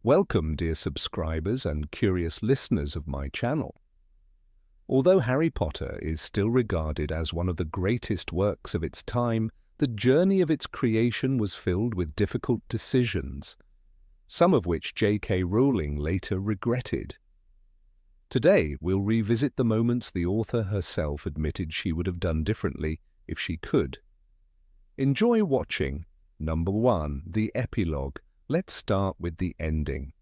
Welcome, dear subscribers and curious listeners of my channel. Although Harry Potter is still regarded as one of the greatest works of its time, the journey of its creation was filled with difficult decisions, some of which J.K. Rowling later regretted. Today, we'll revisit the moments the author herself admitted she would have done differently if she could. Enjoy watching. Number 1. The Epilogue. Let's start with the ending.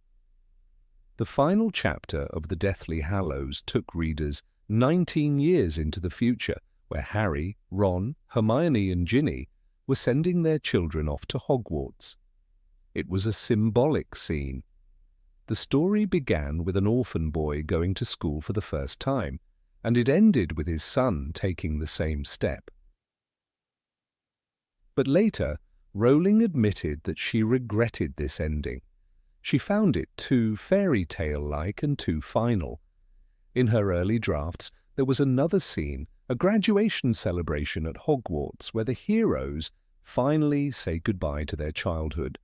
The final chapter of the Deathly Hallows took readers 19 years into the future, where Harry, Ron, Hermione and Ginny were sending their children off to Hogwarts. It was a symbolic scene. The story began with an orphan boy going to school for the first time, and it ended with his son taking the same step. But later, Rowling admitted that she regretted this ending. She found it too fairy tale-like and too final. In her early drafts, there was another scene, a graduation celebration at Hogwarts, where the heroes finally say goodbye to their childhood.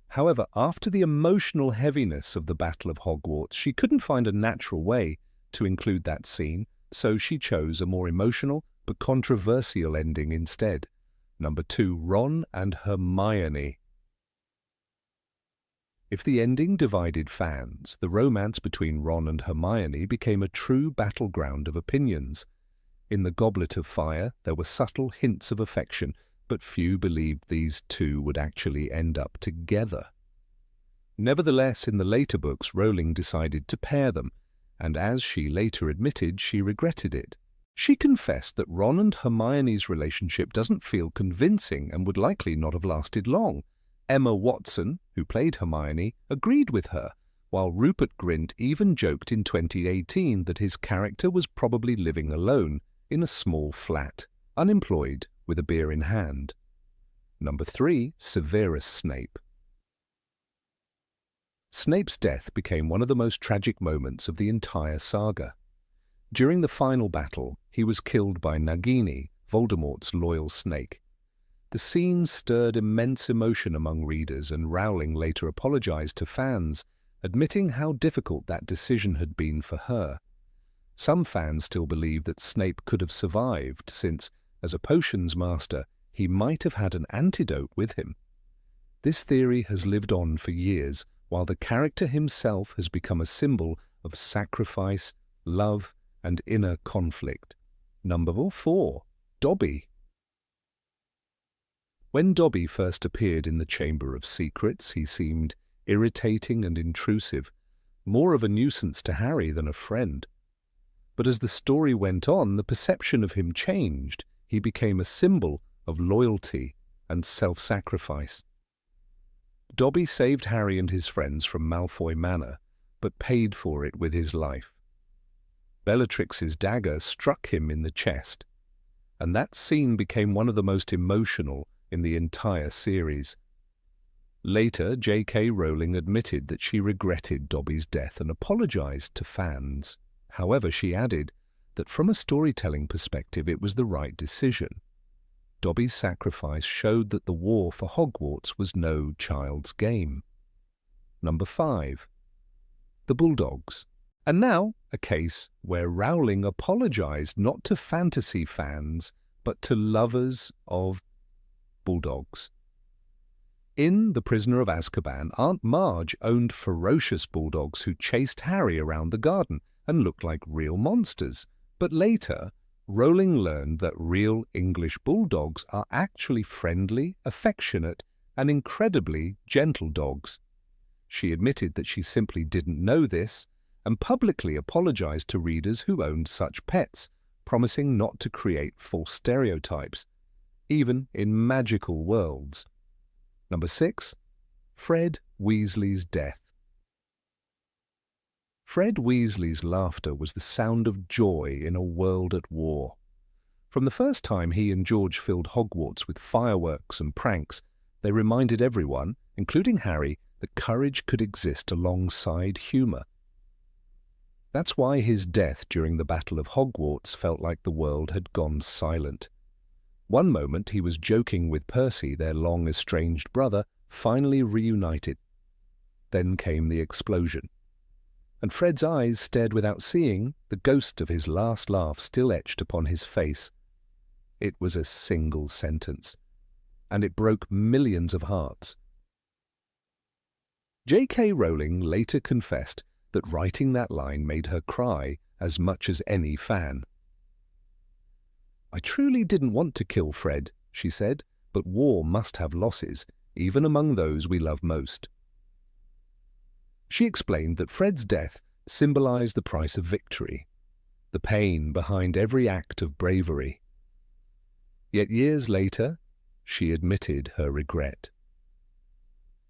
However, after the emotional heaviness of the Battle of Hogwarts, she couldn't find a natural way to include that scene, so she chose a more emotional but controversial ending instead. Number 2. Ron and Hermione. If the ending divided fans, the romance between Ron and Hermione became a true battleground of opinions. In the Goblet of Fire, there were subtle hints of affection, but few believed these two would actually end up together. Nevertheless, in the later books, Rowling decided to pair them, and as she later admitted, she regretted it. She confessed that Ron and Hermione's relationship doesn't feel convincing and would likely not have lasted long. Emma Watson, who played Hermione, agreed with her, while Rupert Grint even joked in 2018 that his character was probably living alone in a small flat, unemployed, with a beer in hand. Number 3. Severus Snape. Snape's death became one of the most tragic moments of the entire saga. During the final battle, he was killed by Nagini, Voldemort's loyal snake. The scene stirred immense emotion among readers, and Rowling later apologized to fans, admitting how difficult that decision had been for her. Some fans still believe that Snape could have survived, since, as a potions master, he might have had an antidote with him. This theory has lived on for years, while the character himself has become a symbol of sacrifice, love, and inner conflict. Number 4. Dobby. When Dobby first appeared in the Chamber of Secrets, he seemed irritating and intrusive, more of a nuisance to Harry than a friend. But as the story went on, the perception of him changed. He became a symbol of loyalty and self-sacrifice. Dobby saved Harry and his friends from Malfoy Manor, but paid for it with his life. Bellatrix's dagger struck him in the chest, and that scene became one of the most emotional in the entire series. Later, J.K. Rowling admitted that she regretted Dobby's death and apologized to fans. However, she added that from a storytelling perspective it was the right decision. Dobby's sacrifice showed that the war for Hogwarts was no child's game. Number 5. The Bulldogs. And now, a case where Rowling apologized not to fantasy fans, but to lovers of bulldogs. In The Prisoner of Azkaban, Aunt Marge owned ferocious bulldogs who chased Harry around the garden and looked like real monsters. But later, Rowling learned that real English bulldogs are actually friendly, affectionate, and incredibly gentle dogs. She admitted that she simply didn't know this, and publicly apologized to readers who owned such pets, promising not to create false stereotypes, even in magical worlds. Number 6. Fred Weasley's death. Fred Weasley's laughter was the sound of joy in a world at war. From the first time he and George filled Hogwarts with fireworks and pranks, they reminded everyone, including Harry, that courage could exist alongside humor. That's why his death during the Battle of Hogwarts felt like the world had gone silent. One moment he was joking with Percy, their long-estranged brother, finally reunited. Then came the explosion, and Fred's eyes stared without seeing, the ghost of his last laugh still etched upon his face. It was a single sentence, and it broke millions of hearts. J.K. Rowling later confessed that writing that line made her cry as much as any fan. "I truly didn't want to kill Fred," she said, "but war must have losses, even among those we love most." She explained that Fred's death symbolized the price of victory, the pain behind every act of bravery. Yet years later, she admitted her regret.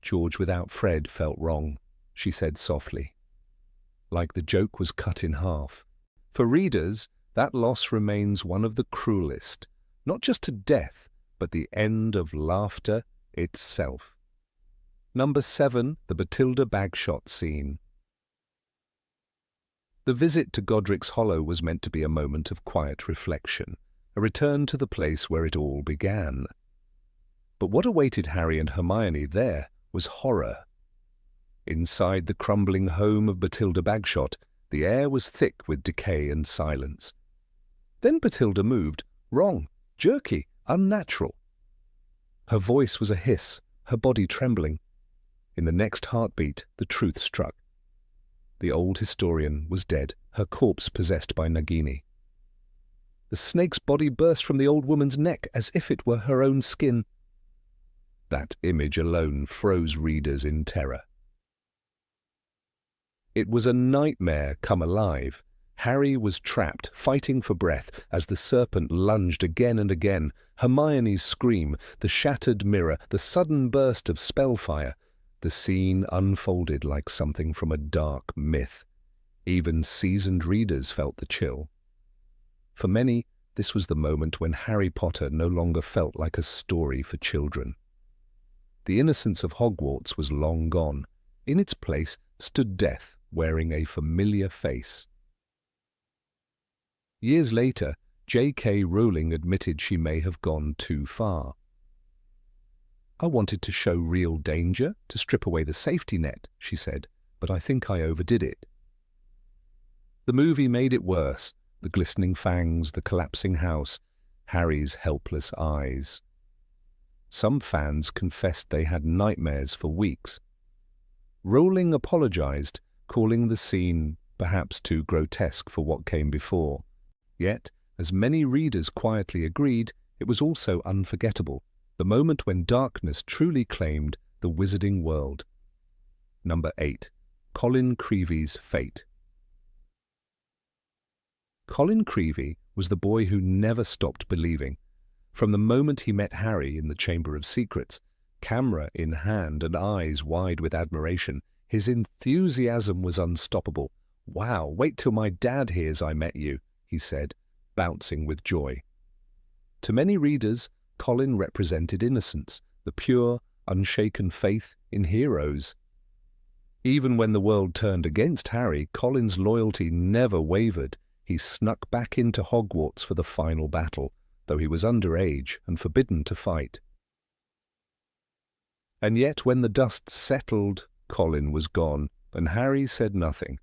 "George without Fred felt wrong," she said softly. Like the joke was cut in half. For readers, that loss remains one of the cruelest, not just to death, but the end of laughter itself. Number 7, the Bathilda Bagshot scene. The visit to Godric's Hollow was meant to be a moment of quiet reflection, a return to the place where it all began. But what awaited Harry and Hermione there was horror. Inside the crumbling home of Bathilda Bagshot, the air was thick with decay and silence. Then Bathilda moved, wrong, jerky, unnatural. Her voice was a hiss, her body trembling. In the next heartbeat, the truth struck. The old historian was dead, her corpse possessed by Nagini. The snake's body burst from the old woman's neck as if it were her own skin. That image alone froze readers in terror. It was a nightmare come alive. Harry was trapped, fighting for breath, as the serpent lunged again and again. Hermione's scream, the shattered mirror, the sudden burst of spellfire. The scene unfolded like something from a dark myth. Even seasoned readers felt the chill. For many, this was the moment when Harry Potter no longer felt like a story for children. The innocence of Hogwarts was long gone. In its place stood death, wearing a familiar face. Years later, J.K. Rowling admitted she may have gone too far. "I wanted to show real danger, to strip away the safety net," she said, "but I think I overdid it." The movie made it worse, the glistening fangs, the collapsing house, Harry's helpless eyes. Some fans confessed they had nightmares for weeks. Rowling apologized, calling the scene perhaps too grotesque for what came before. Yet, as many readers quietly agreed, it was also unforgettable, the moment when darkness truly claimed the wizarding world. Number 8. Colin Creevey's Fate. Colin Creevey was the boy who never stopped believing. From the moment he met Harry in the Chamber of Secrets, camera in hand and eyes wide with admiration, his enthusiasm was unstoppable. "Wow, wait till my dad hears I met you," he said, bouncing with joy. To many readers, Colin represented innocence, the pure, unshaken faith in heroes. Even when the world turned against Harry, Colin's loyalty never wavered. He snuck back into Hogwarts for the final battle, though he was underage and forbidden to fight. And yet when the dust settled, Colin was gone, and Harry said nothing.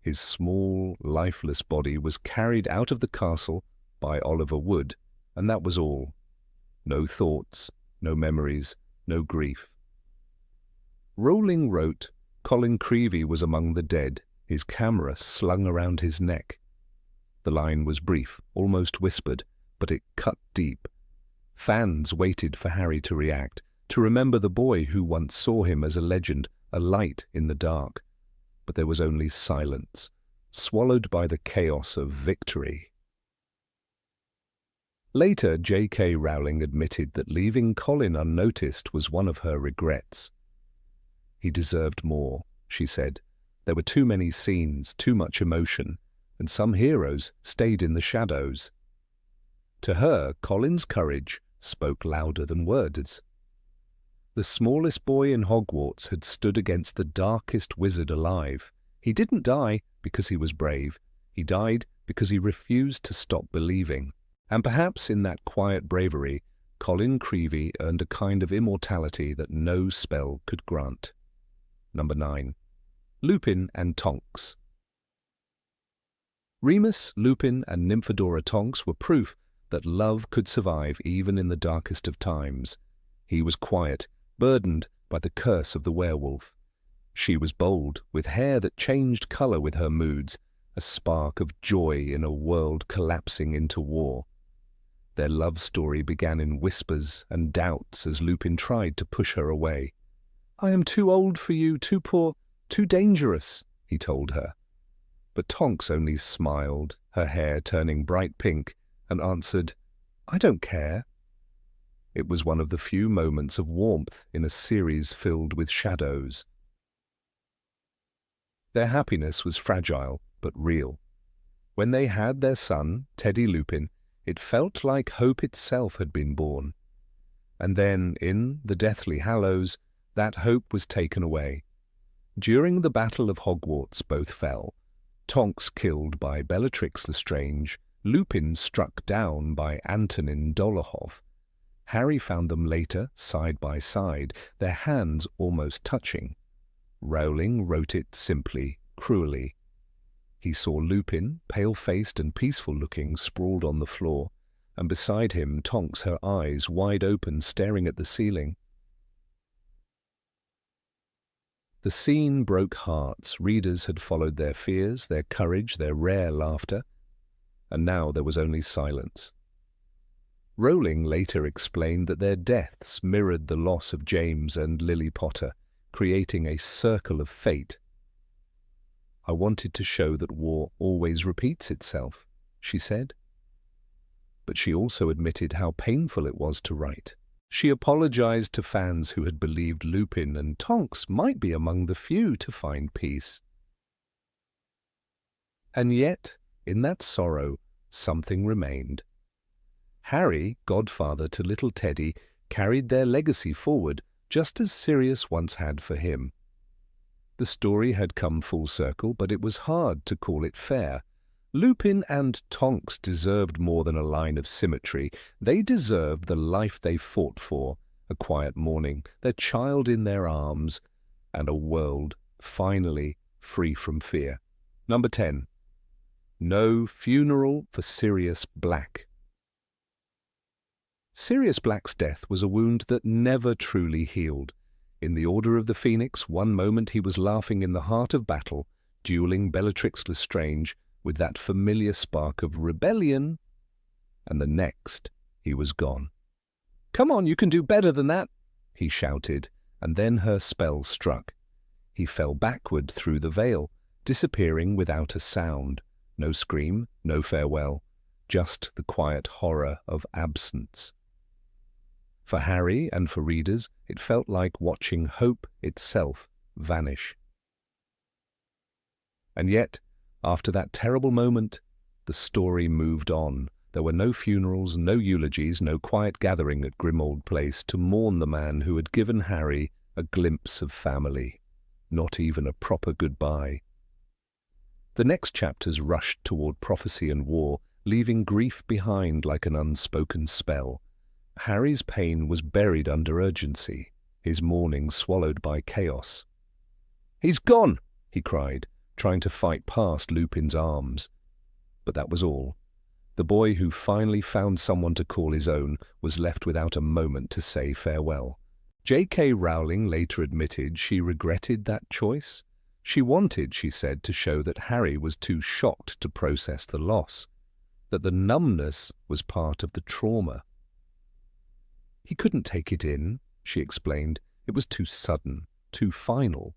His small, lifeless body was carried out of the castle by Oliver Wood, and that was all. No thoughts, no memories, no grief. Rowling wrote, Colin Creevey was among the dead, his camera slung around his neck. The line was brief, almost whispered, but it cut deep. Fans waited for Harry to react, to remember the boy who once saw him as a legend, a light in the dark. But there was only silence, swallowed by the chaos of victory. Later, J.K. Rowling admitted that leaving Colin unnoticed was one of her regrets. "He deserved more," she said. "There were too many scenes, too much emotion, and some heroes stayed in the shadows." To her, Colin's courage spoke louder than words. The smallest boy in Hogwarts had stood against the darkest wizard alive. He didn't die because he was brave. He died because he refused to stop believing. And perhaps in that quiet bravery, Colin Creevey earned a kind of immortality that no spell could grant. Number 9. Lupin and Tonks. Remus, Lupin, and Nymphadora Tonks were proof that love could survive even in the darkest of times. He was quiet, burdened by the curse of the werewolf. She was bold, with hair that changed color with her moods, a spark of joy in a world collapsing into war. Their love story began in whispers and doubts as Lupin tried to push her away. "I am too old for you, too poor, too dangerous," he told her. But Tonks only smiled, her hair turning bright pink, and answered, "I don't care." It was one of the few moments of warmth in a series filled with shadows. Their happiness was fragile, but real. When they had their son, Teddy Lupin, it felt like hope itself had been born. And then, in the Deathly Hallows, that hope was taken away. During the Battle of Hogwarts, both fell. Tonks killed by Bellatrix Lestrange, Lupin struck down by Antonin Dolohov. Harry found them later, side by side, their hands almost touching. Rowling wrote it simply, cruelly. He saw Lupin, pale-faced and peaceful-looking, sprawled on the floor, and beside him Tonks, her eyes wide open, staring at the ceiling. The scene broke hearts. Readers had followed their fears, their courage, their rare laughter, and now there was only silence. Rowling later explained that their deaths mirrored the loss of James and Lily Potter, creating a circle of fate. "I wanted to show that war always repeats itself," she said. But she also admitted how painful it was to write. She apologized to fans who had believed Lupin and Tonks might be among the few to find peace. And yet, in that sorrow, something remained. Harry, godfather to little Teddy, carried their legacy forward, just as Sirius once had for him. The story had come full circle, but it was hard to call it fair. Lupin and Tonks deserved more than a line of symmetry. They deserved the life they fought for, a quiet morning, their child in their arms, and a world finally free from fear. Number 10. No funeral for Sirius Black. Sirius Black's death was a wound that never truly healed. In the Order of the Phoenix, one moment he was laughing in the heart of battle, dueling Bellatrix Lestrange with that familiar spark of rebellion, and the next he was gone. "Come on, you can do better than that," he shouted, and then her spell struck. He fell backward through the veil, disappearing without a sound. No scream, no farewell, just the quiet horror of absence. For Harry and for readers, it felt like watching hope itself vanish. And yet, after that terrible moment, the story moved on. There were no funerals, no eulogies, no quiet gathering at Grimmauld Place to mourn the man who had given Harry a glimpse of family. Not even a proper goodbye. The next chapters rushed toward prophecy and war, leaving grief behind like an unspoken spell. Harry's pain was buried under urgency, his mourning swallowed by chaos. "He's gone!" he cried, trying to fight past Lupin's arms. But that was all. The boy who finally found someone to call his own was left without a moment to say farewell. J.K. Rowling later admitted she regretted that choice. She wanted, she said, to show that Harry was too shocked to process the loss, that the numbness was part of the trauma. He couldn't take it in, she explained. It was too sudden, too final.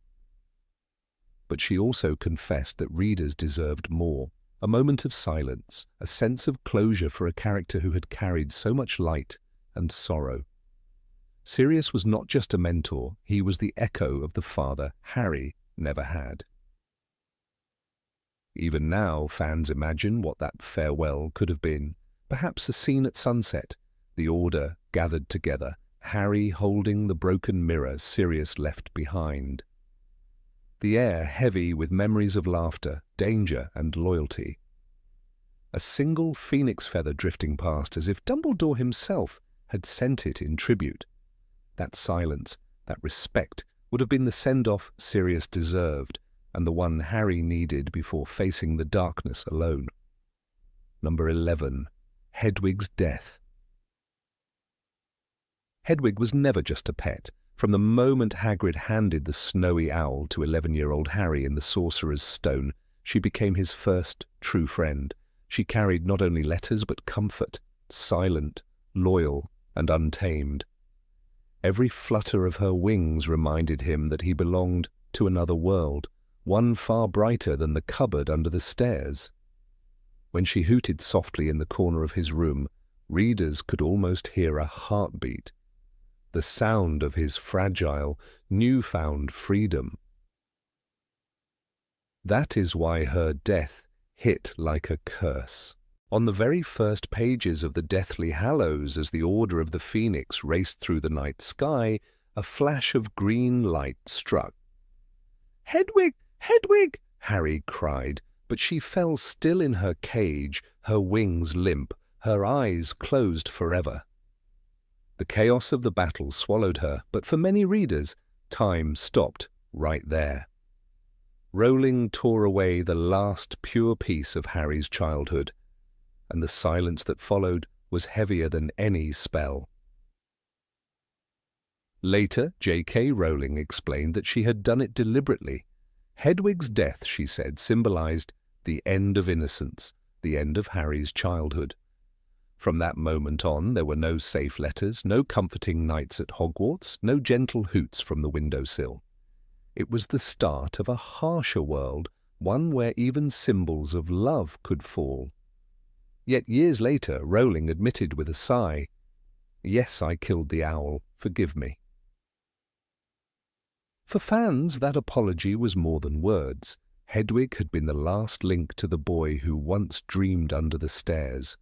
But she also confessed that readers deserved more, a moment of silence, a sense of closure for a character who had carried so much light and sorrow. Sirius was not just a mentor, he was the echo of the father Harry never had. Even now, fans imagine what that farewell could have been. Perhaps a scene at sunset, the Order gathered together, Harry holding the broken mirror Sirius left behind. The air heavy with memories of laughter, danger, and loyalty. A single phoenix feather drifting past as if Dumbledore himself had sent it in tribute. That silence, that respect, would have been the send-off Sirius deserved and the one Harry needed before facing the darkness alone. Number 11. Hedwig's death. Hedwig was never just a pet. From the moment Hagrid handed the snowy owl to 11-year-old Harry in the Sorcerer's Stone, she became his first true friend. She carried not only letters but comfort, silent, loyal, and untamed. Every flutter of her wings reminded him that he belonged to another world, one far brighter than the cupboard under the stairs. When she hooted softly in the corner of his room, readers could almost hear a heartbeat, the sound of his fragile, new-found freedom. That is why her death hit like a curse. On the very first pages of the Deathly Hallows, as the Order of the Phoenix raced through the night sky, a flash of green light struck. "Hedwig! Hedwig!" Harry cried, but she fell still in her cage, her wings limp, her eyes closed forever. The chaos of the battle swallowed her, but for many readers, time stopped right there. Rowling tore away the last pure piece of Harry's childhood, and the silence that followed was heavier than any spell. Later, J.K. Rowling explained that she had done it deliberately. Hedwig's death, she said, symbolized the end of innocence, the end of Harry's childhood. From that moment on, there were no safe letters, no comforting nights at Hogwarts, no gentle hoots from the windowsill. It was the start of a harsher world, one where even symbols of love could fall. Yet years later, Rowling admitted with a sigh, "Yes, I killed the owl, forgive me." For fans, that apology was more than words. Hedwig had been the last link to the boy who once dreamed under the stairs.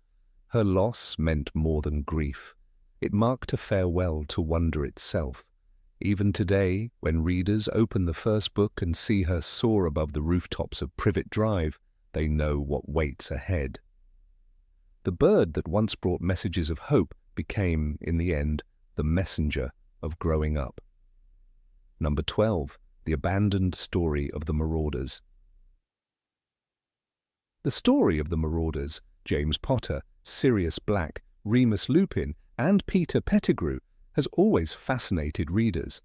Her loss meant more than grief. It marked a farewell to wonder itself. Even today, when readers open the first book and see her soar above the rooftops of Privet Drive, they know what waits ahead. The bird that once brought messages of hope became, in the end, the messenger of growing up. Number 12. The abandoned story of the Marauders. The story of the Marauders, James Potter, Sirius Black, Remus Lupin, and Peter Pettigrew, has always fascinated readers.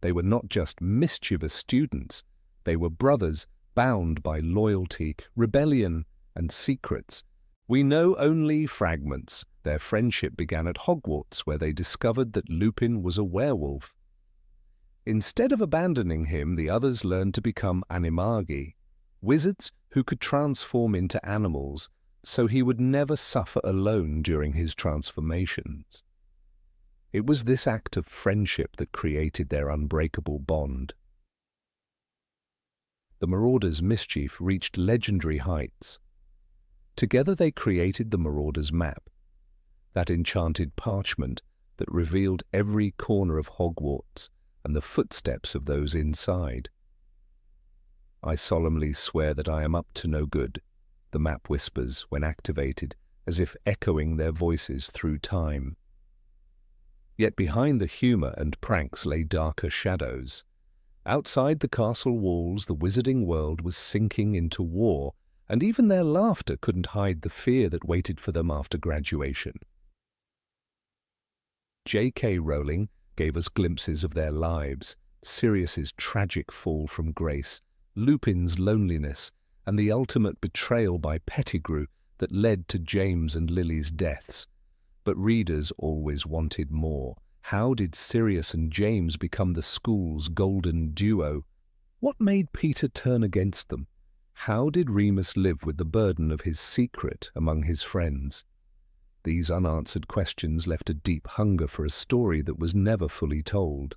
They were not just mischievous students, they were brothers bound by loyalty, rebellion, and secrets. We know only fragments. Their friendship began at Hogwarts, where they discovered that Lupin was a werewolf. Instead of abandoning him, the others learned to become animagi, wizards who could transform into animals, so he would never suffer alone during his transformations. It was this act of friendship that created their unbreakable bond. The Marauders' mischief reached legendary heights. Together they created the Marauders' Map, that enchanted parchment that revealed every corner of Hogwarts and the footsteps of those inside. "I solemnly swear that I am up to no good," the map whispers when activated, as if echoing their voices through time. Yet behind the humour and pranks lay darker shadows. Outside the castle walls, the wizarding world was sinking into war, and even their laughter couldn't hide the fear that waited for them after graduation. J.K. Rowling gave us glimpses of their lives, Sirius's tragic fall from grace, Lupin's loneliness, and the ultimate betrayal by Pettigrew that led to James and Lily's deaths. But readers always wanted more. How did Sirius and James become the school's golden duo? What made Peter turn against them? How did Remus live with the burden of his secret among his friends? These unanswered questions left a deep hunger for a story that was never fully told.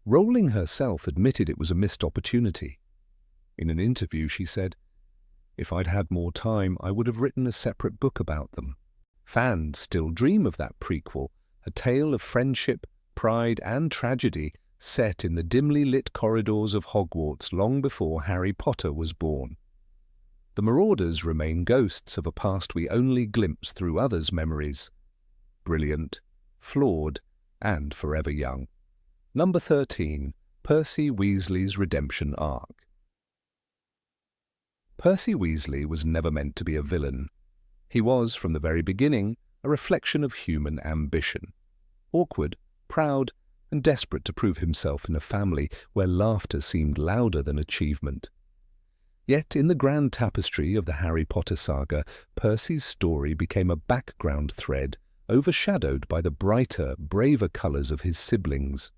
Rowling herself admitted it was a missed opportunity. In an interview she said, "If I'd had more time, I would have written a separate book about them." Fans still dream of that prequel, a tale of friendship, pride, and tragedy set in the dimly lit corridors of Hogwarts long before Harry Potter was born. The Marauders remain ghosts of a past we only glimpse through others' memories. Brilliant, flawed, and forever young. Number 13. Percy Weasley's Redemption Arc. Percy Weasley was never meant to be a villain. He was, from the very beginning, a reflection of human ambition. Awkward, proud, and desperate to prove himself in a family where laughter seemed louder than achievement. Yet in the grand tapestry of the Harry Potter saga, Percy's story became a background thread overshadowed by the brighter, braver colours of his siblings.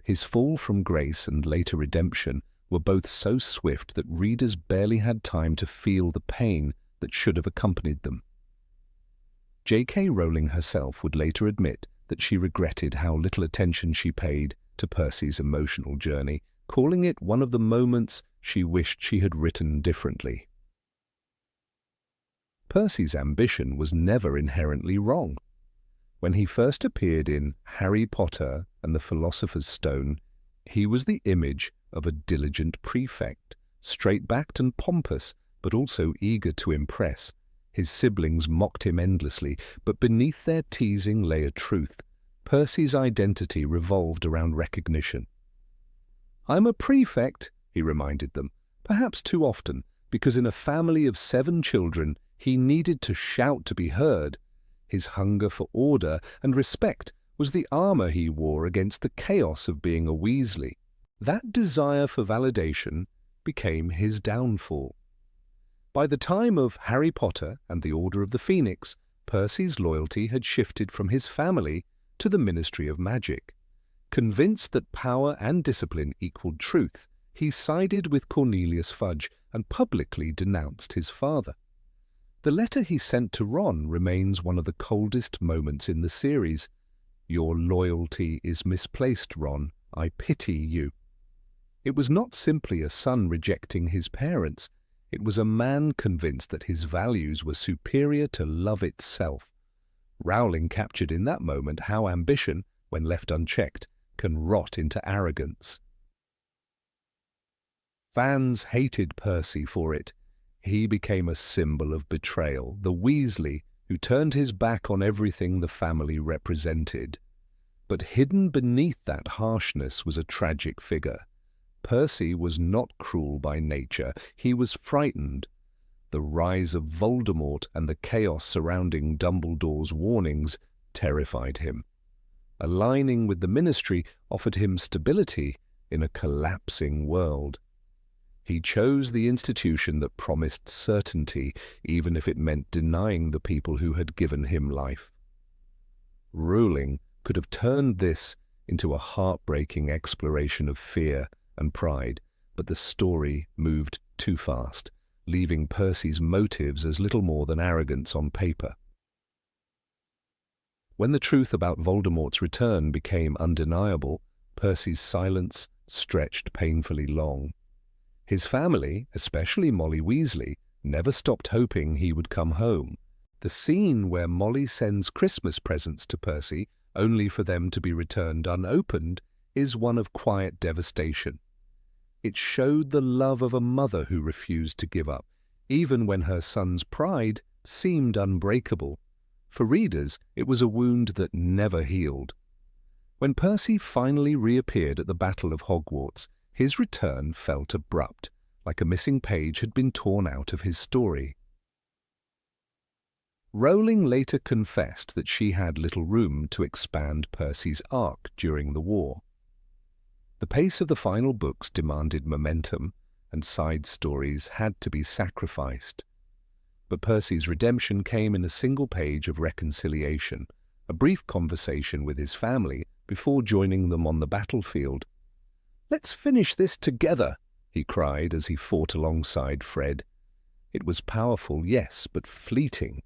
His fall from grace and later redemption were both so swift that readers barely had time to feel the pain that should have accompanied them. J.K. Rowling herself would later admit that she regretted how little attention she paid to Percy's emotional journey, calling it one of the moments she wished she had written differently. Percy's ambition was never inherently wrong. When he first appeared in Harry Potter and the Philosopher's Stone, he was the image of a diligent prefect, straight-backed and pompous, but also eager to impress. His siblings mocked him endlessly, but beneath their teasing lay a truth. Percy's identity revolved around recognition. "I'm a prefect," he reminded them, perhaps too often, because in a family of 7 children, he needed to shout to be heard. His hunger for order and respect was the armor he wore against the chaos of being a Weasley. That desire for validation became his downfall. By the time of Harry Potter and the Order of the Phoenix, Percy's loyalty had shifted from his family to the Ministry of Magic. Convinced that power and discipline equaled truth, he sided with Cornelius Fudge and publicly denounced his father. The letter he sent to Ron remains one of the coldest moments in the series. "Your loyalty is misplaced, Ron. I pity you." It was not simply a son rejecting his parents. It was a man convinced that his values were superior to love itself. Rowling captured in that moment how ambition, when left unchecked, can rot into arrogance. Fans hated Percy for it. He became a symbol of betrayal, the Weasley who turned his back on everything the family represented. But hidden beneath that harshness was a tragic figure. Percy was not cruel by nature, he was frightened. The rise of Voldemort and the chaos surrounding Dumbledore's warnings terrified him. Aligning with the Ministry offered him stability in a collapsing world. He chose the institution that promised certainty, even if it meant denying the people who had given him life. Rowling could have turned this into a heartbreaking exploration of fear and pride, but the story moved too fast, leaving Percy's motives as little more than arrogance on paper. When the truth about Voldemort's return became undeniable, Percy's silence stretched painfully long. His family, especially Molly Weasley, never stopped hoping he would come home. The scene where Molly sends Christmas presents to Percy, only for them to be returned unopened, is one of quiet devastation. It showed the love of a mother who refused to give up, even when her son's pride seemed unbreakable. For readers, it was a wound that never healed. When Percy finally reappeared at the Battle of Hogwarts, his return felt abrupt, like a missing page had been torn out of his story. Rowling later confessed that she had little room to expand Percy's arc during the war. The pace of the final books demanded momentum, and side stories had to be sacrificed. But Percy's redemption came in a single page of reconciliation, a brief conversation with his family before joining them on the battlefield. "Let's finish this together," he cried as he fought alongside Fred. It was powerful, yes, but fleeting.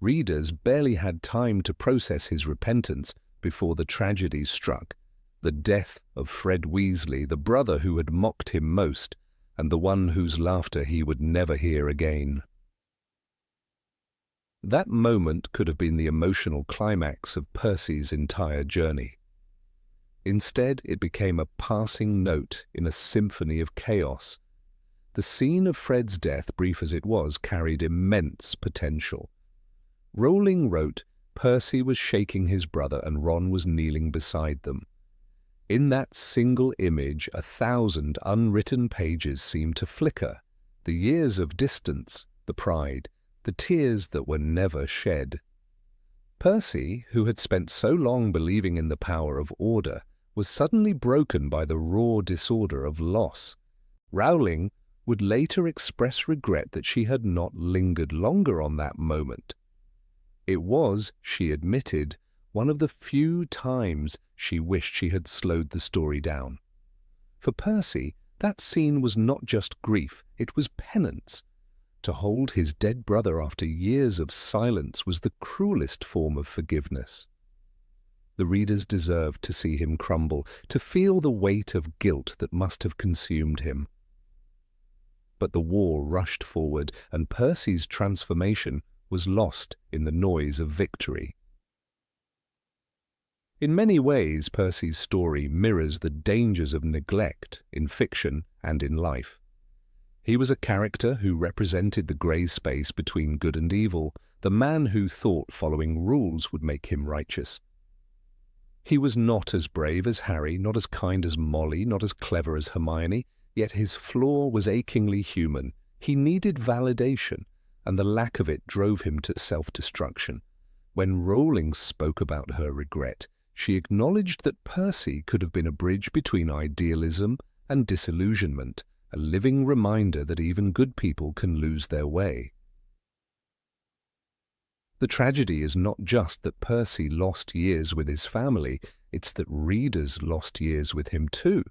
Readers barely had time to process his repentance before the tragedy struck. The death of Fred Weasley, the brother who had mocked him most, and the one whose laughter he would never hear again. That moment could have been the emotional climax of Percy's entire journey. Instead, it became a passing note in a symphony of chaos. The scene of Fred's death, brief as it was, carried immense potential. Rowling wrote, Percy was shaking his brother and Ron was kneeling beside them. In that single image, 1,000 unwritten pages seemed to flicker, the years of distance, the pride, the tears that were never shed. Percy, who had spent so long believing in the power of order, was suddenly broken by the raw disorder of loss. Rowling would later express regret that she had not lingered longer on that moment. It was, she admitted, one of the few times she wished she had slowed the story down. For Percy, that scene was not just grief, it was penance. To hold his dead brother after years of silence was the cruelest form of forgiveness. The readers deserved to see him crumble, to feel the weight of guilt that must have consumed him. But the war rushed forward, and Percy's transformation was lost in the noise of victory. In many ways, Percy's story mirrors the dangers of neglect in fiction and in life. He was a character who represented the grey space between good and evil, the man who thought following rules would make him righteous. He was not as brave as Harry, not as kind as Molly, not as clever as Hermione, yet his flaw was achingly human. He needed validation, and the lack of it drove him to self-destruction. When Rowling spoke about her regret, she acknowledged that Percy could have been a bridge between idealism and disillusionment, a living reminder that even good people can lose their way. The tragedy is not just that Percy lost years with his family, it's that readers lost years with him too.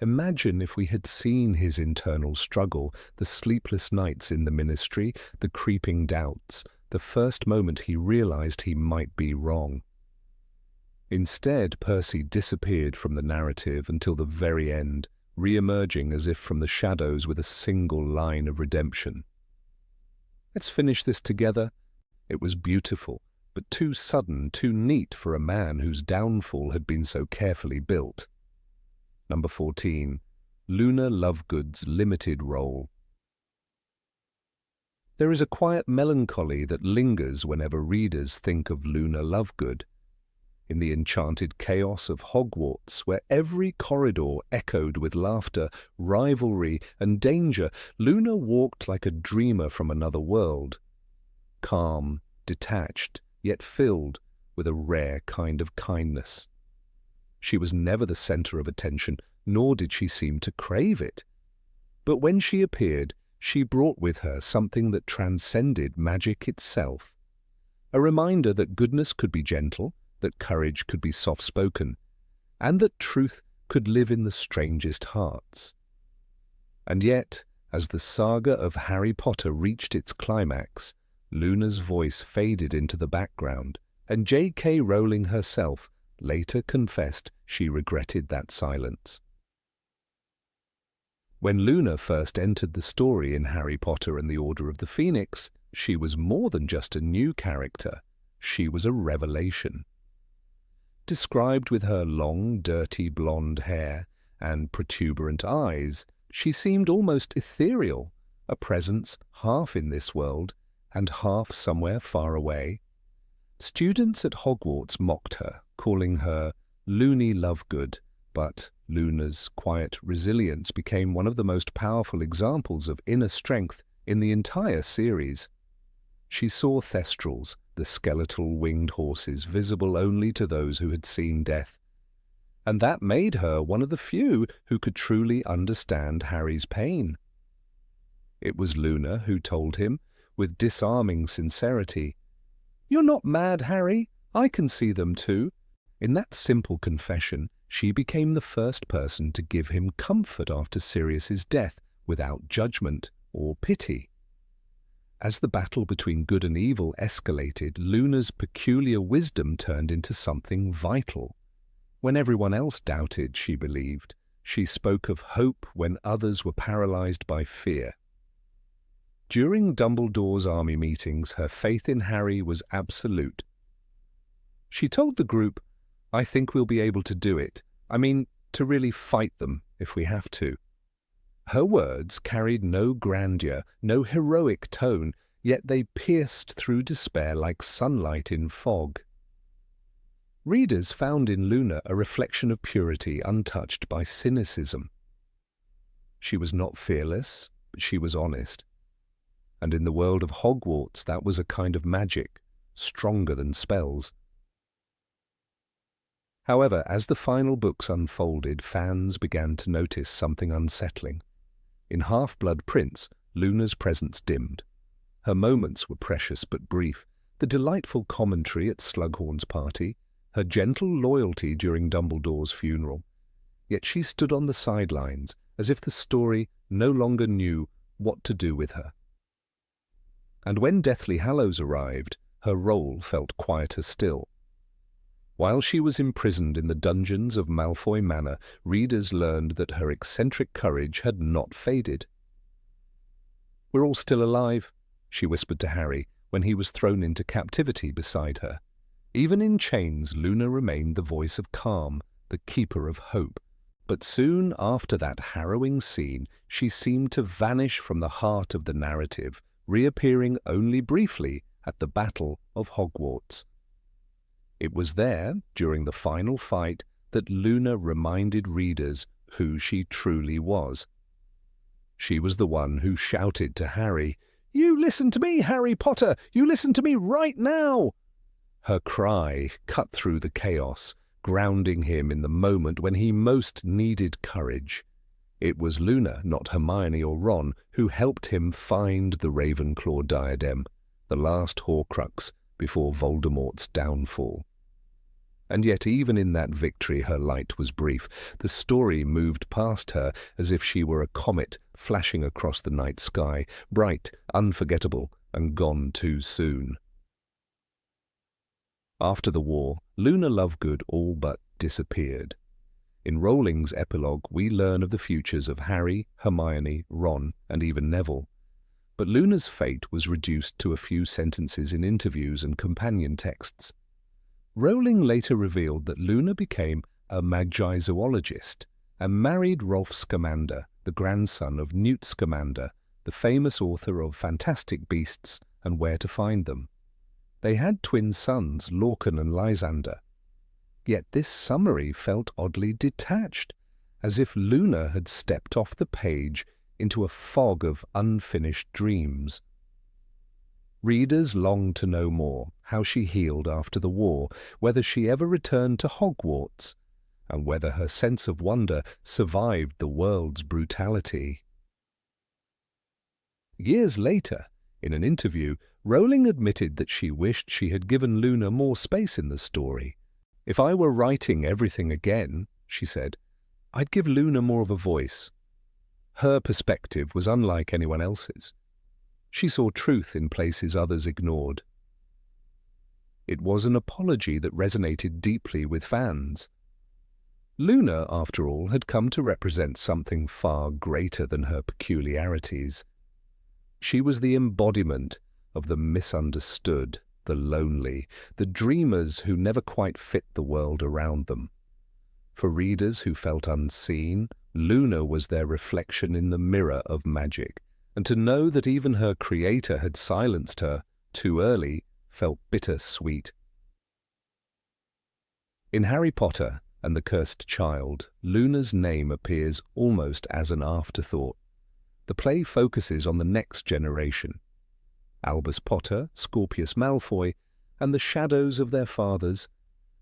Imagine if we had seen his internal struggle, the sleepless nights in the ministry, the creeping doubts, the first moment he realized he might be wrong. Instead, Percy disappeared from the narrative until the very end, re-emerging as if from the shadows with a single line of redemption. Let's finish this together. It was beautiful, but too sudden, too neat for a man whose downfall had been so carefully built. Number 14. Luna Lovegood's limited role. There is a quiet melancholy that lingers whenever readers think of Luna Lovegood. In the enchanted chaos of Hogwarts, where every corridor echoed with laughter, rivalry, and danger, Luna walked like a dreamer from another world. Calm, detached, yet filled with a rare kind of kindness. She was never the center of attention, nor did she seem to crave it. But when she appeared, she brought with her something that transcended magic itself. A reminder that goodness could be gentle, that courage could be soft-spoken, and that truth could live in the strangest hearts. And yet, as the saga of Harry Potter reached its climax, Luna's voice faded into the background, and J.K. Rowling herself later confessed she regretted that silence. When Luna first entered the story in Harry Potter and the Order of the Phoenix, she was more than just a new character. She was a revelation. Described with her long, dirty blonde hair and protuberant eyes, she seemed almost ethereal, a presence half in this world and half somewhere far away. Students at Hogwarts mocked her, calling her Loony Lovegood, but Luna's quiet resilience became one of the most powerful examples of inner strength in the entire series. She saw thestrals, the skeletal winged horses visible only to those who had seen death, and that made her one of the few who could truly understand Harry's pain. It was Luna who told him, with disarming sincerity, "You're not mad, Harry. I can see them too." In that simple confession, she became the first person to give him comfort after Sirius's death without judgment or pity. As the battle between good and evil escalated, Luna's peculiar wisdom turned into something vital. When everyone else doubted, she believed, she spoke of hope when others were paralyzed by fear. During Dumbledore's army meetings, her faith in Harry was absolute. She told the group, "I think we'll be able to do it. I mean, to really fight them if we have to." Her words carried no grandeur, no heroic tone, yet they pierced through despair like sunlight in fog. Readers found in Luna a reflection of purity untouched by cynicism. She was not fearless, but she was honest. And in the world of Hogwarts, that was a kind of magic, stronger than spells. However, as the final books unfolded, fans began to notice something unsettling. In Half-Blood Prince, Luna's presence dimmed. Her moments were precious but brief. The delightful commentary at Slughorn's party, her gentle loyalty during Dumbledore's funeral. Yet she stood on the sidelines, as if the story no longer knew what to do with her. And when Deathly Hallows arrived, her role felt quieter still. While she was imprisoned in the dungeons of Malfoy Manor, readers learned that her eccentric courage had not faded. "We're all still alive," she whispered to Harry when he was thrown into captivity beside her. Even in chains, Luna remained the voice of calm, the keeper of hope. But soon after that harrowing scene, she seemed to vanish from the heart of the narrative, reappearing only briefly at the Battle of Hogwarts. It was there, during the final fight, that Luna reminded readers who she truly was. She was the one who shouted to Harry, "You listen to me, Harry Potter! You listen to me right now!" Her cry cut through the chaos, grounding him in the moment when he most needed courage. It was Luna, not Hermione or Ron, who helped him find the Ravenclaw diadem, the last Horcrux before Voldemort's downfall. And yet even in that victory her light was brief. The story moved past her as if she were a comet flashing across the night sky, bright, unforgettable, and gone too soon. After the war, Luna Lovegood all but disappeared. In Rowling's epilogue, we learn of the futures of Harry, Hermione, Ron, and even Neville. But Luna's fate was reduced to a few sentences in interviews and companion texts. Rowling later revealed that Luna became a magi zoologist and married Rolf Scamander, the grandson of Newt Scamander, the famous author of Fantastic Beasts and Where to Find Them. They had twin sons, Lorcan and Lysander. Yet this summary felt oddly detached, as if Luna had stepped off the page into a fog of unfinished dreams. Readers longed to know more, how she healed after the war, whether she ever returned to Hogwarts, and whether her sense of wonder survived the world's brutality. Years later, in an interview, Rowling admitted that she wished she had given Luna more space in the story. "If I were writing everything again," she said, "I'd give Luna more of a voice." Her perspective was unlike anyone else's. She saw truth in places others ignored. It was an apology that resonated deeply with fans. Luna, after all, had come to represent something far greater than her peculiarities. She was the embodiment of the misunderstood, the lonely, the dreamers who never quite fit the world around them. For readers who felt unseen, Luna was their reflection in the mirror of magic, and to know that even her creator had silenced her too early felt bitter-sweet. In Harry Potter and the Cursed Child, Luna's name appears almost as an afterthought. The play focuses on the next generation, Albus Potter, Scorpius Malfoy, and the shadows of their fathers,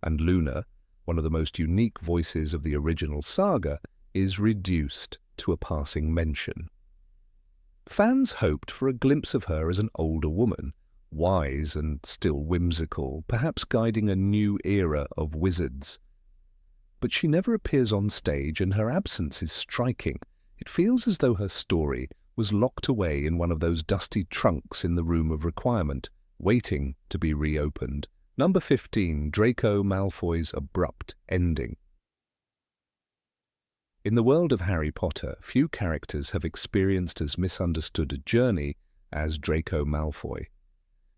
and Luna, one of the most unique voices of the original saga, is reduced to a passing mention. Fans hoped for a glimpse of her as an older woman, wise and still whimsical, perhaps guiding a new era of wizards. But she never appears on stage, and her absence is striking. It feels as though her story was locked away in one of those dusty trunks in the Room of Requirement, waiting to be reopened. Number 15, Draco Malfoy's abrupt ending. In the world of Harry Potter, few characters have experienced as misunderstood a journey as Draco Malfoy.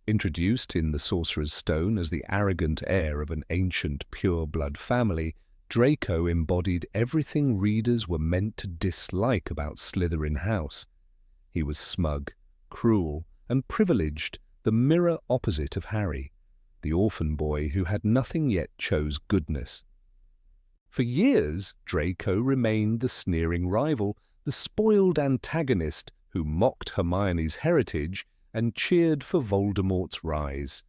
Introduced in The Sorcerer's Stone as the arrogant heir of an ancient pure-blood family, Draco embodied everything readers were meant to dislike about Slytherin House. He was smug, cruel, and privileged, the mirror opposite of Harry. the orphan boy who had nothing yet chose goodness. For years, Draco remained the sneering rival, the spoiled antagonist who mocked Hermione's heritage and cheered for Voldemort's rise.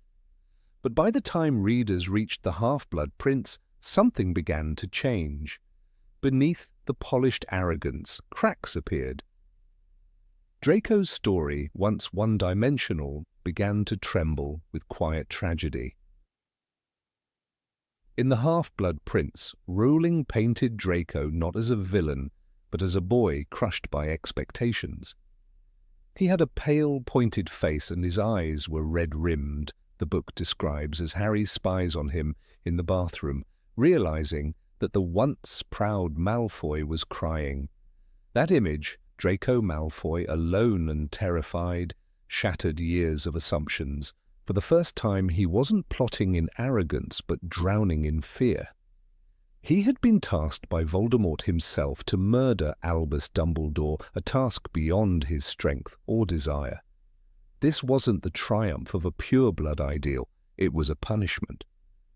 But by the time readers reached the Half-Blood Prince, something began to change. Beneath the polished arrogance, cracks appeared. Draco's story, once one-dimensional, began to tremble with quiet tragedy. In The Half-Blood Prince, Rowling painted Draco not as a villain, but as a boy crushed by expectations. He had a pale, pointed face and his eyes were red-rimmed, the book describes as Harry spies on him in the bathroom, realizing that the once proud Malfoy was crying. That image, Draco Malfoy, alone and terrified, shattered years of assumptions. For the first time, he wasn't plotting in arrogance, but drowning in fear. He had been tasked by Voldemort himself to murder Albus Dumbledore, a task beyond his strength or desire. This wasn't the triumph of a pure-blood ideal, it was a punishment.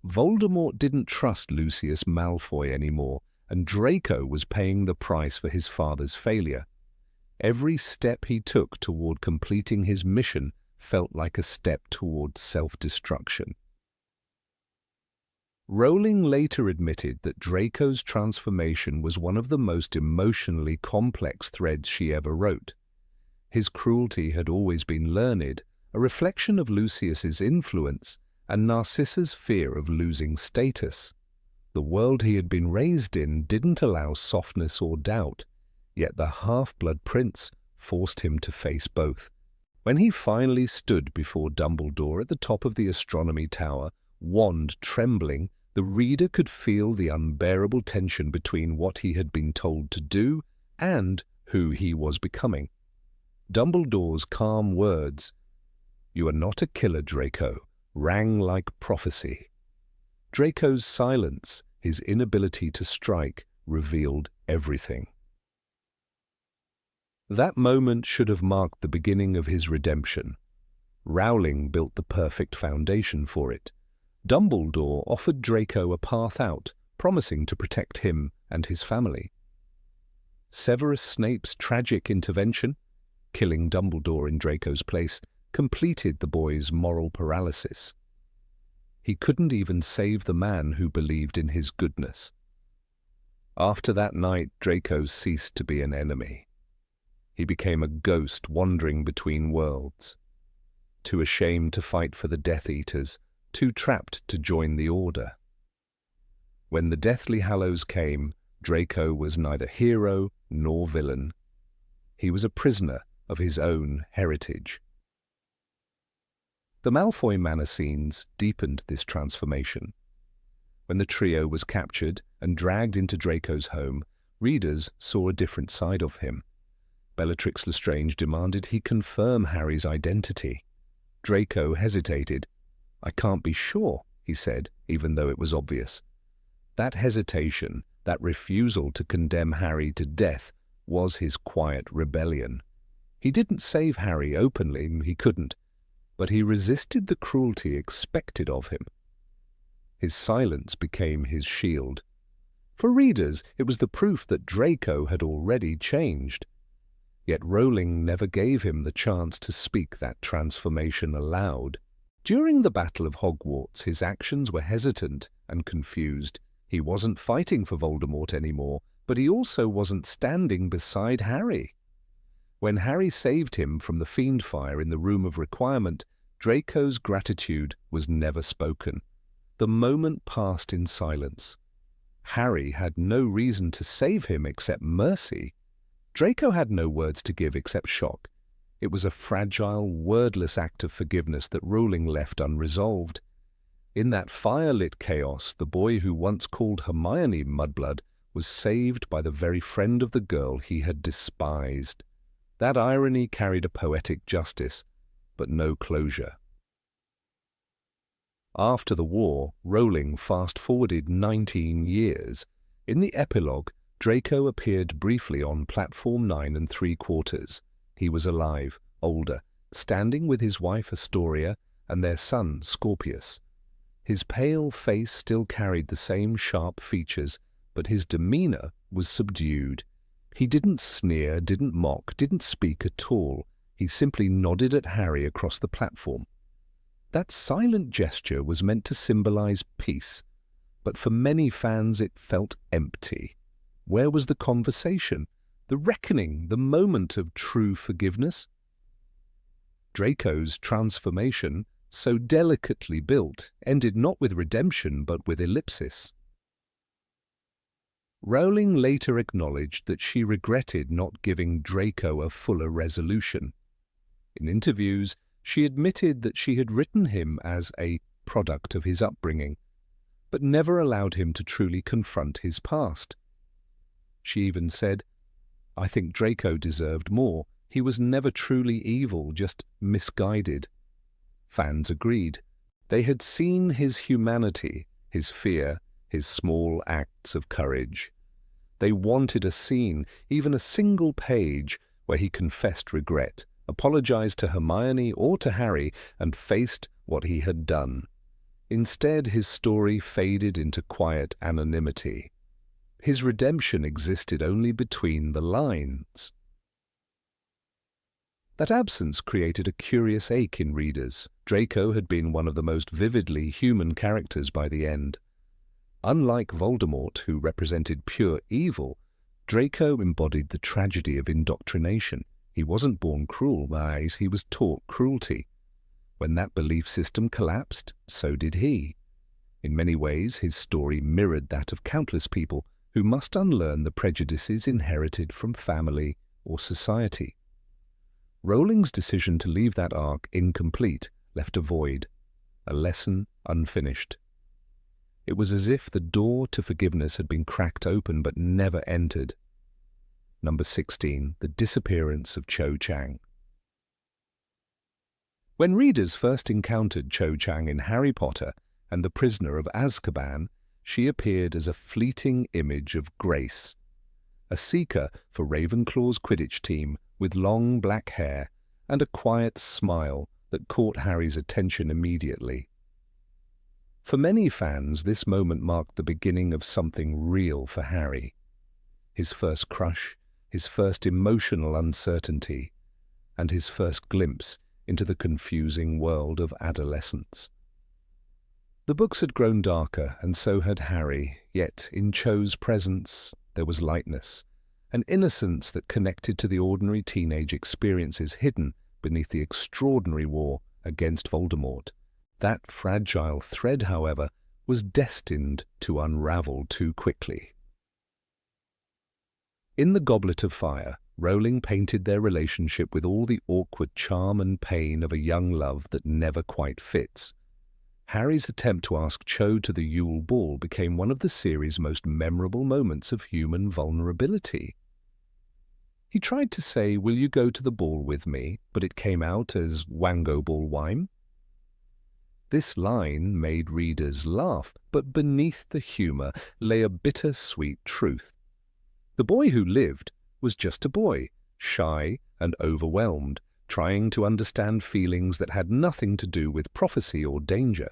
Voldemort didn't trust Lucius Malfoy anymore, and Draco was paying the price for his father's failure. Every step he took toward completing his mission felt like a step toward self-destruction. Rowling later admitted that Draco's transformation was one of the most emotionally complex threads she ever wrote. His cruelty had always been learned, a reflection of Lucius's influence and Narcissa's fear of losing status. The world he had been raised in didn't allow softness or doubt, yet the Half-Blood Prince forced him to face both. When he finally stood before Dumbledore at the top of the astronomy tower, wand trembling, the reader could feel the unbearable tension between what he had been told to do and who he was becoming. Dumbledore's calm words, "You are not a killer, Draco," rang like prophecy. Draco's silence, his inability to strike, revealed everything. That moment should have marked the beginning of his redemption. Rowling built the perfect foundation for it. Dumbledore offered Draco a path out, promising to protect him and his family. Severus Snape's tragic intervention, killing Dumbledore in Draco's place, completed the boy's moral paralysis. He couldn't even save the man who believed in his goodness. After that night, Draco ceased to be an enemy. He became a ghost wandering between worlds. Too ashamed to fight for the Death Eaters, too trapped to join the Order. When the Deathly Hallows came, Draco was neither hero nor villain. He was a prisoner of his own heritage. The Malfoy Manor scenes deepened this transformation. When the trio was captured and dragged into Draco's home, readers saw a different side of him. Bellatrix Lestrange demanded he confirm Harry's identity. Draco hesitated. "I can't be sure," he said, even though it was obvious. That hesitation, that refusal to condemn Harry to death, was his quiet rebellion. He didn't save Harry openly, he couldn't, but he resisted the cruelty expected of him. His silence became his shield. For readers, it was the proof that Draco had already changed. Yet Rowling never gave him the chance to speak that transformation aloud. During the Battle of Hogwarts, his actions were hesitant and confused. He wasn't fighting for Voldemort anymore, but he also wasn't standing beside Harry. When Harry saved him from the Fiendfire in the Room of Requirement, Draco's gratitude was never spoken. The moment passed in silence. Harry had no reason to save him except mercy. Draco had no words to give except shock. It was a fragile, wordless act of forgiveness that Rowling left unresolved. In that fire-lit chaos, the boy who once called Hermione mudblood was saved by the very friend of the girl he had despised. That irony carried a poetic justice, but no closure. After the war, Rowling fast-forwarded 19 years. In the epilogue, Draco appeared briefly on platform 9 3/4. He was alive, older, standing with his wife Astoria and their son Scorpius. His pale face still carried the same sharp features, but his demeanor was subdued. He didn't sneer, didn't mock, didn't speak at all. He simply nodded at Harry across the platform. That silent gesture was meant to symbolize peace, but for many fans it felt empty. Where was the conversation, the reckoning, the moment of true forgiveness? Draco's transformation, so delicately built, ended not with redemption but with ellipsis. Rowling later acknowledged that she regretted not giving Draco a fuller resolution. In interviews, she admitted that she had written him as a product of his upbringing, but never allowed him to truly confront his past. She even said, "I think Draco deserved more. He was never truly evil, just misguided." Fans agreed. They had seen his humanity, his fear, his small acts of courage. They wanted a scene, even a single page, where he confessed regret, apologized to Hermione or to Harry, and faced what he had done. Instead, his story faded into quiet anonymity. His redemption existed only between the lines. That absence created a curious ache in readers. Draco had been one of the most vividly human characters by the end. Unlike Voldemort, who represented pure evil, Draco embodied the tragedy of indoctrination. He wasn't born cruel, he was taught cruelty. When that belief system collapsed, so did he. In many ways, his story mirrored that of countless people who must unlearn the prejudices inherited from family or society. Rowling's decision to leave that arc incomplete left a void, a lesson unfinished. It was as if the door to forgiveness had been cracked open but never entered. Number 16. The Disappearance of Cho Chang. When readers first encountered Cho Chang in Harry Potter and the Prisoner of Azkaban, she appeared as a fleeting image of grace, a seeker for Ravenclaw's Quidditch team with long black hair and a quiet smile that caught Harry's attention immediately. For many fans, this moment marked the beginning of something real for Harry. His first crush, his first emotional uncertainty, and his first glimpse into the confusing world of adolescence. The books had grown darker, and so had Harry, yet in Cho's presence there was lightness, an innocence that connected to the ordinary teenage experiences hidden beneath the extraordinary war against Voldemort. That fragile thread, however, was destined to unravel too quickly. In The Goblet of Fire, Rowling painted their relationship with all the awkward charm and pain of a young love that never quite fits. Harry's attempt to ask Cho to the Yule Ball became one of the series' most memorable moments of human vulnerability. He tried to say, "Will you go to the ball with me?" but it came out as "Wango Ball Wime." This line made readers laugh, but beneath the humor lay a bitter-sweet truth. The boy who lived was just a boy, shy and overwhelmed, trying to understand feelings that had nothing to do with prophecy or danger.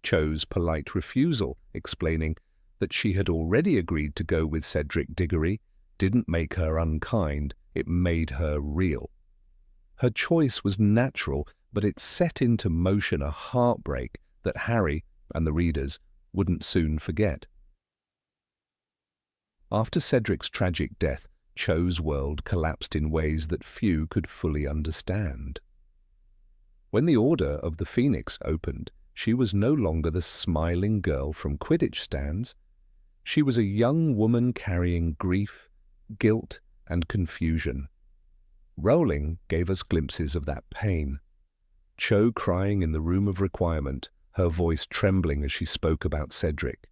Cho's polite refusal, explaining that she had already agreed to go with Cedric Diggory, didn't make her unkind, it made her real. Her choice was natural, but it set into motion a heartbreak that Harry and the readers wouldn't soon forget. After Cedric's tragic death, Cho's world collapsed in ways that few could fully understand. When the Order of the Phoenix opened, she was no longer the smiling girl from Quidditch stands. She was a young woman carrying grief, guilt, and confusion. Rowling gave us glimpses of that pain. Cho crying in the room of requirement, her voice trembling as she spoke about Cedric.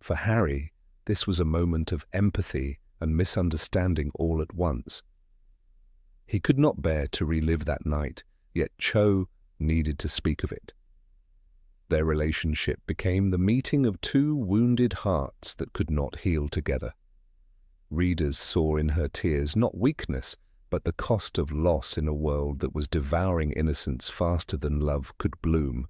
For Harry, this was a moment of empathy and misunderstanding all at once. He could not bear to relive that night, yet Cho needed to speak of it. Their relationship became the meeting of two wounded hearts that could not heal together. Readers saw in her tears not weakness, but the cost of loss in a world that was devouring innocence faster than love could bloom.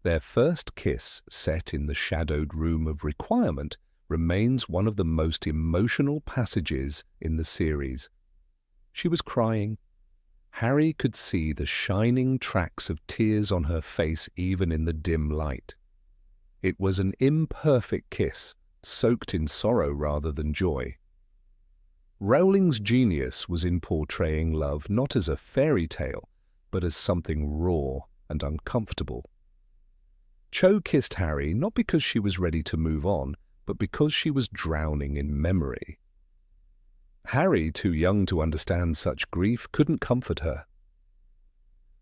Their first kiss, set in the shadowed room of requirement, remains one of the most emotional passages in the series. She was crying. Harry could see the shining tracks of tears on her face even in the dim light. It was an imperfect kiss, soaked in sorrow rather than joy. Rowling's genius was in portraying love not as a fairy tale, but as something raw and uncomfortable. Cho kissed Harry not because she was ready to move on, but because she was drowning in memory. Harry, too young to understand such grief, couldn't comfort her.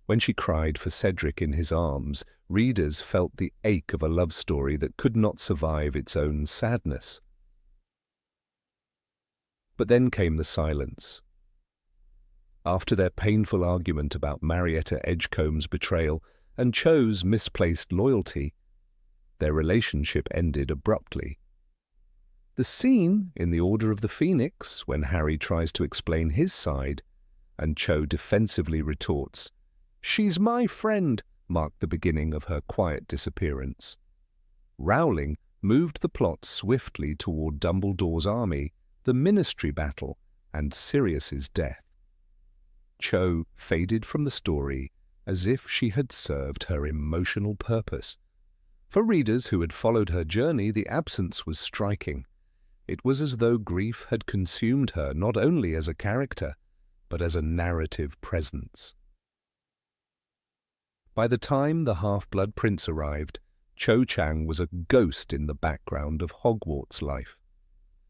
When she cried for Cedric in his arms, readers felt the ache of a love story that could not survive its own sadness. But then came the silence. After their painful argument about Marietta Edgecombe's betrayal and Cho's misplaced loyalty, their relationship ended abruptly. The scene in the Order of the Phoenix, when Harry tries to explain his side, and Cho defensively retorts, "She's my friend," marked the beginning of her quiet disappearance. Rowling moved the plot swiftly toward Dumbledore's army, the Ministry battle, and Sirius's death. Cho faded from the story as if she had served her emotional purpose. For readers who had followed her journey, the absence was striking. It was as though grief had consumed her not only as a character, but as a narrative presence. By the time the Half-Blood Prince arrived, Cho Chang was a ghost in the background of Hogwarts life.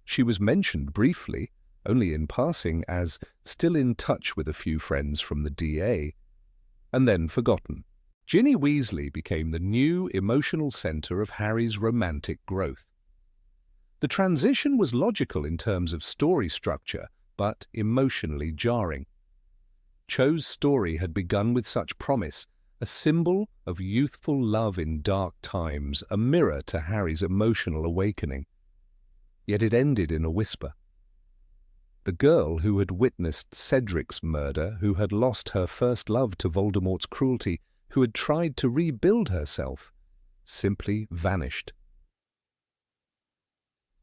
She was mentioned briefly, only in passing, as still in touch with a few friends from the DA, and then forgotten. Ginny Weasley became the new emotional centre of Harry's romantic growth. The transition was logical in terms of story structure, but emotionally jarring. Cho's story had begun with such promise, a symbol of youthful love in dark times, a mirror to Harry's emotional awakening. Yet it ended in a whisper. The girl who had witnessed Cedric's murder, who had lost her first love to Voldemort's cruelty, who had tried to rebuild herself, simply vanished.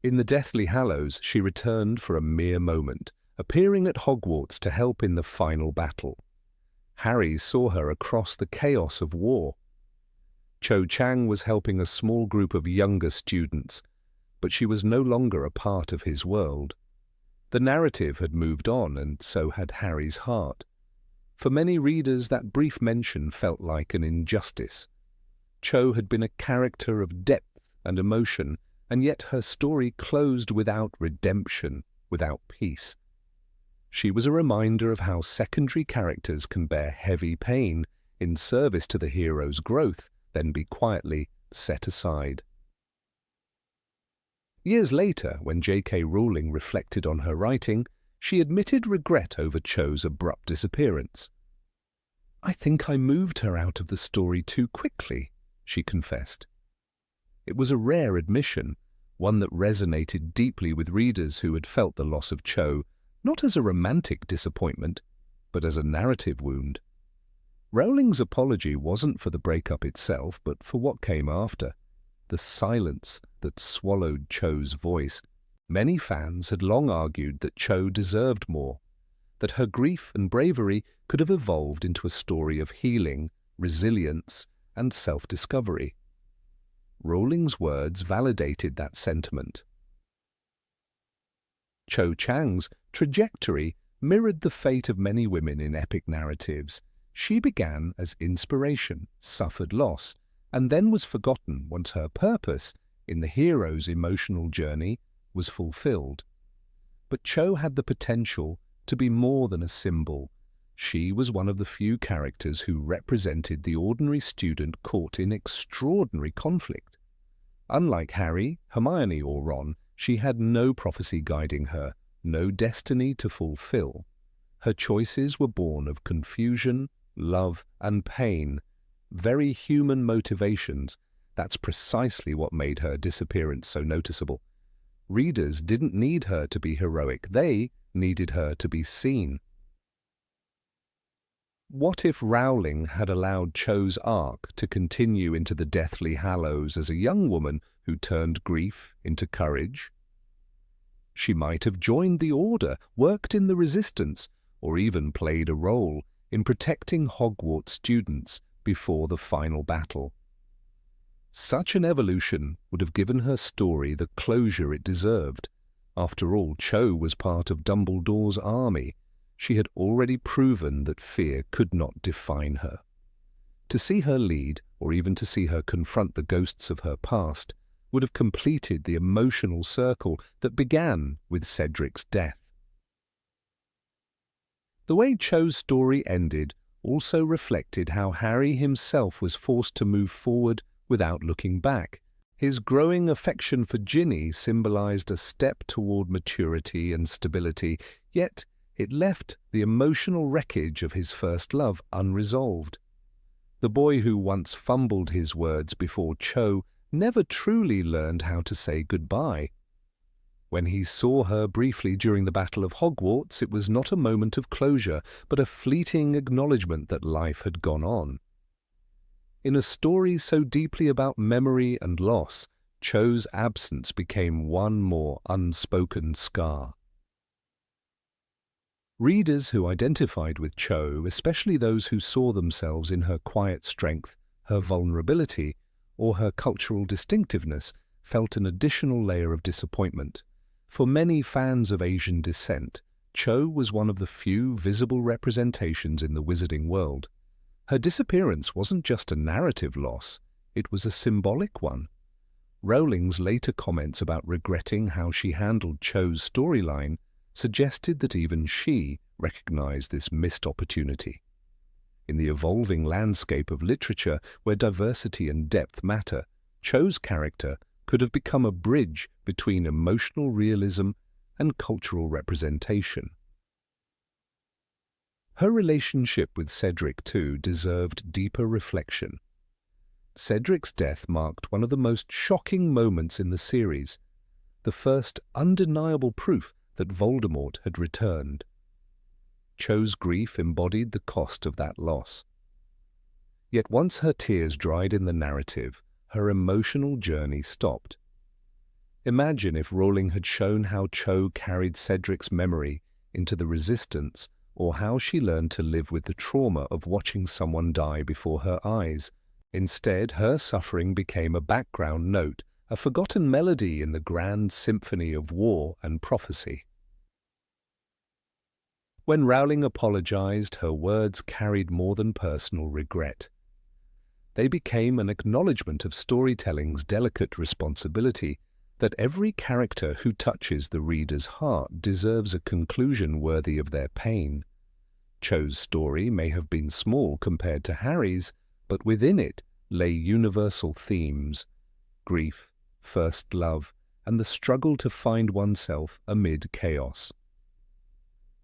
In the Deathly Hallows, she returned for a mere moment, appearing at Hogwarts to help in the final battle. Harry saw her across the chaos of war. Cho Chang was helping a small group of younger students, but she was no longer a part of his world. The narrative had moved on, and so had Harry's heart. For many readers, that brief mention felt like an injustice. Cho had been a character of depth and emotion, and yet her story closed without redemption, without peace. She was a reminder of how secondary characters can bear heavy pain in service to the hero's growth, then be quietly set aside. Years later, when J.K. Rowling reflected on her writing, she admitted regret over Cho's abrupt disappearance. "I think I moved her out of the story too quickly," she confessed. It was a rare admission, one that resonated deeply with readers who had felt the loss of Cho, not as a romantic disappointment, but as a narrative wound. Rowling's apology wasn't for the breakup itself, but for what came after. The silence that swallowed Cho's voice. Many fans had long argued that Cho deserved more, that her grief and bravery could have evolved into a story of healing, resilience, and self-discovery. Rowling's words validated that sentiment. Cho Chang's trajectory mirrored the fate of many women in epic narratives. She began as inspiration, suffered loss, and then was forgotten once her purpose in the hero's emotional journey was fulfilled. But Cho had the potential to be more than a symbol. She was one of the few characters who represented the ordinary student caught in extraordinary conflict. Unlike Harry, Hermione, or Ron, she had no prophecy guiding her, no destiny to fulfill. Her choices were born of confusion, love, and pain, very human motivations. That's precisely what made her disappearance so noticeable. Readers didn't need her to be heroic, they needed her to be seen. What if Rowling had allowed Cho's arc to continue into the Deathly Hallows as a young woman who turned grief into courage? She might have joined the Order, worked in the Resistance, or even played a role in protecting Hogwarts students before the final battle. Such an evolution would have given her story the closure it deserved. After all, Cho was part of Dumbledore's army. She had already proven that fear could not define her. To see her lead, or even to see her confront the ghosts of her past, would have completed the emotional circle that began with Cedric's death. The way Cho's story ended also reflected how Harry himself was forced to move forward without looking back. His growing affection for Ginny symbolized a step toward maturity and stability, yet it left the emotional wreckage of his first love unresolved. The boy who once fumbled his words before Cho never truly learned how to say goodbye. When he saw her briefly during the Battle of Hogwarts, it was not a moment of closure, but a fleeting acknowledgement that life had gone on. In a story so deeply about memory and loss, Cho's absence became one more unspoken scar. Readers who identified with Cho, especially those who saw themselves in her quiet strength, her vulnerability, or her cultural distinctiveness, felt an additional layer of disappointment. For many fans of Asian descent, Cho was one of the few visible representations in the wizarding world. Her disappearance wasn't just a narrative loss, it was a symbolic one. Rowling's later comments about regretting how she handled Cho's storyline suggested that even she recognized this missed opportunity. In the evolving landscape of literature where diversity and depth matter, Cho's character could have become a bridge between emotional realism and cultural representation. Her relationship with Cedric, too, deserved deeper reflection. Cedric's death marked one of the most shocking moments in the series, the first undeniable proof that Voldemort had returned. Cho's grief embodied the cost of that loss. Yet once her tears dried in the narrative, her emotional journey stopped. Imagine if Rowling had shown how Cho carried Cedric's memory into the Resistance, or how she learned to live with the trauma of watching someone die before her eyes. Instead, her suffering became a background note, a forgotten melody in the grand symphony of war and prophecy. When Rowling apologized, her words carried more than personal regret. They became an acknowledgement of storytelling's delicate responsibility, that every character who touches the reader's heart deserves a conclusion worthy of their pain. Cho's story may have been small compared to Harry's, but within it lay universal themes: grief, first love, and the struggle to find oneself amid chaos.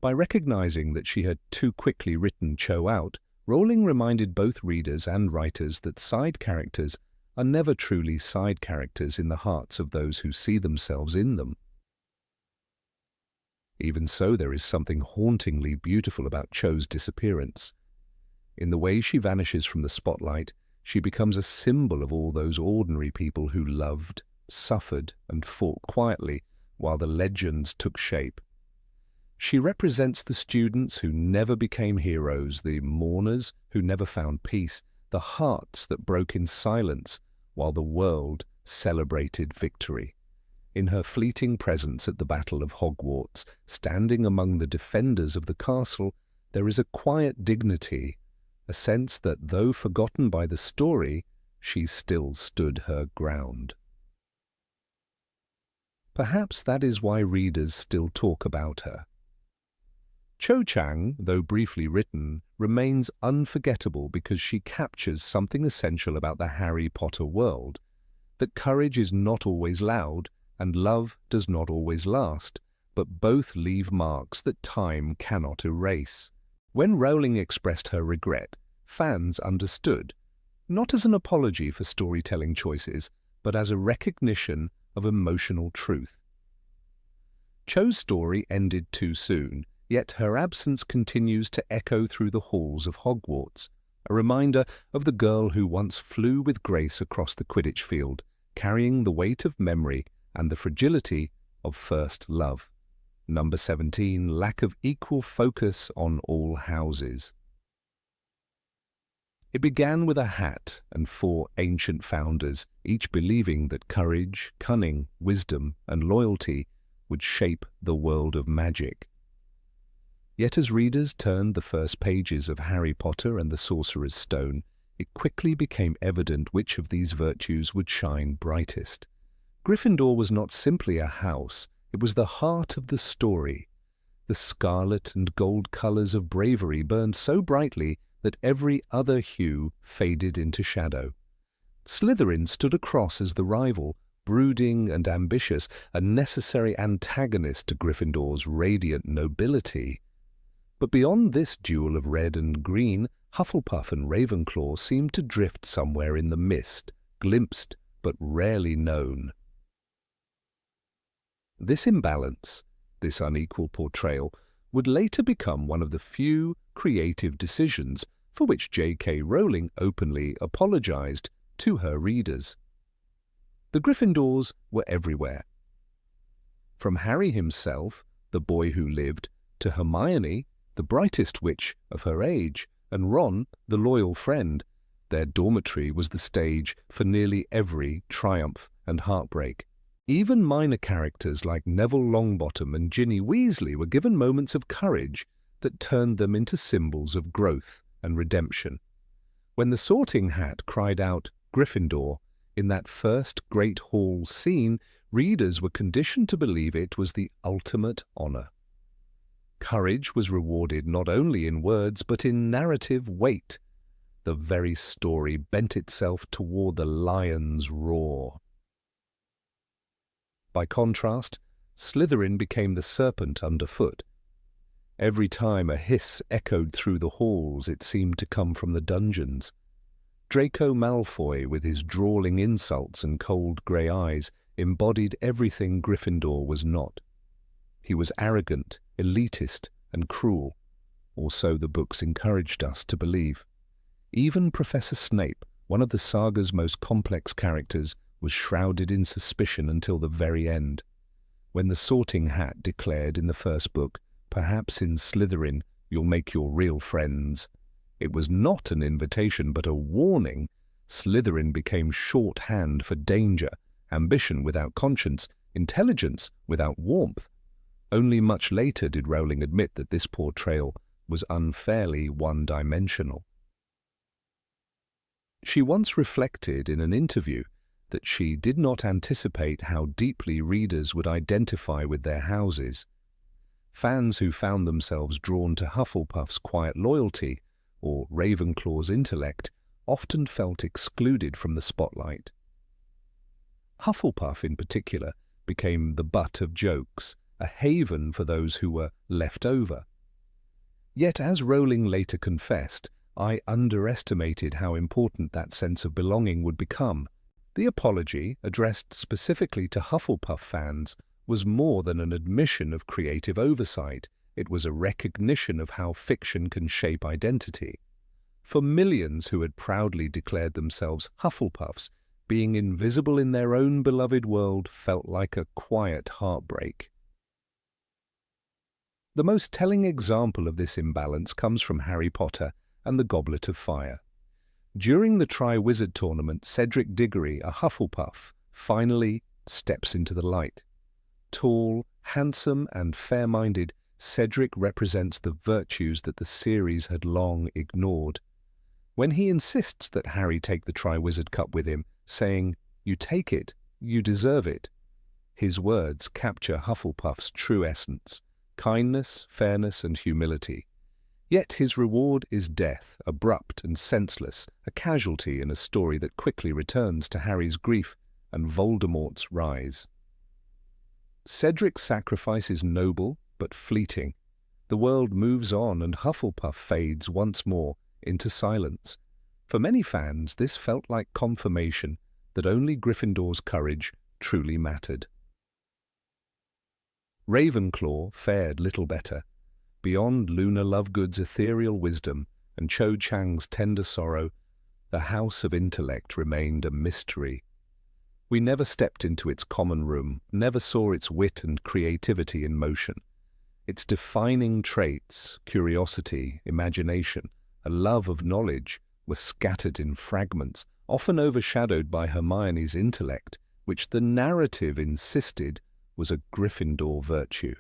By recognizing that she had too quickly written Cho out, Rowling reminded both readers and writers that side characters are never truly side characters in the hearts of those who see themselves in them. Even so, there is something hauntingly beautiful about Cho's disappearance. In the way she vanishes from the spotlight, she becomes a symbol of all those ordinary people who loved, suffered, and fought quietly while the legends took shape. She represents the students who never became heroes, the mourners who never found peace, the hearts that broke in silence while the world celebrated victory. In her fleeting presence at the Battle of Hogwarts, standing among the defenders of the castle, there is a quiet dignity, a sense that, though forgotten by the story, she still stood her ground. Perhaps that is why readers still talk about her. Cho Chang, though briefly written, remains unforgettable because she captures something essential about the Harry Potter world, that courage is not always loud and love does not always last, but both leave marks that time cannot erase. When Rowling expressed her regret, fans understood, not as an apology for storytelling choices, but as a recognition of emotional truth. Cho's story ended too soon, Yet her absence continues to echo through the halls of Hogwarts, a reminder of the girl who once flew with grace across the Quidditch field, carrying the weight of memory and the fragility of first love. Number 17, lack of equal focus on all houses. It began with a hat and 4 ancient founders, each believing that courage, cunning, wisdom, and loyalty would shape the world of magic. Yet as readers turned the first pages of Harry Potter and the Sorcerer's Stone, it quickly became evident which of these virtues would shine brightest. Gryffindor was not simply a house, it was the heart of the story. The scarlet and gold colours of bravery burned so brightly that every other hue faded into shadow. Slytherin stood across as the rival, brooding and ambitious, a necessary antagonist to Gryffindor's radiant nobility. But beyond this duel of red and green, Hufflepuff and Ravenclaw seemed to drift somewhere in the mist, glimpsed but rarely known. This imbalance, this unequal portrayal, would later become one of the few creative decisions for which J.K. Rowling openly apologized to her readers. The Gryffindors were everywhere. From Harry himself, the boy who lived, to Hermione, the brightest witch of her age, and Ron, the loyal friend, their dormitory was the stage for nearly every triumph and heartbreak. Even minor characters like Neville Longbottom and Ginny Weasley were given moments of courage that turned them into symbols of growth and redemption. When the Sorting Hat cried out, "Gryffindor," in that first Great Hall scene, readers were conditioned to believe it was the ultimate honor. Courage was rewarded not only in words but in narrative weight. The very story bent itself toward the lion's roar. By contrast, Slytherin became the serpent underfoot. Every time a hiss echoed through the halls, it seemed to come from the dungeons. Draco Malfoy, with his drawling insults and cold grey eyes, embodied everything Gryffindor was not. He was arrogant, elitist, and cruel, or so the books encouraged us to believe. Even Professor Snape, one of the saga's most complex characters, was shrouded in suspicion until the very end. When the Sorting Hat declared in the first book, "Perhaps in Slytherin you'll make your real friends," it was not an invitation but a warning. Slytherin became shorthand for danger, ambition without conscience, intelligence without warmth. Only much later did Rowling admit that this portrayal was unfairly one-dimensional. She once reflected in an interview that she did not anticipate how deeply readers would identify with their houses. Fans who found themselves drawn to Hufflepuff's quiet loyalty or Ravenclaw's intellect often felt excluded from the spotlight. Hufflepuff, in particular, became the butt of jokes, a haven for those who were left over. Yet, as Rowling later confessed, I underestimated how important that sense of belonging would become. The apology, addressed specifically to Hufflepuff fans, was more than an admission of creative oversight. It was a recognition of how fiction can shape identity. For millions who had proudly declared themselves Hufflepuffs, being invisible in their own beloved world felt like a quiet heartbreak. The most telling example of this imbalance comes from Harry Potter and the Goblet of Fire. During the Triwizard Tournament, Cedric Diggory, a Hufflepuff, finally steps into the light. Tall, handsome, and fair-minded, Cedric represents the virtues that the series had long ignored. When he insists that Harry take the Triwizard Cup with him, saying, "You take it, you deserve it," his words capture Hufflepuff's true essence: kindness, fairness, and humility. Yet his reward is death, abrupt and senseless, a casualty in a story that quickly returns to Harry's grief and Voldemort's rise. Cedric's sacrifice is noble but fleeting. The world moves on and Hufflepuff fades once more into silence. For many fans, this felt like confirmation that only Gryffindor's courage truly mattered. Ravenclaw fared little better. Beyond Luna Lovegood's ethereal wisdom and Cho Chang's tender sorrow, the house of intellect remained a mystery. We never stepped into its common room, never saw its wit and creativity in motion. Its defining traits, curiosity, imagination, a love of knowledge, were scattered in fragments, often overshadowed by Hermione's intellect, which the narrative insisted was a Gryffindor virtue.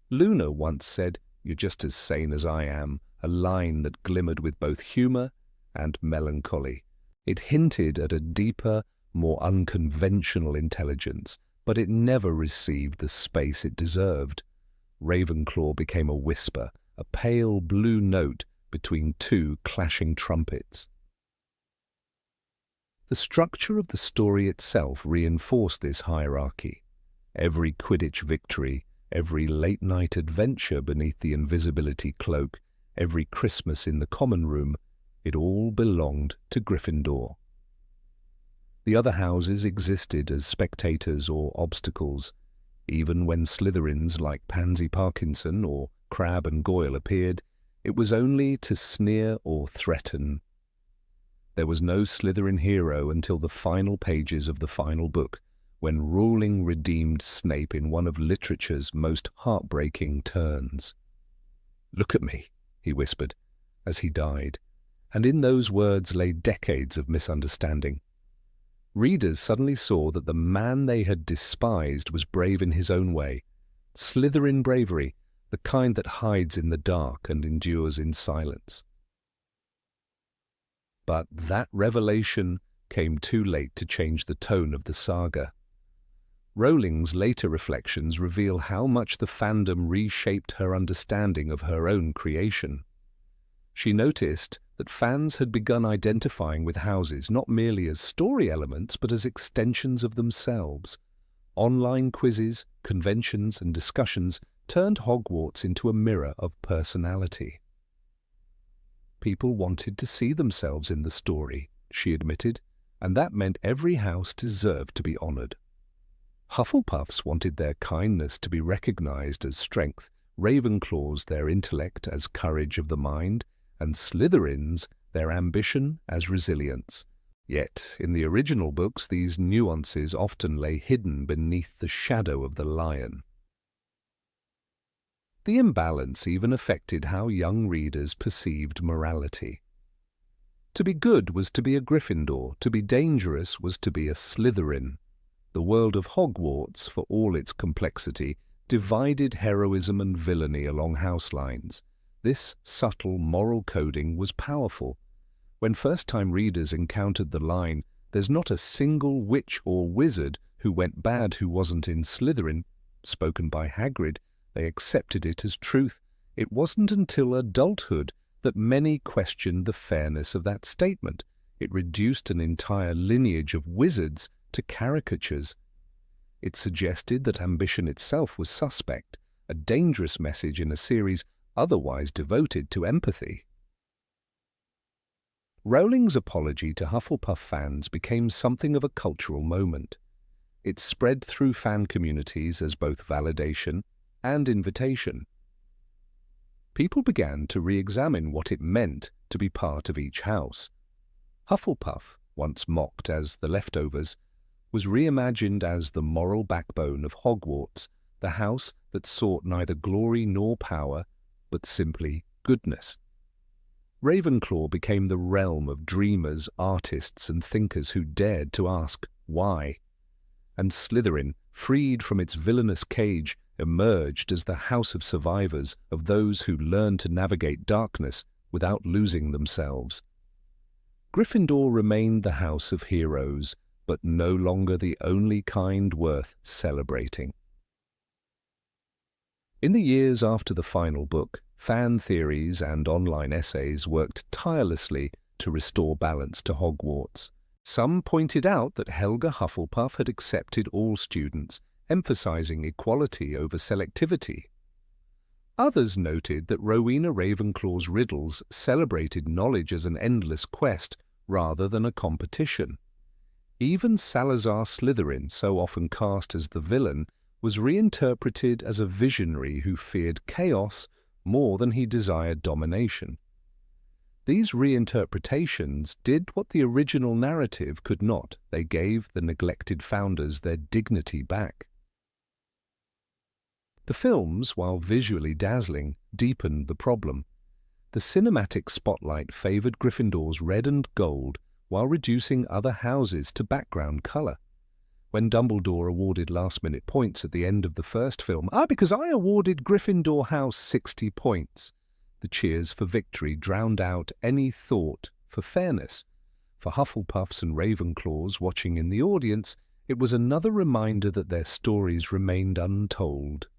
Luna once said, "You're just as sane as I am," a line that glimmered with both humour and melancholy. It hinted at a deeper, more unconventional intelligence, but it never received the space it deserved. Ravenclaw became a whisper, a pale blue note between two clashing trumpets. The structure of the story itself reinforced this hierarchy. Every Quidditch victory, every late-night adventure beneath the invisibility cloak, every Christmas in the common room, it all belonged to Gryffindor. The other houses existed as spectators or obstacles. Even when Slytherins like Pansy Parkinson or Crabbe and Goyle appeared, it was only to sneer or threaten. There was no Slytherin hero until the final pages of the final book, when Rowling redeemed Snape in one of literature's most heartbreaking turns. "Look at me," he whispered, as he died, and in those words lay decades of misunderstanding. Readers suddenly saw that the man they had despised was brave in his own way. Slytherin bravery, the kind that hides in the dark and endures in silence. But that revelation came too late to change the tone of the saga. Rowling's later reflections reveal how much the fandom reshaped her understanding of her own creation. She noticed that fans had begun identifying with houses not merely as story elements but as extensions of themselves. Online quizzes, conventions, and discussions turned Hogwarts into a mirror of personality. People wanted to see themselves in the story, she admitted, and that meant every house deserved to be honoured. Hufflepuffs wanted their kindness to be recognized as strength, Ravenclaws their intellect as courage of the mind, and Slytherins their ambition as resilience. Yet, in the original books, these nuances often lay hidden beneath the shadow of the lion. The imbalance even affected how young readers perceived morality. To be good was to be a Gryffindor, to be dangerous was to be a Slytherin. The world of Hogwarts, for all its complexity, divided heroism and villainy along house lines. This subtle moral coding was powerful. When first-time readers encountered the line, "There's not a single witch or wizard who went bad who wasn't in Slytherin," spoken by Hagrid, they accepted it as truth. It wasn't until adulthood that many questioned the fairness of that statement. It reduced an entire lineage of wizards to caricatures. It suggested that ambition itself was suspect, a dangerous message in a series otherwise devoted to empathy. Rowling's apology to Hufflepuff fans became something of a cultural moment. It spread through fan communities as both validation and invitation. People began to re-examine what it meant to be part of each house. Hufflepuff, once mocked as the leftovers, was reimagined as the moral backbone of Hogwarts, the house that sought neither glory nor power, but simply goodness. Ravenclaw became the realm of dreamers, artists, and thinkers who dared to ask why. And Slytherin, freed from its villainous cage, emerged as the house of survivors, of those who learned to navigate darkness without losing themselves. Gryffindor remained the house of heroes, but no longer the only kind worth celebrating. In the years after the final book, fan theories and online essays worked tirelessly to restore balance to Hogwarts. Some pointed out that Helga Hufflepuff had accepted all students, emphasizing equality over selectivity. Others noted that Rowena Ravenclaw's riddles celebrated knowledge as an endless quest rather than a competition. Even Salazar Slytherin, so often cast as the villain, was reinterpreted as a visionary who feared chaos more than he desired domination. These reinterpretations did what the original narrative could not. They gave the neglected founders their dignity back. The films, while visually dazzling, deepened the problem. The cinematic spotlight favored Gryffindor's red and gold while reducing other houses to background color. When Dumbledore awarded last-minute points at the end of the first film, because I awarded Gryffindor House 60 points, the cheers for victory drowned out any thought for fairness. For Hufflepuffs and Ravenclaws watching in the audience, it was another reminder that their stories remained untold.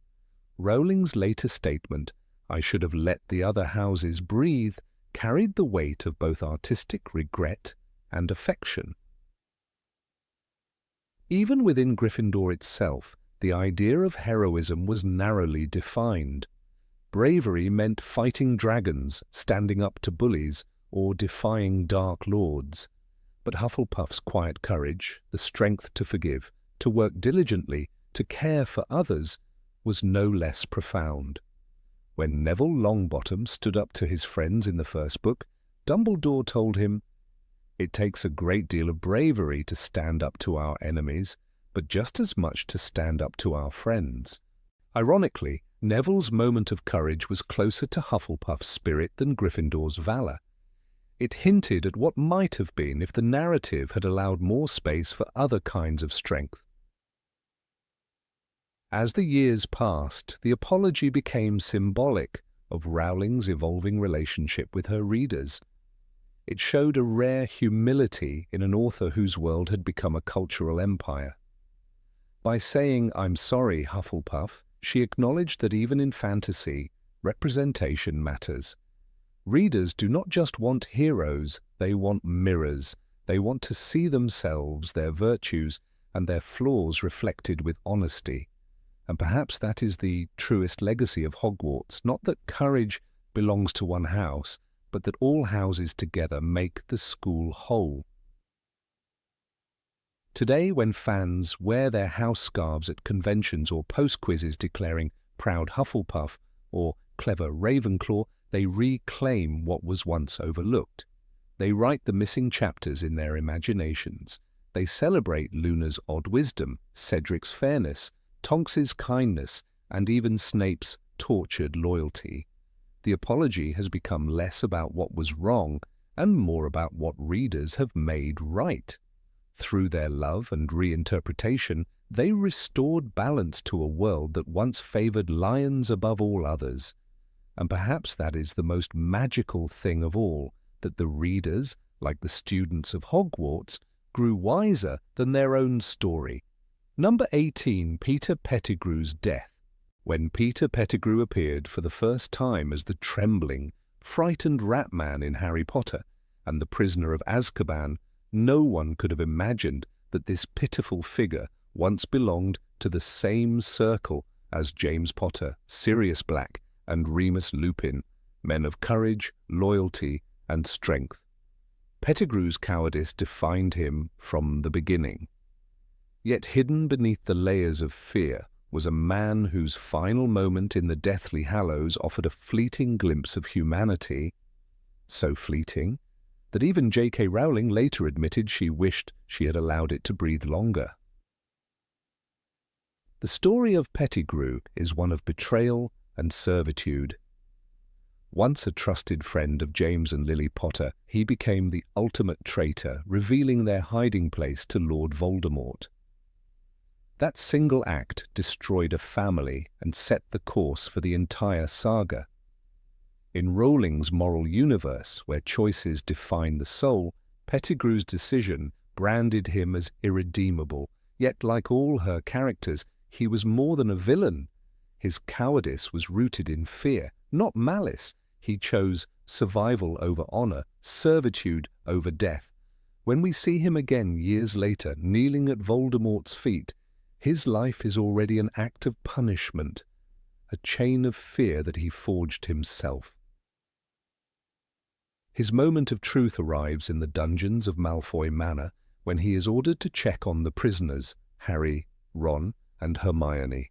Rowling's later statement, "I should have let the other houses breathe," carried the weight of both artistic regret and affection. Even within Gryffindor itself, the idea of heroism was narrowly defined. Bravery meant fighting dragons, standing up to bullies, or defying dark lords. But Hufflepuff's quiet courage, the strength to forgive, to work diligently, to care for others, was no less profound. When Neville Longbottom stood up to his friends in the first book, Dumbledore told him, "It takes a great deal of bravery to stand up to our enemies, but just as much to stand up to our friends." Ironically, Neville's moment of courage was closer to Hufflepuff's spirit than Gryffindor's valor. It hinted at what might have been if the narrative had allowed more space for other kinds of strength. As the years passed, the apology became symbolic of Rowling's evolving relationship with her readers. It showed a rare humility in an author whose world had become a cultural empire. By saying, "I'm sorry, Hufflepuff," she acknowledged that even in fantasy, representation matters. Readers do not just want heroes, they want mirrors. They want to see themselves, their virtues, and their flaws reflected with honesty. And perhaps that is the truest legacy of Hogwarts, not that courage belongs to one house, but that all houses together make the school whole. Today, when fans wear their house scarves at conventions or post quizzes declaring "Proud Hufflepuff" or "Clever Ravenclaw," they reclaim what was once overlooked. They write the missing chapters in their imaginations. They celebrate Luna's odd wisdom, Cedric's fairness, Tonks's kindness, and even Snape's tortured loyalty. The apology has become less about what was wrong and more about what readers have made right. Through their love and reinterpretation, they restored balance to a world that once favored lions above all others. And perhaps that is the most magical thing of all, that the readers, like the students of Hogwarts, grew wiser than their own story. Number 18, Peter Pettigrew's death. When Peter Pettigrew appeared for the first time as the trembling, frightened rat man in Harry Potter and the prisoner of Azkaban, no one could have imagined that this pitiful figure once belonged to the same circle as James Potter, Sirius Black, and Remus Lupin, men of courage, loyalty, and strength. Pettigrew's cowardice defined him from the beginning. Yet hidden beneath the layers of fear was a man whose final moment in the Deathly Hallows offered a fleeting glimpse of humanity, so fleeting that even J.K. Rowling later admitted she wished she had allowed it to breathe longer. The story of Pettigrew is one of betrayal and servitude. Once a trusted friend of James and Lily Potter, he became the ultimate traitor, revealing their hiding place to Lord Voldemort. That single act destroyed a family and set the course for the entire saga. In Rowling's moral universe, where choices define the soul, Pettigrew's decision branded him as irredeemable. Yet, like all her characters, he was more than a villain. His cowardice was rooted in fear, not malice. He chose survival over honor, servitude over death. When we see him again years later, kneeling at Voldemort's feet, his life is already an act of punishment, a chain of fear that he forged himself. His moment of truth arrives in the dungeons of Malfoy Manor when he is ordered to check on the prisoners, Harry, Ron, and Hermione.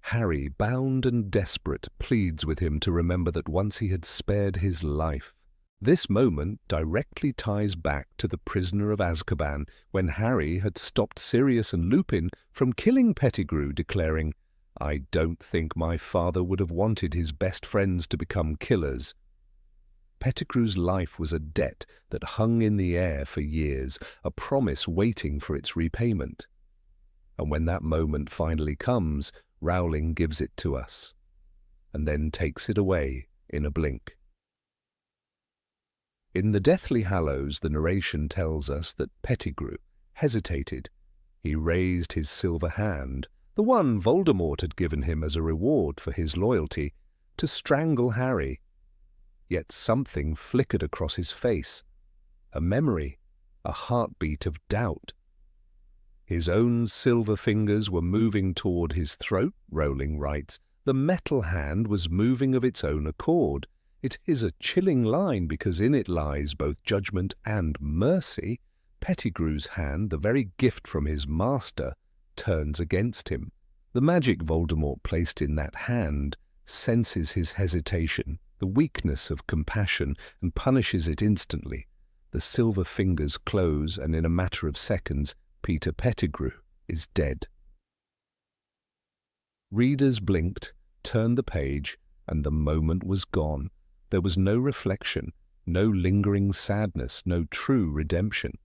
Harry, bound and desperate, pleads with him to remember that once he had spared his life. This moment directly ties back to the Prisoner of Azkaban, when Harry had stopped Sirius and Lupin from killing Pettigrew, declaring, "I don't think my father would have wanted his best friends to become killers." Pettigrew's life was a debt that hung in the air for years, a promise waiting for its repayment. And when that moment finally comes, Rowling gives it to us, and then takes it away in a blink. In the Deathly Hallows, the narration tells us that Pettigrew hesitated. He raised his silver hand, the one Voldemort had given him as a reward for his loyalty, to strangle Harry. Yet something flickered across his face, a memory, a heartbeat of doubt. His own silver fingers were moving toward his throat, Rowling writes. The metal hand was moving of its own accord. It is a chilling line because in it lies both judgment and mercy. Pettigrew's hand, the very gift from his master, turns against him. The magic Voldemort placed in that hand senses his hesitation, the weakness of compassion, and punishes it instantly. The silver fingers close, and in a matter of seconds, Peter Pettigrew is dead. Readers blinked, turned the page, and the moment was gone. There was no reflection, no lingering sadness, no true redemption.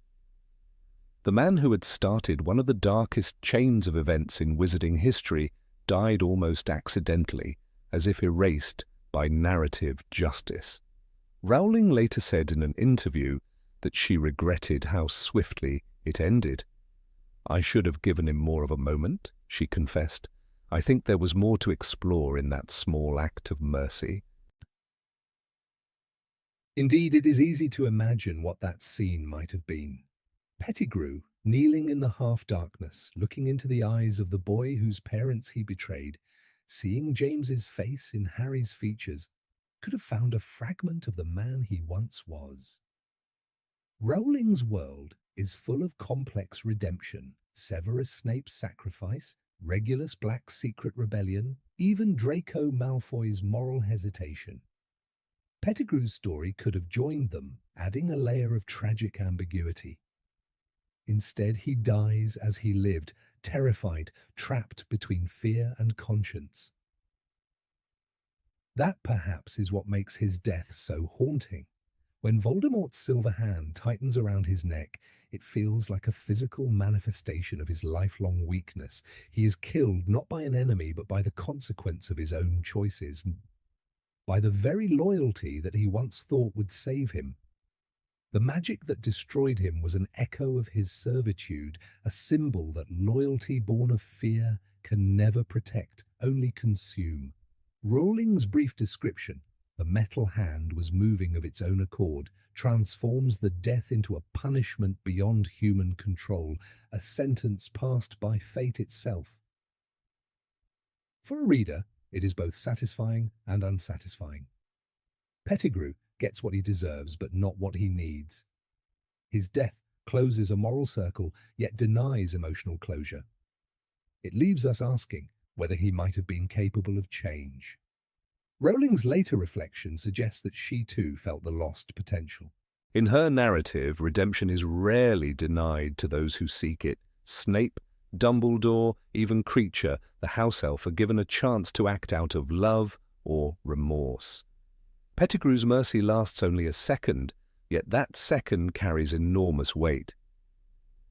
The man who had started one of the darkest chains of events in wizarding history died almost accidentally, as if erased by narrative justice. Rowling later said in an interview that she regretted how swiftly it ended. "I should have given him more of a moment," she confessed. "I think there was more to explore in that small act of mercy." Indeed, it is easy to imagine what that scene might have been. Pettigrew, kneeling in the half-darkness, looking into the eyes of the boy whose parents he betrayed, seeing James's face in Harry's features, could have found a fragment of the man he once was. Rowling's world is full of complex redemption, Severus Snape's sacrifice, Regulus Black's secret rebellion, even Draco Malfoy's moral hesitation. Pettigrew's story could have joined them, adding a layer of tragic ambiguity. Instead, he dies as he lived, terrified, trapped between fear and conscience. That perhaps is what makes his death so haunting. When Voldemort's silver hand tightens around his neck, it feels like a physical manifestation of his lifelong weakness. He is killed not by an enemy, but by the consequence of his own choices, by the very loyalty that he once thought would save him. The magic that destroyed him was an echo of his servitude, a symbol that loyalty born of fear can never protect, only consume. Rowling's brief description, the metal hand was moving of its own accord, transforms the death into a punishment beyond human control, a sentence passed by fate itself. For a reader, it is both satisfying and unsatisfying. Pettigrew gets what he deserves, but not what he needs. His death closes a moral circle, yet denies emotional closure. It leaves us asking whether he might have been capable of change. Rowling's later reflection suggests that she too felt the lost potential. In her narrative, redemption is rarely denied to those who seek it. Snape, Dumbledore, even Creature, the house elf, are given a chance to act out of love or remorse. Pettigrew's mercy lasts only a second, yet that second carries enormous weight.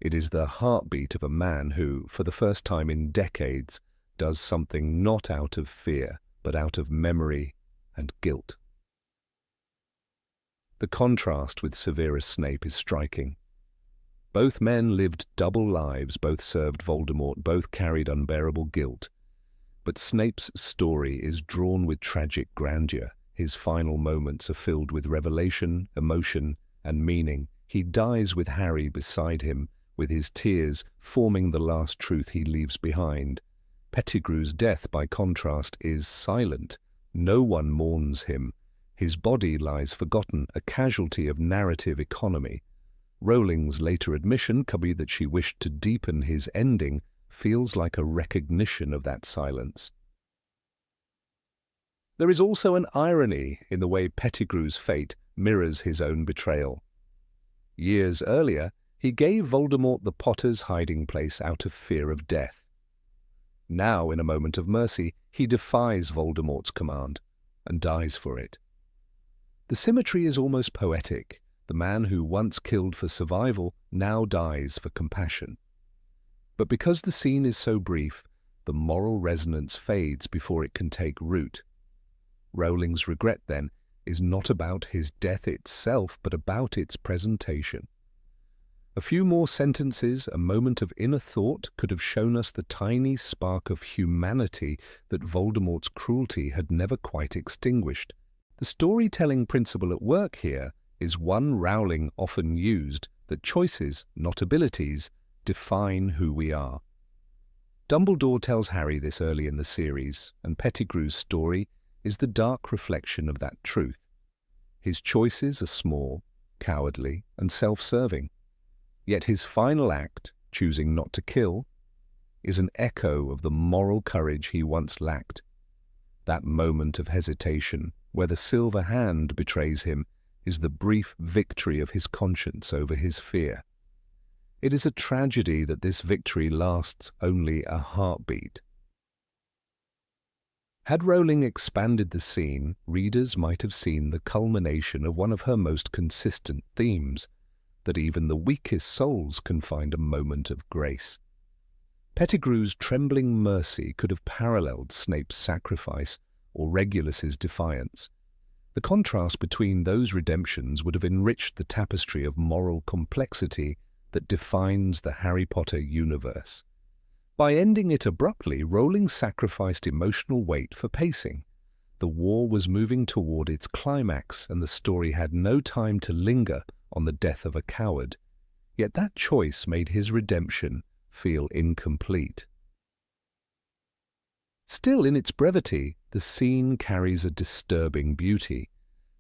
It is the heartbeat of a man who, for the first time in decades, does something not out of fear, but out of memory and guilt. The contrast with Severus Snape is striking. Both men lived double lives, both served Voldemort, both carried unbearable guilt. But Snape's story is drawn with tragic grandeur. His final moments are filled with revelation, emotion, and meaning. He dies with Harry beside him, with his tears forming the last truth he leaves behind. Pettigrew's death, by contrast, is silent. No one mourns him. His body lies forgotten, a casualty of narrative economy. Rowling's later admission, could be that she wished to deepen his ending, feels like a recognition of that silence. There is also an irony in the way Pettigrew's fate mirrors his own betrayal. Years earlier, he gave Voldemort the Potter's hiding place out of fear of death. Now, in a moment of mercy, he defies Voldemort's command and dies for it. The symmetry is almost poetic. The man who once killed for survival now dies for compassion. But because the scene is so brief, the moral resonance fades before it can take root. Rowling's regret, then, is not about his death itself, but about its presentation. A few more sentences, a moment of inner thought, could have shown us the tiny spark of humanity that Voldemort's cruelty had never quite extinguished. The storytelling principle at work here is one Rowling often used, that choices, not abilities, define who we are. Dumbledore tells Harry this early in the series, and Pettigrew's story is the dark reflection of that truth. His choices are small, cowardly, and self-serving. Yet his final act, choosing not to kill, is an echo of the moral courage he once lacked. That moment of hesitation, where the silver hand betrays him, is the brief victory of his conscience over his fear. It is a tragedy that this victory lasts only a heartbeat. Had Rowling expanded the scene, readers might have seen the culmination of one of her most consistent themes, that even the weakest souls can find a moment of grace. Pettigrew's trembling mercy could have paralleled Snape's sacrifice or Regulus's defiance. The contrast between those redemptions would have enriched the tapestry of moral complexity that defines the Harry Potter universe. By ending it abruptly, Rowling sacrificed emotional weight for pacing. The war was moving toward its climax, and the story had no time to linger on the death of a coward. Yet that choice made his redemption feel incomplete. Still, in its brevity, the scene carries a disturbing beauty.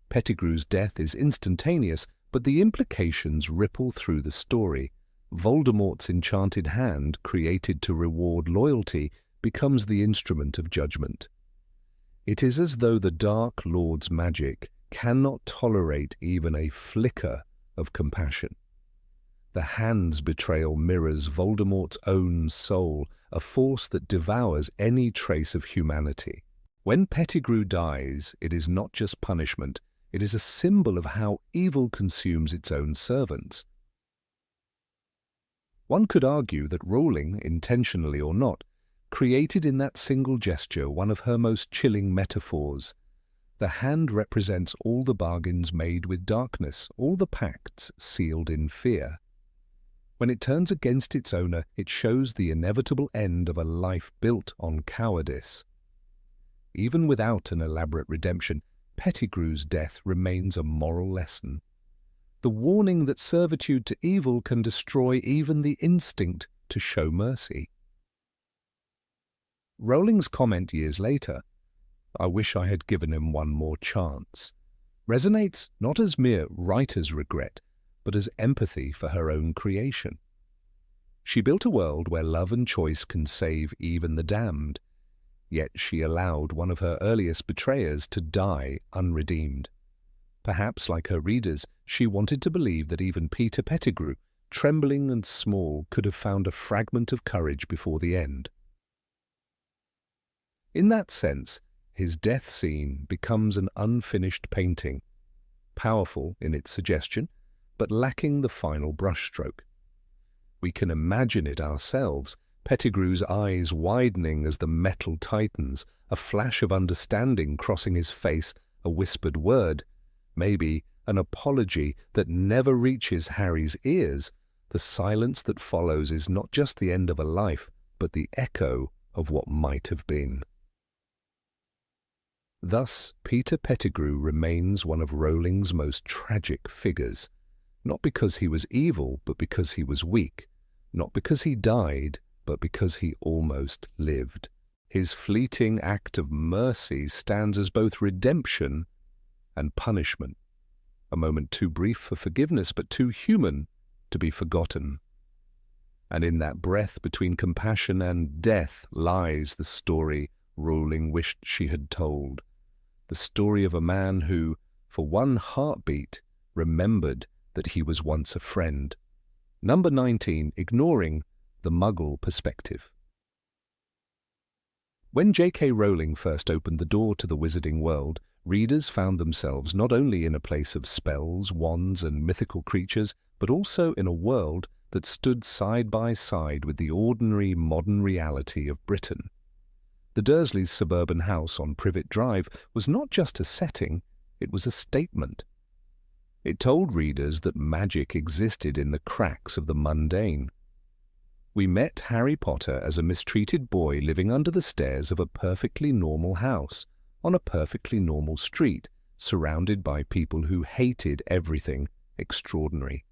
Pettigrew's death is instantaneous, but the implications ripple through the story. Voldemort's enchanted hand, created to reward loyalty, becomes the instrument of judgment. It is as though the Dark Lord's magic cannot tolerate even a flicker of compassion. The hand's betrayal mirrors Voldemort's own soul, a force that devours any trace of humanity. When Pettigrew dies, it is not just punishment, it is a symbol of how evil consumes its own servants. One could argue that Rowling, intentionally or not, created in that single gesture one of her most chilling metaphors. The hand represents all the bargains made with darkness, all the pacts sealed in fear. When it turns against its owner, it shows the inevitable end of a life built on cowardice. Even without an elaborate redemption, Pettigrew's death remains a moral lesson. The warning that servitude to evil can destroy even the instinct to show mercy. Rowling's comment years later, "I wish I had given him one more chance," resonates not as mere writer's regret, but as empathy for her own creation. She built a world where love and choice can save even the damned, yet she allowed one of her earliest betrayers to die unredeemed. Perhaps, like her readers, she wanted to believe that even Peter Pettigrew, trembling and small, could have found a fragment of courage before the end. In that sense, his death scene becomes an unfinished painting, powerful in its suggestion, but lacking the final brushstroke. We can imagine it ourselves, Pettigrew's eyes widening as the metal tightens, a flash of understanding crossing his face, a whispered word, maybe an apology that never reaches Harry's ears. The silence that follows is not just the end of a life, but the echo of what might have been. Thus, Peter Pettigrew remains one of Rowling's most tragic figures, not because he was evil, but because he was weak, not because he died, but because he almost lived. His fleeting act of mercy stands as both redemption and punishment, a moment too brief for forgiveness, but too human to be forgotten. And in that breath between compassion and death lies the story Rowling wished she had told, the story of a man who, for one heartbeat, remembered that he was once a friend. Number 19, ignoring the Muggle perspective. When J.K. Rowling first opened the door to the wizarding world, readers found themselves not only in a place of spells, wands, and mythical creatures, but also in a world that stood side by side with the ordinary modern reality of Britain. The Dursleys' suburban house on Privet Drive was not just a setting, it was a statement. It told readers that magic existed in the cracks of the mundane. We met Harry Potter as a mistreated boy living under the stairs of a perfectly normal house, on a perfectly normal street, surrounded by people who hated everything extraordinary.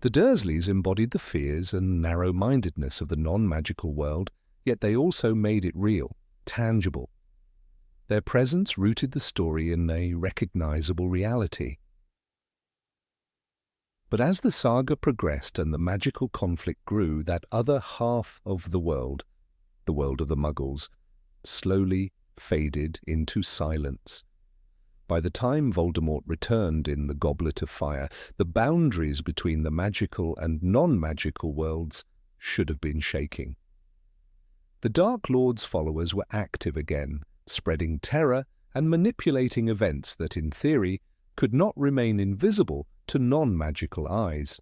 The Dursleys embodied the fears and narrow-mindedness of the non-magical world, yet they also made it real, tangible. Their presence rooted the story in a recognizable reality. But as the saga progressed and the magical conflict grew, that other half of the world of the Muggles, slowly faded into silence. By the time Voldemort returned in the Goblet of Fire, the boundaries between the magical and non-magical worlds should have been shaking. The Dark Lord's followers were active again, spreading terror and manipulating events that, in theory, could not remain invisible to non-magical eyes.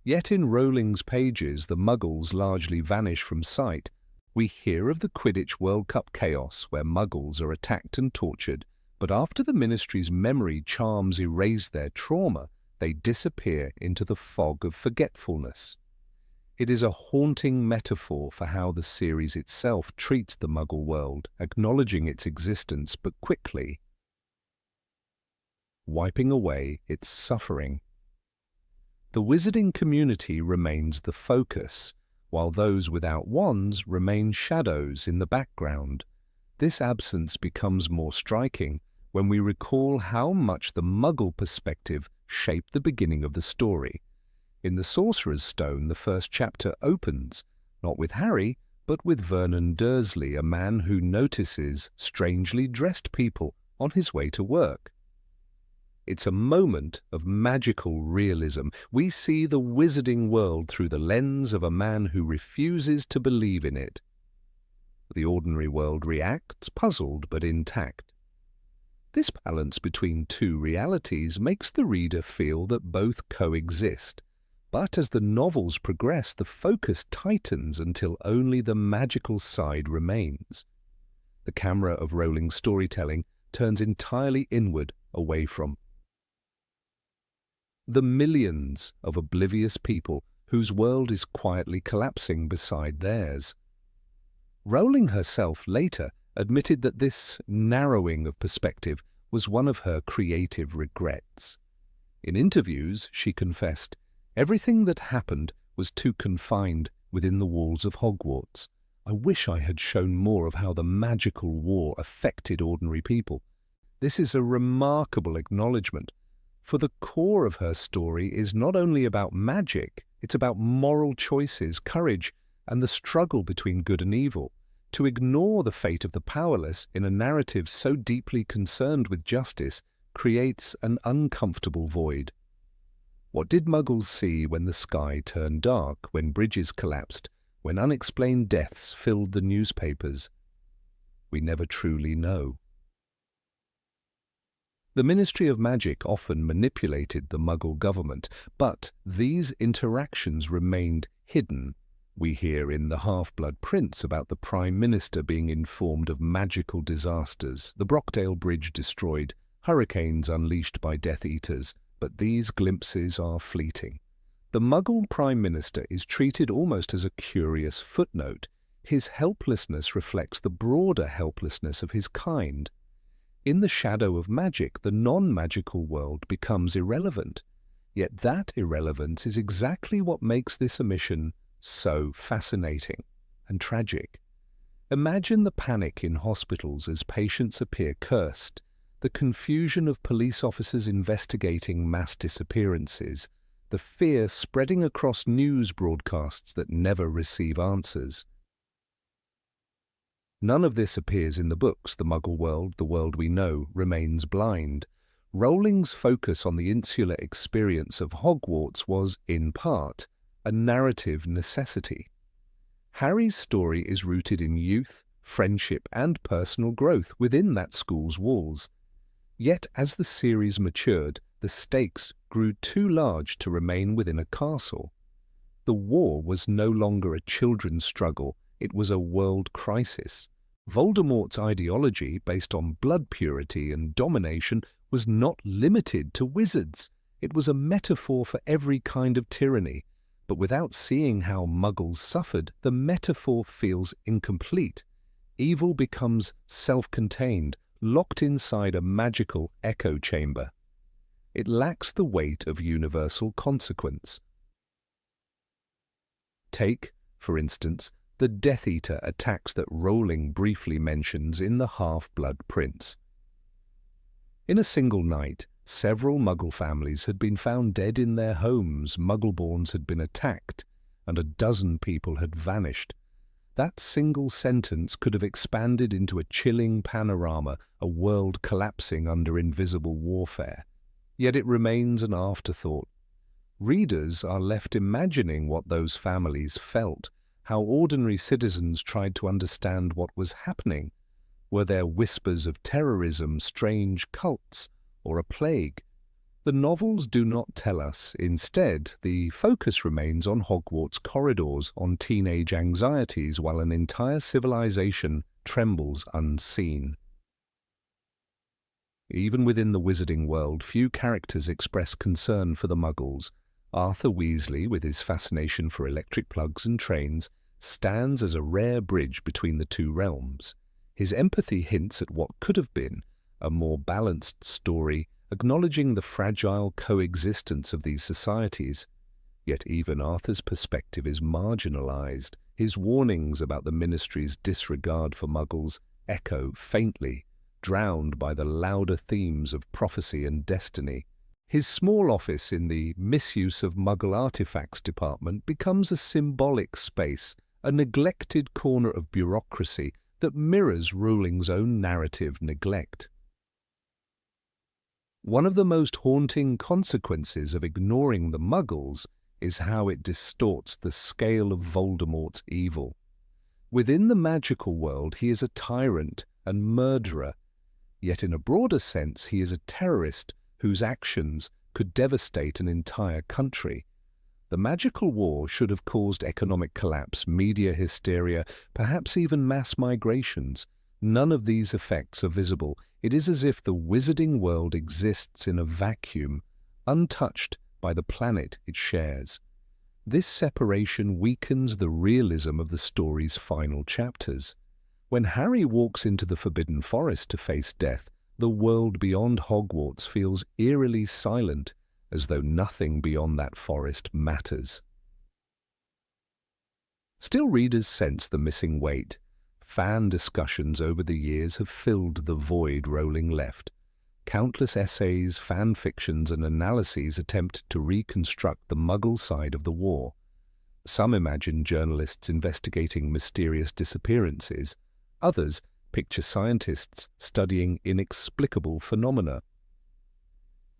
Yet in Rowling's pages the Muggles largely vanish from sight. We hear of the Quidditch World Cup chaos where Muggles are attacked and tortured, but after the Ministry's memory charms erase their trauma, they disappear into the fog of forgetfulness. It is a haunting metaphor for how the series itself treats the Muggle world, acknowledging its existence but quickly wiping away its suffering. The wizarding community remains the focus, while those without wands remain shadows in the background. This absence becomes more striking when we recall how much the Muggle perspective shaped the beginning of the story. In The Sorcerer's Stone, the first chapter opens, not with Harry, but with Vernon Dursley, a man who notices strangely dressed people on his way to work. It's a moment of magical realism. We see the wizarding world through the lens of a man who refuses to believe in it. The ordinary world reacts, puzzled but intact. This balance between two realities makes the reader feel that both coexist. But as the novels progress, the focus tightens until only the magical side remains. The camera of Rowling's storytelling turns entirely inward, away from the millions of oblivious people whose world is quietly collapsing beside theirs. Rowling herself later admitted that this narrowing of perspective was one of her creative regrets. In interviews, she confessed, "Everything that happened was too confined within the walls of Hogwarts. I wish I had shown more of how the magical war affected ordinary people." This is a remarkable acknowledgement, for the core of her story is not only about magic, it's about moral choices, courage, and the struggle between good and evil. To ignore the fate of the powerless in a narrative so deeply concerned with justice creates an uncomfortable void. What did Muggles see when the sky turned dark, when bridges collapsed, when unexplained deaths filled the newspapers? We never truly know. The Ministry of Magic often manipulated the Muggle government, but these interactions remained hidden. We hear in The Half-Blood Prince about the Prime Minister being informed of magical disasters, the Brockdale Bridge destroyed, hurricanes unleashed by Death Eaters, but these glimpses are fleeting. The Muggle Prime Minister is treated almost as a curious footnote. His helplessness reflects the broader helplessness of his kind. In the shadow of magic, the non-magical world becomes irrelevant. Yet that irrelevance is exactly what makes this omission so fascinating and tragic. Imagine the panic in hospitals as patients appear cursed, the confusion of police officers investigating mass disappearances, the fear spreading across news broadcasts that never receive answers. None of this appears in the books. The Muggle world, the world we know, remains blind. Rowling's focus on the insular experience of Hogwarts was, in part, a narrative necessity. Harry's story is rooted in youth, friendship, and personal growth within that school's walls. Yet, as the series matured, the stakes grew too large to remain within a castle. The war was no longer a children's struggle, it was a world crisis. Voldemort's ideology, based on blood purity and domination, was not limited to wizards. It was a metaphor for every kind of tyranny. But without seeing how Muggles suffered, the metaphor feels incomplete. Evil becomes self-contained, locked inside a magical echo chamber. It lacks the weight of universal consequence. Take, for instance, the Death Eater attacks that Rowling briefly mentions in The Half-Blood Prince. In a single night, several Muggle families had been found dead in their homes, Muggleborns had been attacked, and a dozen people had vanished. That single sentence could have expanded into a chilling panorama, a world collapsing under invisible warfare. Yet it remains an afterthought. Readers are left imagining what those families felt, how ordinary citizens tried to understand what was happening. Were there whispers of terrorism, strange cults, or a plague? The novels do not tell us. Instead, the focus remains on Hogwarts corridors, on teenage anxieties, while an entire civilization trembles unseen. Even within the wizarding world, few characters express concern for the Muggles. Arthur Weasley, with his fascination for electric plugs and trains, stands as a rare bridge between the two realms. His empathy hints at what could have been a more balanced story, acknowledging the fragile coexistence of these societies. Yet even Arthur's perspective is marginalized. His warnings about the Ministry's disregard for Muggles echo faintly, drowned by the louder themes of prophecy and destiny. His small office in the misuse of Muggle artifacts department becomes a symbolic space, a neglected corner of bureaucracy that mirrors Rowling's own narrative neglect. One of the most haunting consequences of ignoring the Muggles is how it distorts the scale of Voldemort's evil. Within the magical world, he is a tyrant and murderer, yet in a broader sense he is a terrorist whose actions could devastate an entire country. The magical war should have caused economic collapse, media hysteria, perhaps even mass migrations. None of these effects are visible. It is as if the wizarding world exists in a vacuum, untouched by the planet it shares. This separation weakens the realism of the story's final chapters. When Harry walks into the Forbidden Forest to face death, the world beyond Hogwarts feels eerily silent, as though nothing beyond that forest matters. Still, readers sense the missing weight. Fan discussions over the years have filled the void Rowling left. Countless essays, fan fictions, and analyses attempt to reconstruct the Muggle side of the war. Some imagine journalists investigating mysterious disappearances. Others picture scientists studying inexplicable phenomena.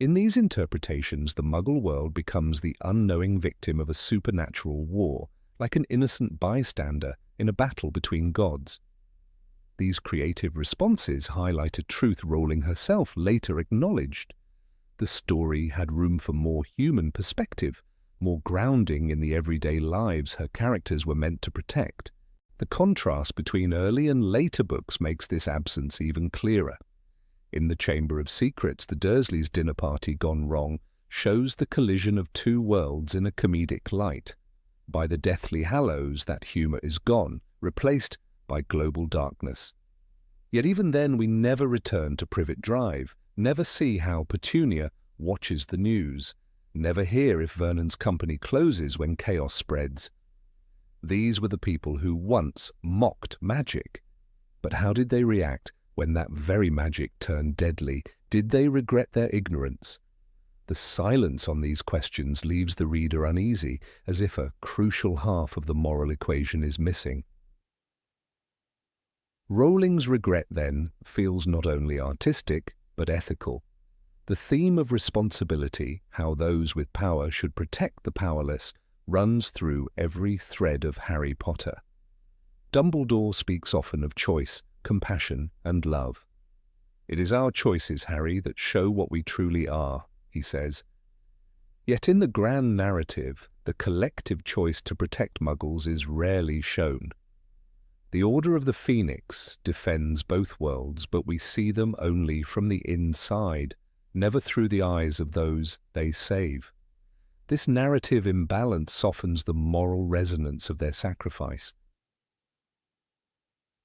In these interpretations, the Muggle world becomes the unknowing victim of a supernatural war, like an innocent bystander in a battle between gods. These creative responses highlight a truth Rowling herself later acknowledged. The story had room for more human perspective, more grounding in the everyday lives her characters were meant to protect. The contrast between early and later books makes this absence even clearer. In The Chamber of Secrets, the Dursleys' dinner party gone wrong shows the collision of two worlds in a comedic light. By the Deathly Hallows, that humour is gone, replaced by global darkness. Yet even then we never return to Privet Drive, never see how Petunia watches the news, never hear if Vernon's company closes when chaos spreads. These were the people who once mocked magic. But how did they react when that very magic turned deadly? Did they regret their ignorance? The silence on these questions leaves the reader uneasy, as if a crucial half of the moral equation is missing. Rowling's regret, then, feels not only artistic, but ethical. The theme of responsibility, how those with power should protect the powerless, runs through every thread of Harry Potter. Dumbledore speaks often of choice, compassion, and love. "It is our choices, Harry, that show what we truly are," he says. Yet in the grand narrative, the collective choice to protect Muggles is rarely shown. The Order of the Phoenix defends both worlds, but we see them only from the inside, never through the eyes of those they save. This narrative imbalance softens the moral resonance of their sacrifice.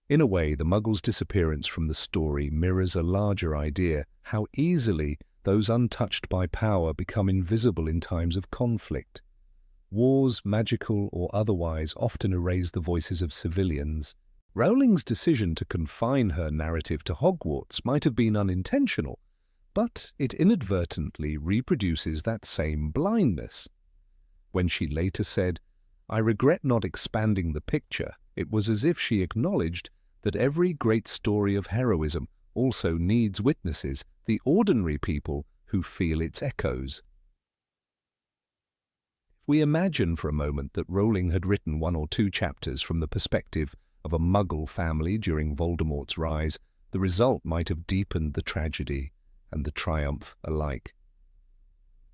In a way, the Muggles' disappearance from the story mirrors a larger idea: how easily those untouched by power become invisible in times of conflict. Wars, magical or otherwise, often erase the voices of civilians. Rowling's decision to confine her narrative to Hogwarts might have been unintentional, but it inadvertently reproduces that same blindness. When she later said, "I regret not expanding the picture," it was as if she acknowledged that every great story of heroism also needs witnesses, the ordinary people who feel its echoes. If we imagine for a moment that Rowling had written 1 or 2 chapters from the perspective of a Muggle family during Voldemort's rise, the result might have deepened the tragedy and the triumph alike.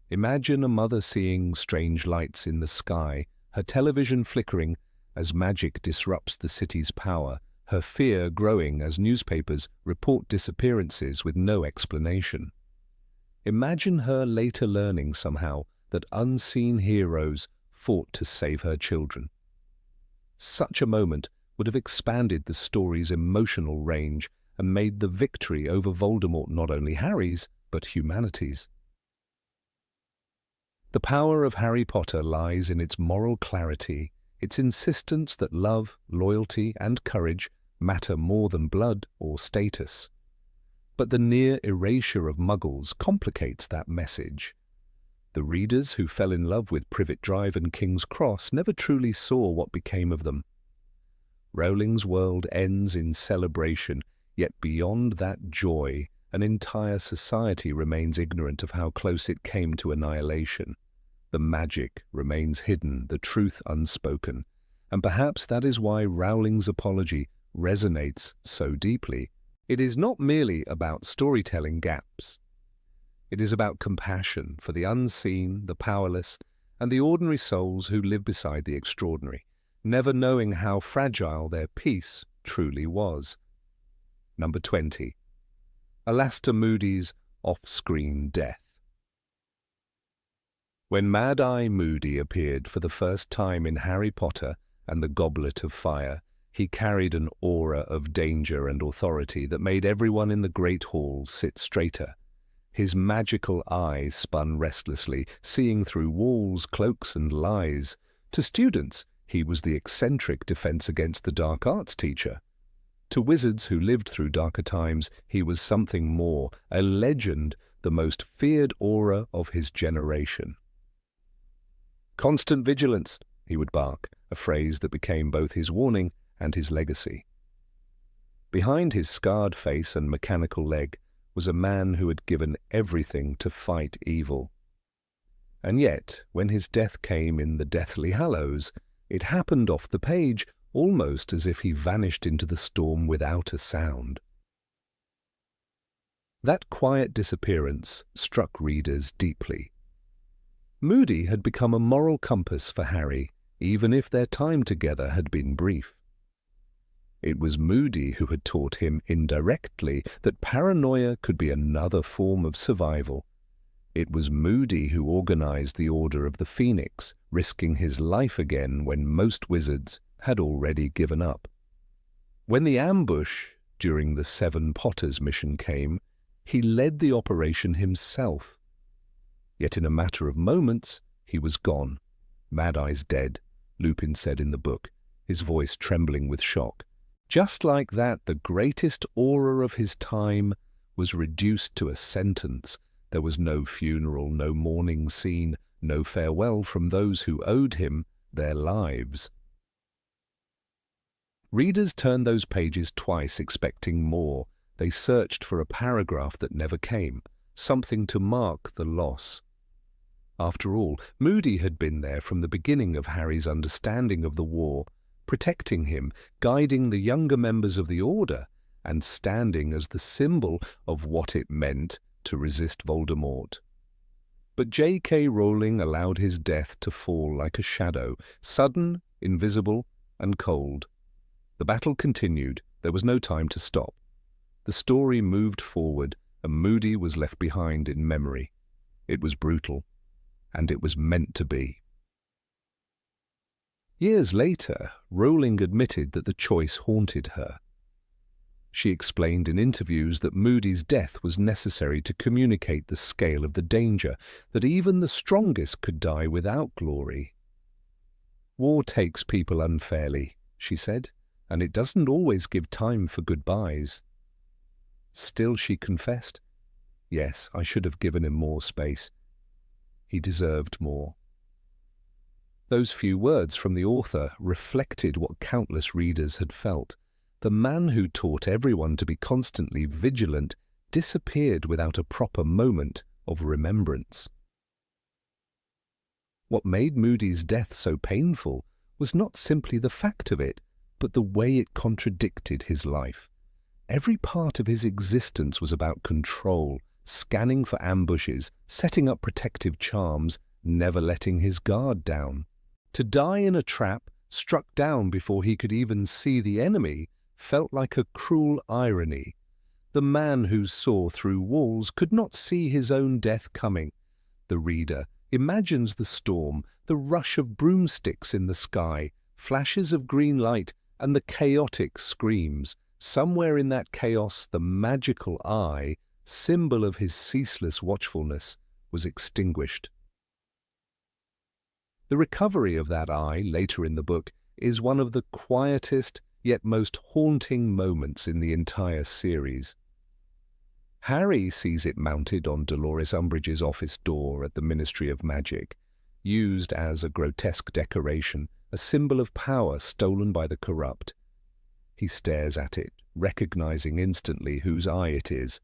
Imagine a mother seeing strange lights in the sky, her television flickering as magic disrupts the city's power, her fear growing as newspapers report disappearances with no explanation. Imagine her later learning somehow that unseen heroes fought to save her children. Such a moment would have expanded the story's emotional range and made the victory over Voldemort not only Harry's, but humanity's. The power of Harry Potter lies in its moral clarity, its insistence that love, loyalty, and courage matter more than blood or status. But the near erasure of Muggles complicates that message. The readers who fell in love with Privet Drive and King's Cross never truly saw what became of them. Rowling's world ends in celebration, yet beyond that joy, an entire society remains ignorant of how close it came to annihilation. The magic remains hidden, the truth unspoken, and perhaps that is why Rowling's apology resonates so deeply. It is not merely about storytelling gaps. It is about compassion for the unseen, the powerless, and the ordinary souls who live beside the extraordinary, never knowing how fragile their peace truly was. Number 20. Alastor Moody's off-screen death. When Mad-Eye Moody appeared for the first time in Harry Potter and the Goblet of Fire, he carried an aura of danger and authority that made everyone in the Great Hall sit straighter. His magical eyes spun restlessly, seeing through walls, cloaks, and lies. To students, he was the eccentric defense against the dark arts teacher. To wizards who lived through darker times, he was something more, a legend, the most feared aura of his generation. "Constant vigilance," he would bark, a phrase that became both his warning and his legacy. Behind his scarred face and mechanical leg was a man who had given everything to fight evil. And yet, when his death came in the Deathly Hallows, it happened off the page, almost as if he vanished into the storm without a sound. That quiet disappearance struck readers deeply. Moody had become a moral compass for Harry, even if their time together had been brief. It was Moody who had taught him indirectly that paranoia could be another form of survival. It was Moody who organized the Order of the Phoenix, risking his life again when most wizards had already given up. When the ambush during the Seven Potters mission came, he led the operation himself. Yet in a matter of moments, he was gone. Mad-Eye's dead, Lupin said in the book, his voice trembling with shock. Just like that, the greatest aura of his time was reduced to a sentence. There was no funeral, no mourning scene, no farewell from those who owed him their lives. Readers turned those pages twice expecting more. They searched for a paragraph that never came, something to mark the loss. After all, Moody had been there from the beginning of Harry's understanding of the war, protecting him, guiding the younger members of the Order, and standing as the symbol of what it meant to resist Voldemort. But J.K. Rowling allowed his death to fall like a shadow, sudden, invisible, and cold. The battle continued. There was no time to stop. The story moved forward, and Moody was left behind in memory. It was brutal, and it was meant to be. Years later, Rowling admitted that the choice haunted her. She explained in interviews that Moody's death was necessary to communicate the scale of the danger, that even the strongest could die without glory. "War takes people unfairly," she said, "and it doesn't always give time for goodbyes." Still, she confessed, "Yes, I should have given him more space. He deserved more." Those few words from the author reflected what countless readers had felt. The man who taught everyone to be constantly vigilant disappeared without a proper moment of remembrance. What made Moody's death so painful was not simply the fact of it, but the way it contradicted his life. Every part of his existence was about control, scanning for ambushes, setting up protective charms, never letting his guard down. To die in a trap, struck down before he could even see the enemy, felt like a cruel irony. The man who saw through walls could not see his own death coming. The reader imagines the storm, the rush of broomsticks in the sky, flashes of green light, and the chaotic screams. Somewhere in that chaos, the magical eye, symbol of his ceaseless watchfulness, was extinguished. The recovery of that eye, later in the book, is one of the quietest yet most haunting moments in the entire series. Harry sees it mounted on Dolores Umbridge's office door at the Ministry of Magic, used as a grotesque decoration, a symbol of power stolen by the corrupt. He stares at it, recognizing instantly whose eye it is.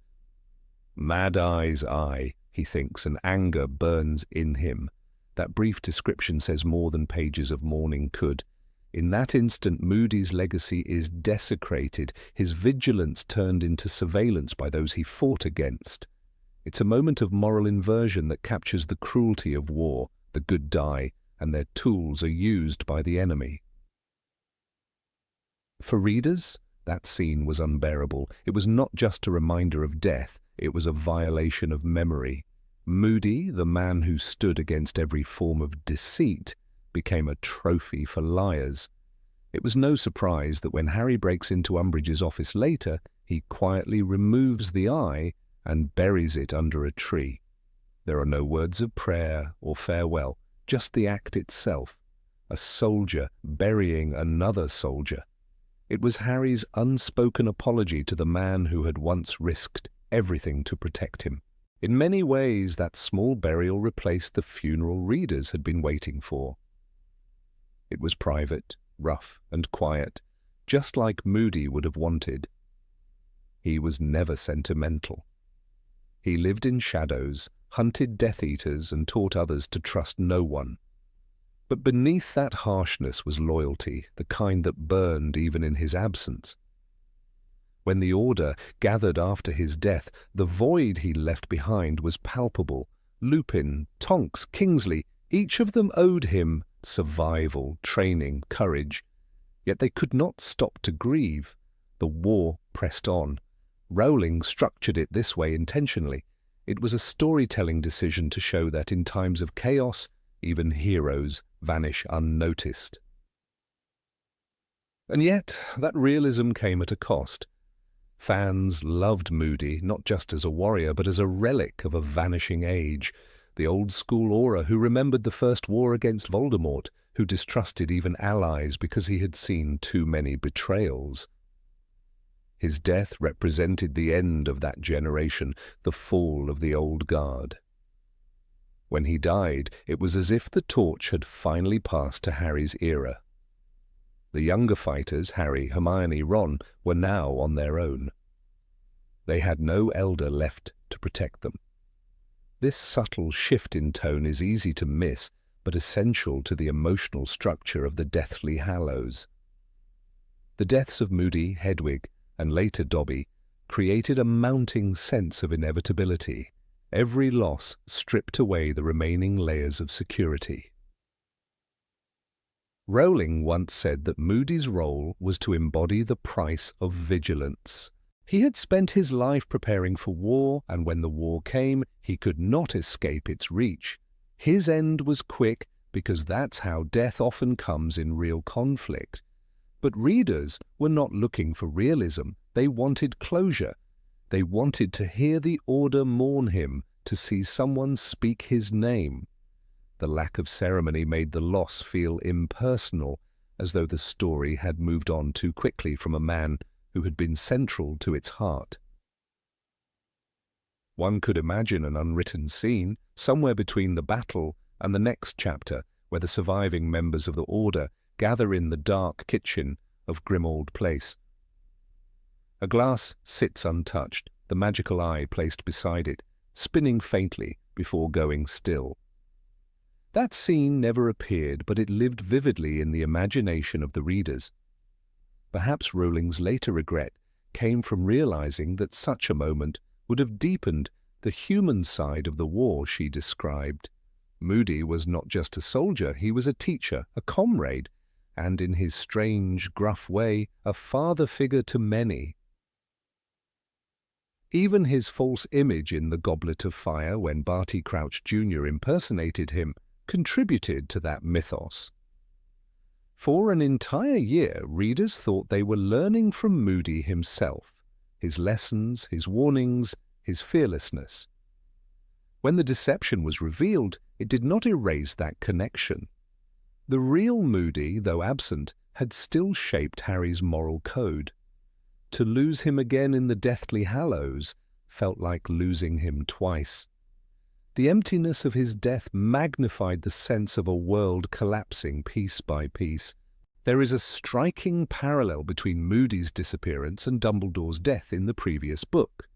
Mad Eye's eye, he thinks, and anger burns in him. That brief description says more than pages of mourning could. In that instant, Moody's legacy is desecrated, his vigilance turned into surveillance by those he fought against. It's a moment of moral inversion that captures the cruelty of war. The good die, and their tools are used by the enemy. For readers, that scene was unbearable. It was not just a reminder of death, it was a violation of memory. Moody, the man who stood against every form of deceit, became a trophy for liars. It was no surprise that when Harry breaks into Umbridge's office later, he quietly removes the eye and buries it under a tree. There are no words of prayer or farewell, just the act itself. A soldier burying another soldier. It was Harry's unspoken apology to the man who had once risked everything to protect him. In many ways, that small burial replaced the funeral readers had been waiting for. It was private, rough, and quiet, just like Moody would have wanted. He was never sentimental. He lived in shadows, hunted Death Eaters, and taught others to trust no one. But beneath that harshness was loyalty, the kind that burned even in his absence. When the Order gathered after his death, the void he left behind was palpable. Lupin, Tonks, Kingsley, each of them owed him survival, training, courage. Yet they could not stop to grieve. The war pressed on. Rowling structured it this way intentionally. It was a storytelling decision to show that in times of chaos, even heroes vanish unnoticed. And yet, that realism came at a cost. Fans loved Moody, not just as a warrior, but as a relic of a vanishing age. The old-school aura who remembered the first war against Voldemort, who distrusted even allies because he had seen too many betrayals. His death represented the end of that generation, the fall of the old guard. When he died, it was as if the torch had finally passed to Harry's era. The younger fighters, Harry, Hermione, Ron, were now on their own. They had no elder left to protect them. This subtle shift in tone is easy to miss, but essential to the emotional structure of the Deathly Hallows. The deaths of Moody, Hedwig, and later Dobby created a mounting sense of inevitability. Every loss stripped away the remaining layers of security. Rowling once said that Moody's role was to embody the price of vigilance. He had spent his life preparing for war, and when the war came, he could not escape its reach. His end was quick, because that's how death often comes in real conflict. But readers were not looking for realism. They wanted closure. They wanted to hear the Order mourn him, to see someone speak his name. The lack of ceremony made the loss feel impersonal, as though the story had moved on too quickly from a man who had been central to its heart. One could imagine an unwritten scene, somewhere between the battle and the next chapter, where the surviving members of the Order gather in the dark kitchen of Grimmauld Place. A glass sits untouched, the magical eye placed beside it, spinning faintly before going still. That scene never appeared, but it lived vividly in the imagination of the readers. Perhaps Rowling's later regret came from realizing that such a moment would have deepened the human side of the war she described. Moody was not just a soldier, he was a teacher, a comrade, and in his strange, gruff way, a father figure to many. Even his false image in The Goblet of Fire, when Barty Crouch Jr. impersonated him, contributed to that mythos. For an entire year, readers thought they were learning from Moody himself, his lessons, his warnings, his fearlessness. When the deception was revealed, it did not erase that connection. The real Moody, though absent, had still shaped Harry's moral code. To lose him again in the Deathly Hallows felt like losing him twice. The emptiness of his death magnified the sense of a world collapsing piece by piece. There is a striking parallel between Moody's disappearance and Dumbledore's death in the previous book.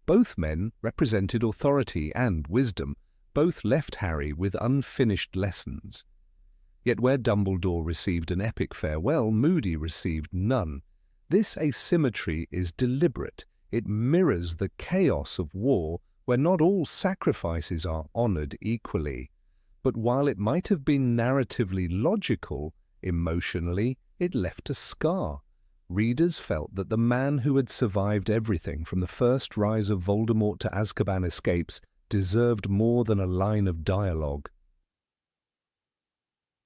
Both men represented authority and wisdom. Both left Harry with unfinished lessons. Yet where Dumbledore received an epic farewell, Moody received none. This asymmetry is deliberate. It mirrors the chaos of war, where not all sacrifices are honored equally. But while it might have been narratively logical, emotionally it left a scar. Readers felt that the man who had survived everything from the first rise of Voldemort to Azkaban escapes deserved more than a line of dialogue.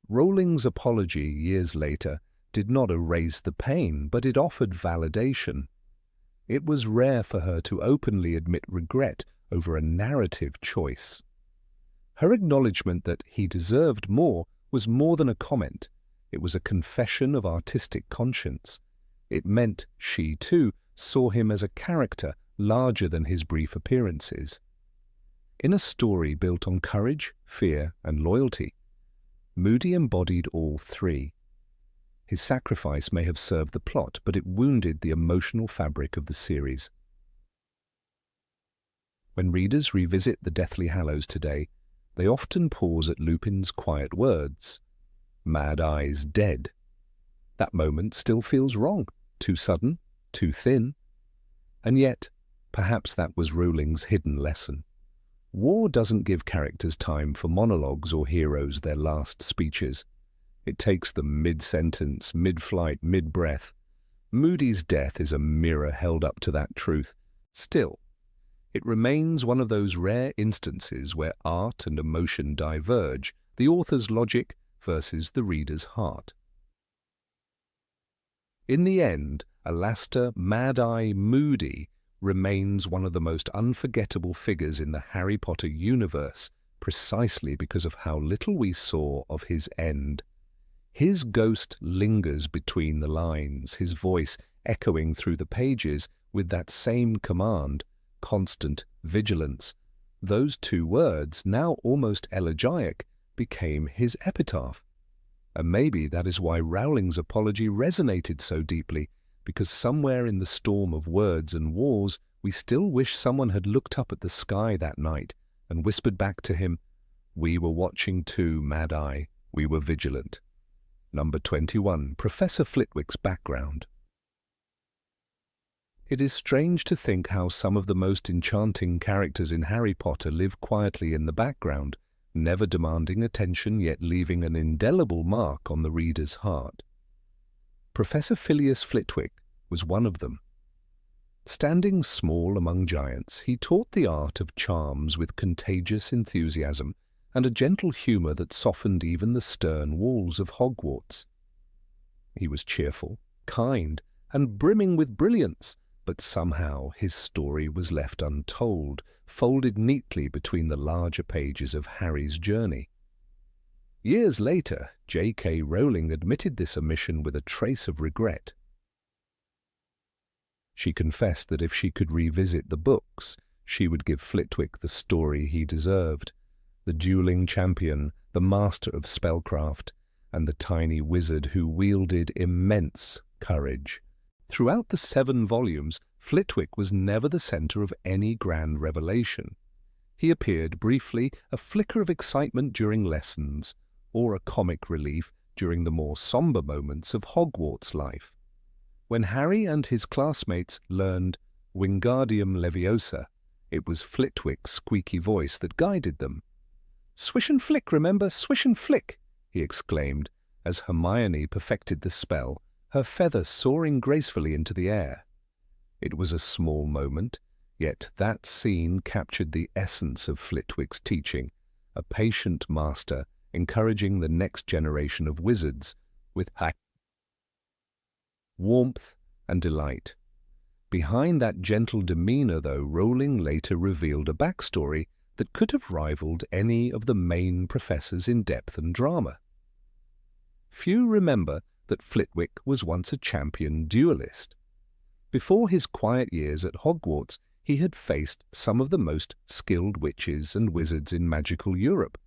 Rowling's apology years later did not erase the pain, but it offered validation. It was rare for her to openly admit regret over a narrative choice. Her acknowledgement that he deserved more was more than a comment. It was a confession of artistic conscience. It meant she, too, saw him as a character larger than his brief appearances. In a story built on courage, fear, and loyalty, Moody embodied all three. His sacrifice may have served the plot, but it wounded the emotional fabric of the series. When readers revisit the Deathly Hallows today, they often pause at Lupin's quiet words, "Mad Eye's dead." That moment still feels wrong, too sudden, too thin. And yet, perhaps that was Rowling's hidden lesson. War doesn't give characters time for monologues or heroes their last speeches. It takes them mid-sentence, mid-flight, mid-breath. Moody's death is a mirror held up to that truth. Still, it remains one of those rare instances where art and emotion diverge, the author's logic versus the reader's heart. In the end, Alastor Mad-Eye Moody remains one of the most unforgettable figures in the Harry Potter universe, precisely because of how little we saw of his end. His ghost lingers between the lines, his voice echoing through the pages with that same command, constant vigilance. Those two words, now almost elegiac, became his epitaph. And maybe that is why Rowling's apology resonated so deeply, because somewhere in the storm of words and wars, we still wish someone had looked up at the sky that night and whispered back to him, "We were watching too, Mad Eye. We were vigilant." Number 21. Professor Flitwick's background. It is strange to think how some of the most enchanting characters in Harry Potter live quietly in the background, never demanding attention yet leaving an indelible mark on the reader's heart. Professor Phileas Flitwick was one of them. Standing small among giants, he taught the art of charms with contagious enthusiasm and a gentle humour that softened even the stern walls of Hogwarts. He was cheerful, kind, and brimming with brilliance, but somehow his story was left untold, folded neatly between the larger pages of Harry's journey. Years later, J.K. Rowling admitted this omission with a trace of regret. She confessed that if she could revisit the books, she would give Flitwick the story he deserved: the dueling champion, the master of spellcraft, and the tiny wizard who wielded immense courage. Throughout the 7 volumes, Flitwick was never the centre of any grand revelation. He appeared briefly, a flicker of excitement during lessons, or a comic relief during the more sombre moments of Hogwarts life. When Harry and his classmates learned Wingardium Leviosa, it was Flitwick's squeaky voice that guided them. "Swish and flick, remember, swish and flick!" he exclaimed, as Hermione perfected the spell, her feather soaring gracefully into the air. It was a small moment, yet that scene captured the essence of Flitwick's teaching, a patient master encouraging the next generation of wizards with warmth and delight. Behind that gentle demeanour, though, Rowling later revealed a backstory that could have rivaled any of the main professors in depth and drama. Few remember that Flitwick was once a champion duelist. Before his quiet years at Hogwarts, he had faced some of the most skilled witches and wizards in magical Europe.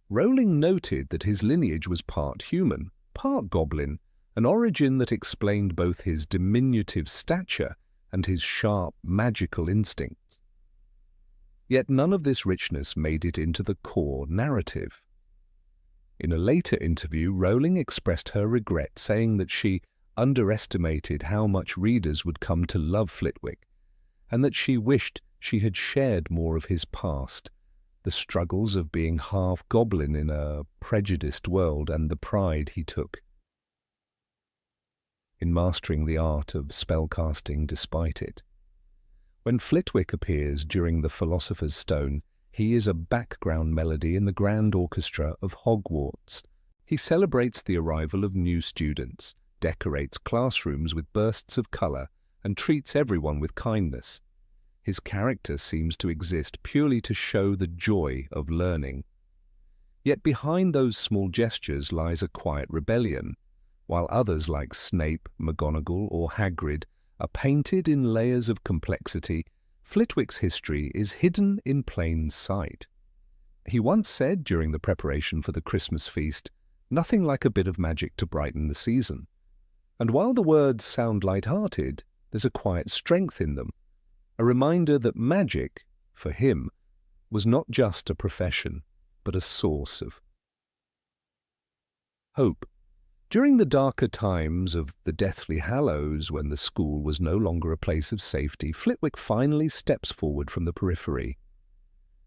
Rowling noted that his lineage was part human, part goblin, an origin that explained both his diminutive stature and his sharp magical instincts. Yet none of this richness made it into the core narrative. In a later interview, Rowling expressed her regret, saying that she underestimated how much readers would come to love Flitwick, and that she wished she had shared more of his past, the struggles of being half goblin in a prejudiced world and the pride he took in mastering the art of spellcasting despite it. When Flitwick appears during the Philosopher's Stone, he is a background melody in the grand orchestra of Hogwarts. He celebrates the arrival of new students, decorates classrooms with bursts of colour, and treats everyone with kindness. His character seems to exist purely to show the joy of learning. Yet behind those small gestures lies a quiet rebellion, while others like Snape, McGonagall, or Hagrid are painted in layers of complexity. Flitwick's history is hidden in plain sight. He once said during the preparation for the Christmas feast, "Nothing like a bit of magic to brighten the season." And while the words sound light-hearted, there's a quiet strength in them, a reminder that magic, for him, was not just a profession, but a source of hope. During the darker times of the Deathly Hallows, when the school was no longer a place of safety, Flitwick finally steps forward from the periphery.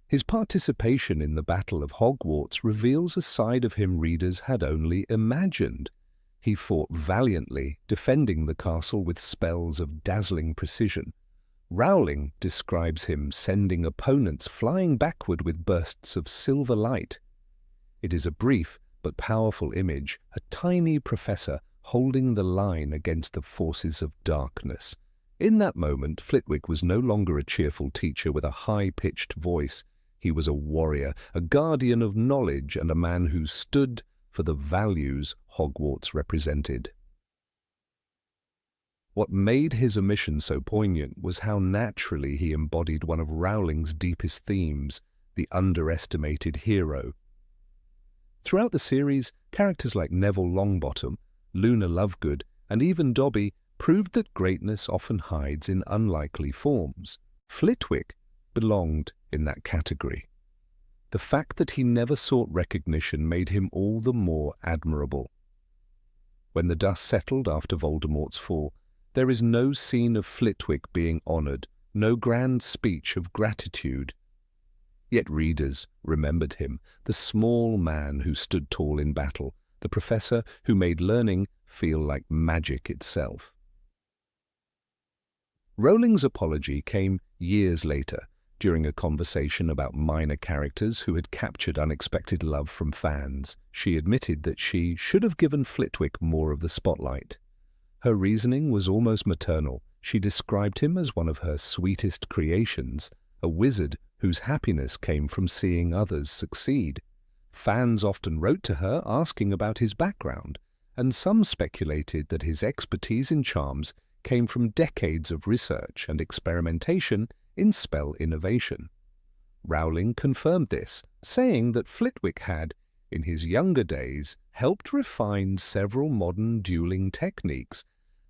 His participation in the Battle of Hogwarts reveals a side of him readers had only imagined. He fought valiantly, defending the castle with spells of dazzling precision. Rowling describes him sending opponents flying backward with bursts of silver light. It is a brief but powerful image, a tiny professor holding the line against the forces of darkness. In that moment, Flitwick was no longer a cheerful teacher with a high-pitched voice. He was a warrior, a guardian of knowledge, and a man who stood for the values Hogwarts represented. What made his omission so poignant was how naturally he embodied one of Rowling's deepest themes, the underestimated hero. Throughout the series, Characters like Neville Longbottom, Luna Lovegood, and even Dobby proved that greatness often hides in unlikely forms. Flitwick belonged in that category. The fact that he never sought recognition made him all the more admirable. When the dust settled after Voldemort's fall, there is no scene of Flitwick being honoured, no grand speech of gratitude. Yet readers remembered him, the small man who stood tall in battle, the professor who made learning feel like magic itself. Rowling's apology came years later, during a conversation about minor characters who had captured unexpected love from fans. She admitted that she should have given Flitwick more of the spotlight. Her reasoning was almost maternal. She described him as one of her sweetest creations, a wizard whose happiness came from seeing others succeed. Fans often wrote to her asking about his background, and some speculated that his expertise in charms came from decades of research and experimentation in spell innovation. Rowling confirmed this, saying that Flitwick had, in his younger days, helped refine several modern dueling techniques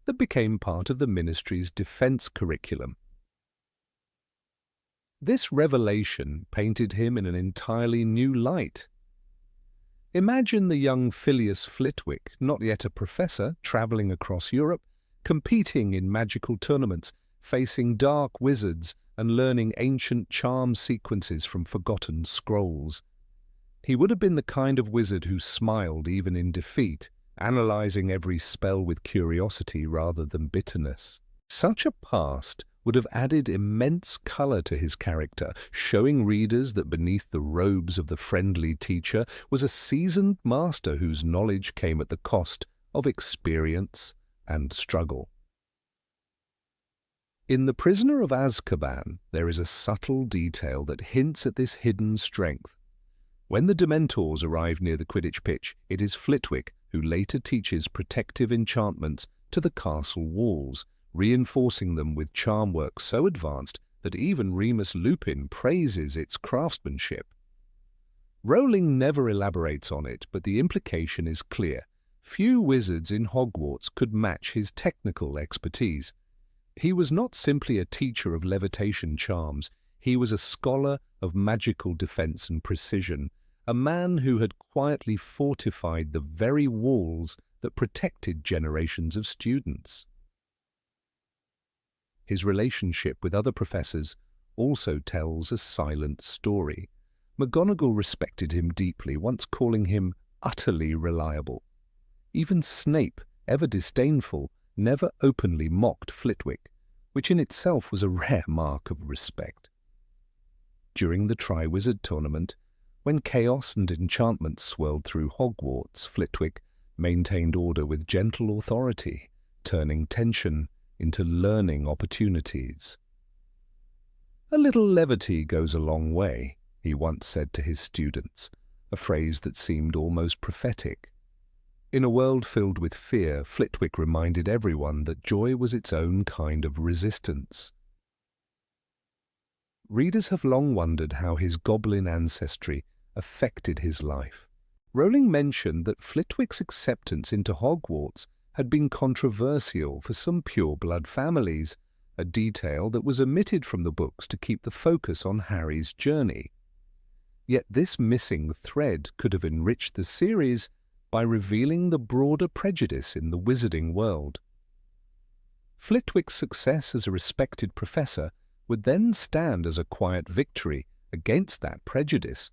that became part of the Ministry's defense curriculum. This revelation painted him in an entirely new light. Imagine the young Phileas Flitwick, not yet a professor, travelling across Europe, competing in magical tournaments, facing dark wizards, and learning ancient charm sequences from forgotten scrolls. He would have been the kind of wizard who smiled even in defeat, analysing every spell with curiosity rather than bitterness. Such a past would have added immense colour to his character, showing readers that beneath the robes of the friendly teacher was a seasoned master whose knowledge came at the cost of experience and struggle. In The Prisoner of Azkaban, there is a subtle detail that hints at this hidden strength. When the Dementors arrive near the Quidditch pitch, it is Flitwick who later teaches protective enchantments to the castle walls, reinforcing them with charm work so advanced that even Remus Lupin praises its craftsmanship. Rowling never elaborates on it, but the implication is clear. Few wizards in Hogwarts could match his technical expertise. He was not simply a teacher of levitation charms, he was a scholar of magical defense and precision, a man who had quietly fortified the very walls that protected generations of students. His relationship with other professors also tells a silent story. McGonagall respected him deeply, once calling him utterly reliable. Even Snape, ever disdainful, never openly mocked Flitwick, which in itself was a rare mark of respect. During the Triwizard Tournament, when chaos and enchantment swirled through Hogwarts, Flitwick maintained order with gentle authority, turning tension into learning opportunities. "A little levity goes a long way," he once said to his students, a phrase that seemed almost prophetic. In a world filled with fear, Flitwick reminded everyone that joy was its own kind of resistance. Readers have long wondered how his goblin ancestry affected his life. Rowling mentioned that Flitwick's acceptance into Hogwarts had been controversial for some pure-blood families, a detail that was omitted from the books to keep the focus on Harry's journey. Yet this missing thread could have enriched the series by revealing the broader prejudice in the wizarding world. Flitwick's success as a respected professor would then stand as a quiet victory against that prejudice,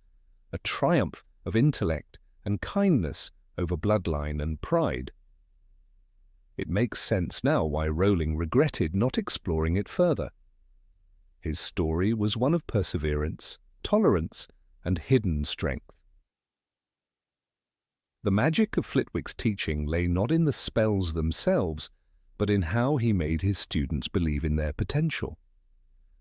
a triumph of intellect and kindness over bloodline and pride. It makes sense now why Rowling regretted not exploring it further. His story was one of perseverance, tolerance, and hidden strength. The magic of Flitwick's teaching lay not in the spells themselves, but in how he made his students believe in their potential.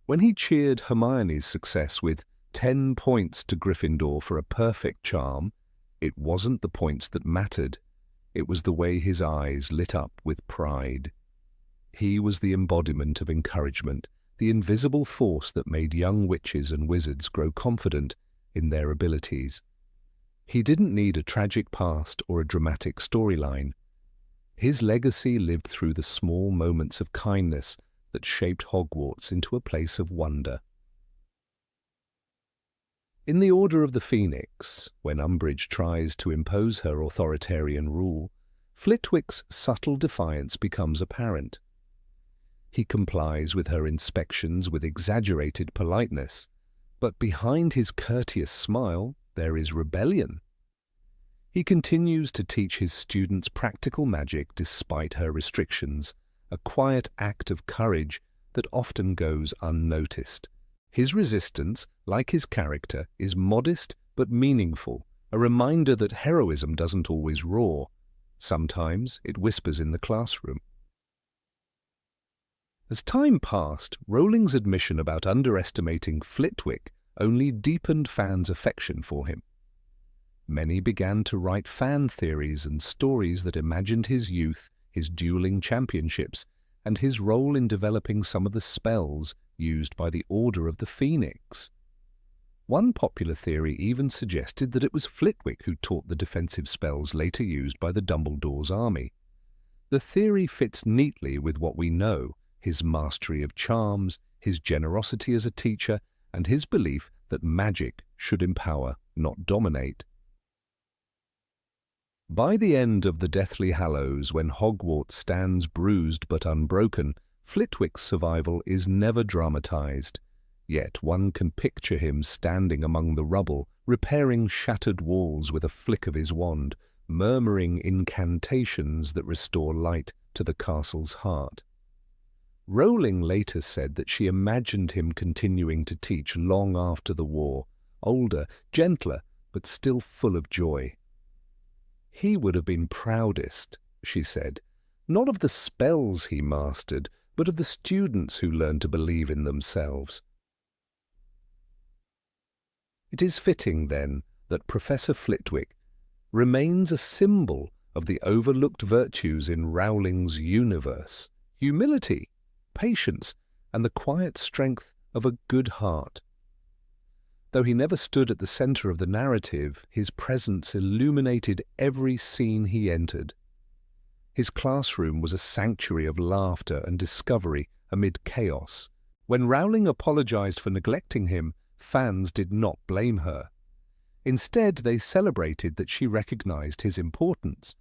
When he cheered Hermione's success with 10 points to Gryffindor for a perfect charm, it wasn't the points that mattered. It was the way his eyes lit up with pride. He was the embodiment of encouragement, the invisible force that made young witches and wizards grow confident in their abilities. He didn't need a tragic past or a dramatic storyline. His legacy lived through the small moments of kindness that shaped Hogwarts into a place of wonder. In the Order of the Phoenix, when Umbridge tries to impose her authoritarian rule, Flitwick's subtle defiance becomes apparent. He complies with her inspections with exaggerated politeness, but behind his courteous smile there is rebellion. He continues to teach his students practical magic despite her restrictions, a quiet act of courage that often goes unnoticed. His resistance, like his character, is modest but meaningful, a reminder that heroism doesn't always roar. Sometimes it whispers in the classroom. As time passed, Rowling's admission about underestimating Flitwick only deepened fans' affection for him. Many began to write fan theories and stories that imagined his youth, his dueling championships, and his role in developing some of the spells used by the Order of the Phoenix. One popular theory even suggested that it was Flitwick who taught the defensive spells later used by the Dumbledore's army. The theory fits neatly with what we know: his mastery of charms, his generosity as a teacher, and his belief that magic should empower, not dominate. By the end of the Deathly Hallows, when Hogwarts stands bruised but unbroken, Flitwick's survival is never dramatized. Yet one can picture him standing among the rubble, repairing shattered walls with a flick of his wand, murmuring incantations that restore light to the castle's heart. Rowling later said that she imagined him continuing to teach long after the war, older, gentler, but still full of joy. He would have been proudest, she said, not of the spells he mastered, but of the students who learned to believe in themselves. It is fitting, then, that Professor Flitwick remains a symbol of the overlooked virtues in Rowling's universe: humility, patience, and the quiet strength of a good heart. Though he never stood at the center of the narrative, his presence illuminated every scene he entered. His classroom was a sanctuary of laughter and discovery amid chaos. When Rowling apologized for neglecting him, fans did not blame her. Instead, they celebrated that she recognized his importance.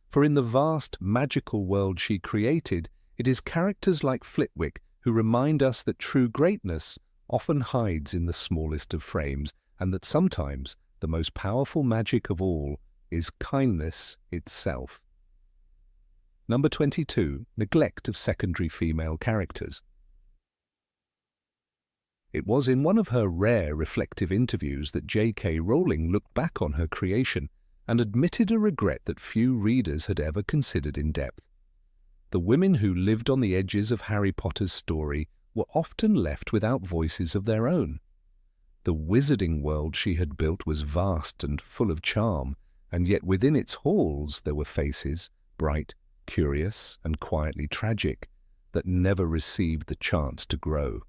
For in the vast, magical world she created, it is characters like Flitwick who remind us that true greatness often hides in the smallest of frames, and that sometimes the most powerful magic of all is kindness itself. Number 22. Neglect of secondary female characters. It was in one of her rare reflective interviews that J.K. Rowling looked back on her creation and admitted a regret that few readers had ever considered in depth. The women who lived on the edges of Harry Potter's story were often left without voices of their own. The wizarding world she had built was vast and full of charm, and yet within its halls there were faces, bright, curious, and quietly tragic, that never received the chance to grow.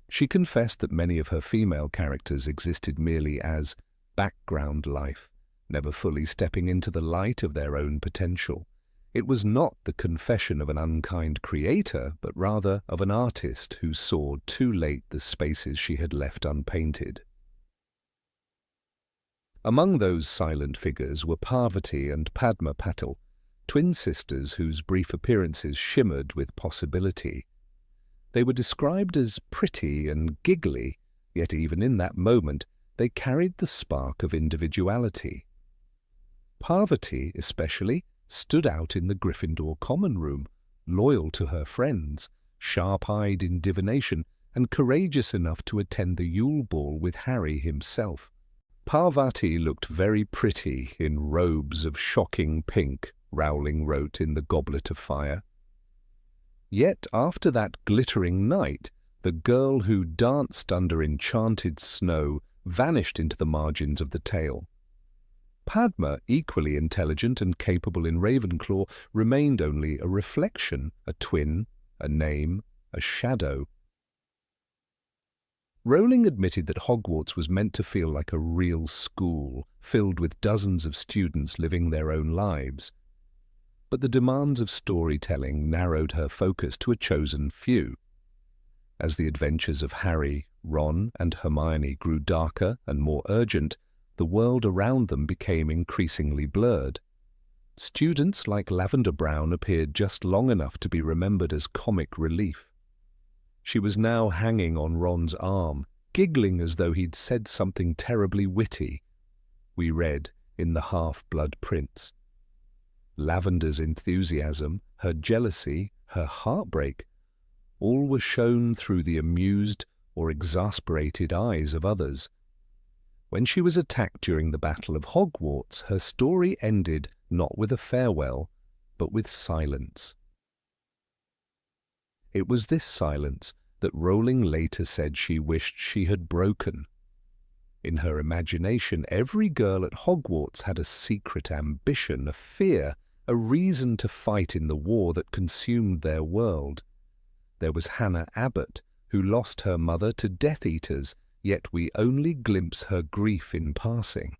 She confessed that many of her female characters existed merely as background life, never fully stepping into the light of their own potential. It was not the confession of an unkind creator, but rather of an artist who saw too late the spaces she had left unpainted. Among those silent figures were Parvati and Padma Patil, twin sisters whose brief appearances shimmered with possibility. They were described as pretty and giggly, yet even in that moment they carried the spark of individuality. Parvati, especially, stood out in the Gryffindor common room, loyal to her friends, sharp-eyed in divination, and courageous enough to attend the Yule Ball with Harry himself. Parvati looked very pretty in robes of shocking pink, Rowling wrote in The Goblet of Fire. Yet after that glittering night, the girl who danced under enchanted snow vanished into the margins of the tale. Padma, equally intelligent and capable in Ravenclaw, remained only a reflection, a twin, a name, a shadow. Rowling admitted that Hogwarts was meant to feel like a real school, filled with dozens of students living their own lives. But the demands of storytelling narrowed her focus to a chosen few. As the adventures of Harry, Ron, and Hermione grew darker and more urgent, the world around them became increasingly blurred. Students like Lavender Brown appeared just long enough to be remembered as comic relief. She was now hanging on Ron's arm, giggling as though he'd said something terribly witty, we read in The Half-Blood Prince. Lavender's enthusiasm, her jealousy, her heartbreak, all were shown through the amused or exasperated eyes of others. When she was attacked during the Battle of Hogwarts, her story ended not with a farewell, but with silence. It was this silence that Rowling later said she wished she had broken. In her imagination, every girl at Hogwarts had a secret ambition, a fear, a reason to fight in the war that consumed their world. There was Hannah Abbott, who lost her mother to Death Eaters, yet we only glimpse her grief in passing.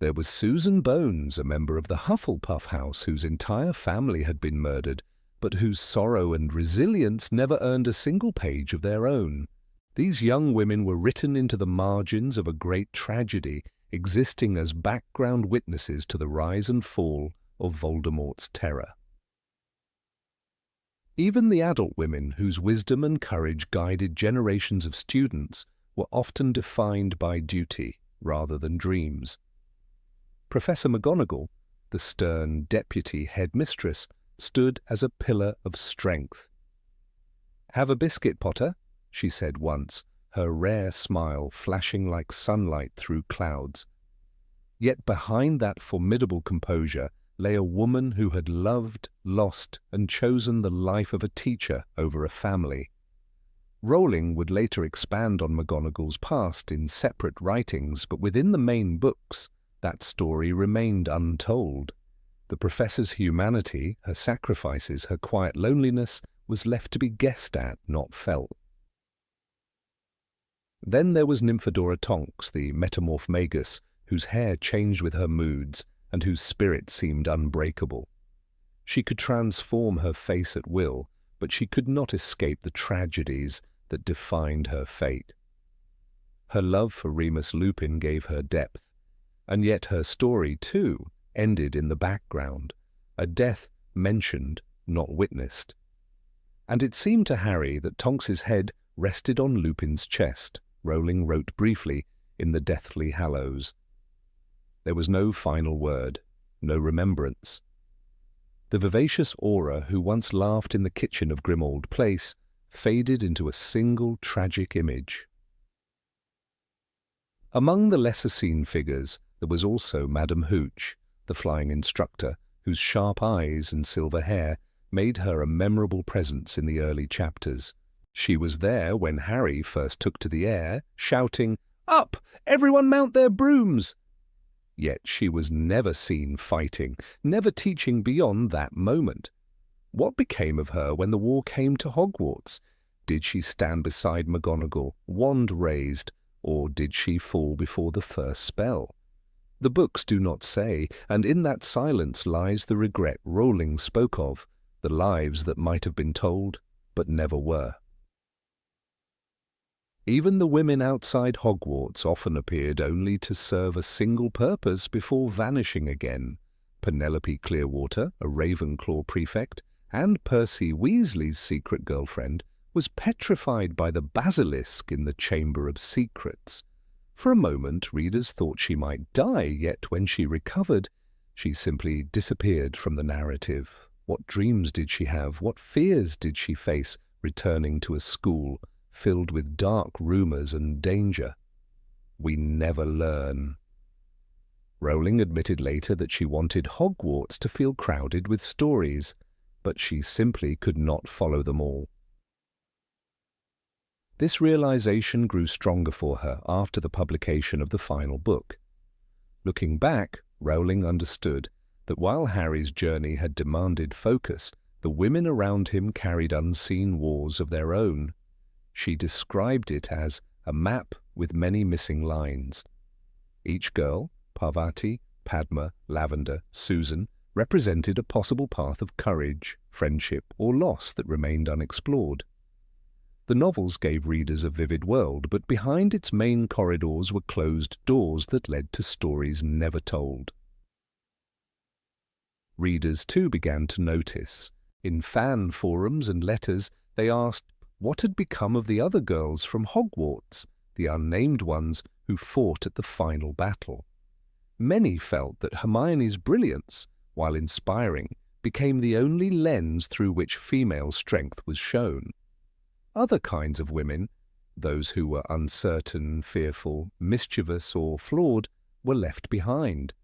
There was Susan Bones, a member of the Hufflepuff house whose entire family had been murdered, but whose sorrow and resilience never earned a single page of their own. These young women were written into the margins of a great tragedy, existing as background witnesses to the rise and fall of Voldemort's terror. Even the adult women whose wisdom and courage guided generations of students were often defined by duty rather than dreams. Professor McGonagall, the stern deputy headmistress, stood as a pillar of strength. "Have a biscuit, Potter," she said once, her rare smile flashing like sunlight through clouds. Yet behind that formidable composure lay a woman who had loved, lost, and chosen the life of a teacher over a family. Rowling would later expand on McGonagall's past in separate writings, but within the main books, that story remained untold. The professor's humanity, her sacrifices, her quiet loneliness, was left to be guessed at, not felt. Then there was Nymphadora Tonks, the metamorph magus, whose hair changed with her moods and whose spirit seemed unbreakable. She could transform her face at will, but she could not escape the tragedies that defined her fate. Her love for Remus Lupin gave her depth, and yet her story, too, ended in the background, a death mentioned, not witnessed. And it seemed to Harry that Tonks's head rested on Lupin's chest, Rowling wrote briefly in the Deathly Hallows. There was no final word, no remembrance. The vivacious Aura, who once laughed in the kitchen of Grimmauld Place, faded into a single tragic image. Among the lesser-seen figures, there was also Madame Hooch, the flying instructor, whose sharp eyes and silver hair made her a memorable presence in the early chapters. She was there when Harry first took to the air, shouting, "Up! Everyone mount their brooms!" Yet she was never seen fighting, never teaching beyond that moment. What became of her when the war came to Hogwarts? Did she stand beside McGonagall, wand raised, or did she fall before the first spell? The books do not say, and in that silence lies the regret Rowling spoke of, the lives that might have been told, but never were. Even the women outside Hogwarts often appeared only to serve a single purpose before vanishing again. Penelope Clearwater, a Ravenclaw prefect, and Percy Weasley's secret girlfriend, was petrified by the basilisk in the Chamber of Secrets. For a moment, readers thought she might die, yet when she recovered, she simply disappeared from the narrative. What dreams did she have? What fears did she face returning to a school filled with dark rumors and danger? We never learn. Rowling admitted later that she wanted Hogwarts to feel crowded with stories, but she simply could not follow them all. This realization grew stronger for her after the publication of the final book. Looking back, Rowling understood that while Harry's journey had demanded focus, the women around him carried unseen wars of their own. She described it as a map with many missing lines. Each girl, Parvati, Padma, Lavender, Susan, represented a possible path of courage, friendship, or loss that remained unexplored. The novels gave readers a vivid world, but behind its main corridors were closed doors that led to stories never told. Readers too began to notice. In fan forums and letters, they asked what had become of the other girls from Hogwarts, the unnamed ones who fought at the final battle. Many felt that Hermione's brilliance, while inspiring, became the only lens through which female strength was shown. Other kinds of women, those who were uncertain, fearful, mischievous, or flawed, were left behind.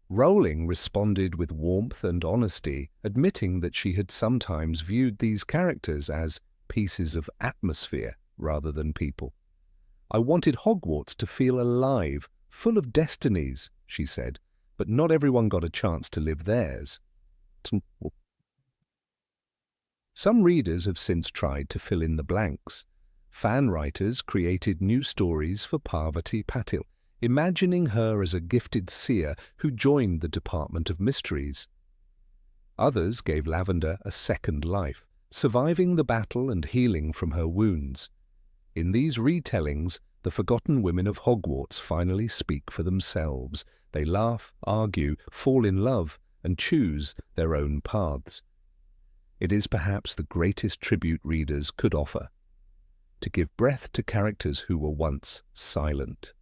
Rowling responded with warmth and honesty, admitting that she had sometimes viewed these characters as pieces of atmosphere rather than people. "I wanted Hogwarts to feel alive, full of destinies," she said, "but not everyone got a chance to live theirs." Some readers have since tried to fill in the blanks. Fan writers created new stories for Parvati Patil, imagining her as a gifted seer who joined the Department of Mysteries. Others gave Lavender a second life, surviving the battle and healing from her wounds. In these retellings, the forgotten women of Hogwarts finally speak for themselves. They laugh, argue, fall in love, and choose their own paths. It is perhaps the greatest tribute readers could offer, to give breath to characters who were once silent.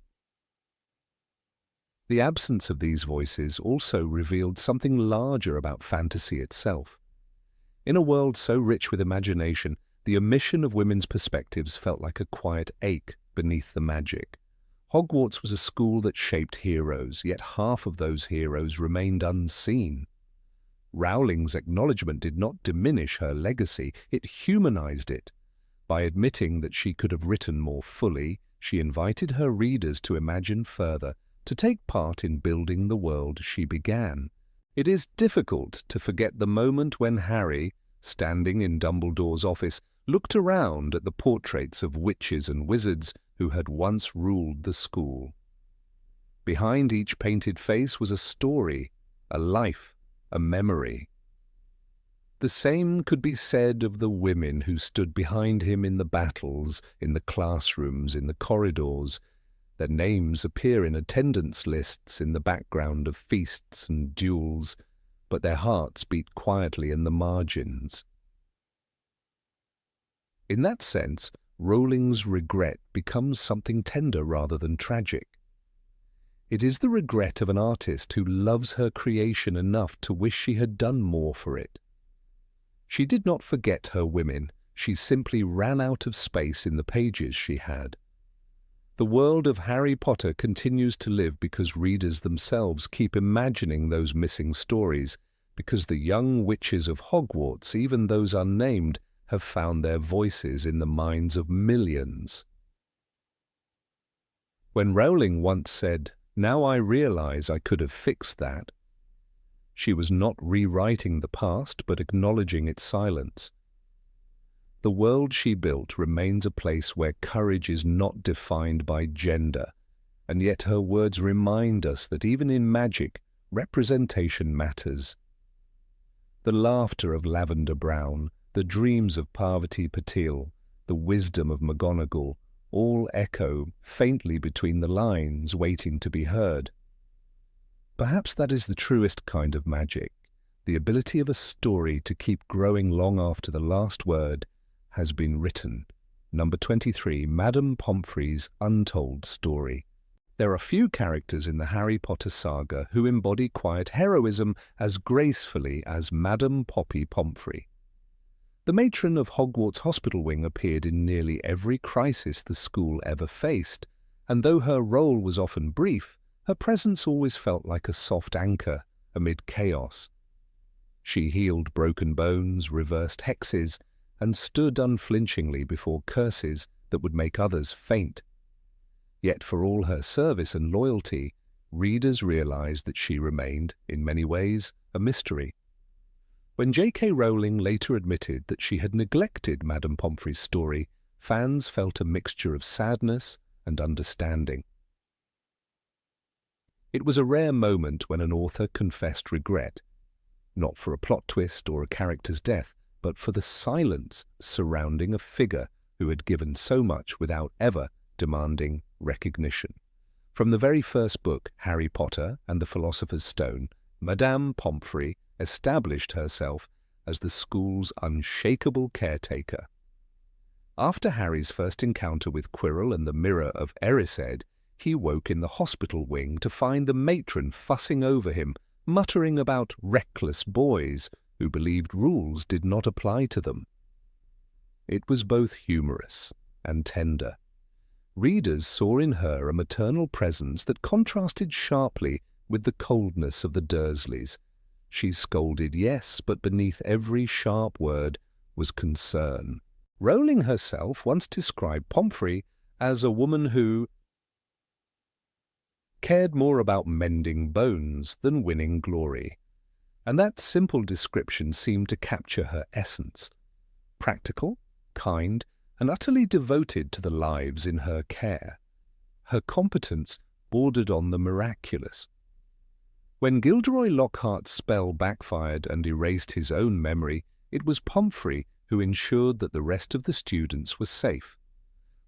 The absence of these voices also revealed something larger about fantasy itself. In a world so rich with imagination, the omission of women's perspectives felt like a quiet ache beneath the magic. Hogwarts was a school that shaped heroes, yet half of those heroes remained unseen. Rowling's acknowledgement did not diminish her legacy, it humanized it. By admitting that she could have written more fully, she invited her readers to imagine further, to take part in building the world she began. It is difficult to forget the moment when Harry, standing in Dumbledore's office, looked around at the portraits of witches and wizards who had once ruled the school. Behind each painted face was a story, a life, a memory. The same could be said of the women who stood behind him in the battles, in the classrooms, in the corridors. Their names appear in attendance lists in the background of feasts and duels, but their hearts beat quietly in the margins. In that sense, Rowling's regret becomes something tender rather than tragic. It is the regret of an artist who loves her creation enough to wish she had done more for it. She did not forget her women, she simply ran out of space in the pages she had. The world of Harry Potter continues to live because readers themselves keep imagining those missing stories, because the young witches of Hogwarts, even those unnamed, have found their voices in the minds of millions. When Rowling once said, "Now I realize I could have fixed that," she was not rewriting the past but acknowledging its silence. The world she built remains a place where courage is not defined by gender, and yet her words remind us that even in magic, representation matters. The laughter of Lavender Brown, the dreams of Parvati Patil, the wisdom of McGonagall, all echo faintly between the lines, waiting to be heard. Perhaps that is the truest kind of magic, the ability of a story to keep growing long after the last word has been written. Number 23, Madame Pomfrey's Untold Story. There are few characters in the Harry Potter saga who embody quiet heroism as gracefully as Madame Poppy Pomfrey. The matron of Hogwarts Hospital Wing appeared in nearly every crisis the school ever faced, and though her role was often brief, her presence always felt like a soft anchor amid chaos. She healed broken bones, reversed hexes, and stood unflinchingly before curses that would make others faint. Yet for all her service and loyalty, readers realized that she remained, in many ways, a mystery. When J.K. Rowling later admitted that she had neglected Madame Pomfrey's story, fans felt a mixture of sadness and understanding. It was a rare moment when an author confessed regret, not for a plot twist or a character's death, but for the silence surrounding a figure who had given so much without ever demanding recognition. From the very first book, Harry Potter and the Philosopher's Stone, Madame Pomfrey established herself as the school's unshakable caretaker. After Harry's first encounter with Quirrell and the Mirror of Erised, he woke in the hospital wing to find the matron fussing over him, muttering about reckless boys who believed rules did not apply to them. It was both humorous and tender. Readers saw in her a maternal presence that contrasted sharply with the coldness of the Dursleys. She scolded, yes, but beneath every sharp word was concern. Rowling herself once described Pomfrey as a woman who cared more about mending bones than winning glory, and that simple description seemed to capture her essence. Practical, kind, and utterly devoted to the lives in her care. Her competence bordered on the miraculous. When Gilderoy Lockhart's spell backfired and erased his own memory, it was Pomfrey who ensured that the rest of the students were safe.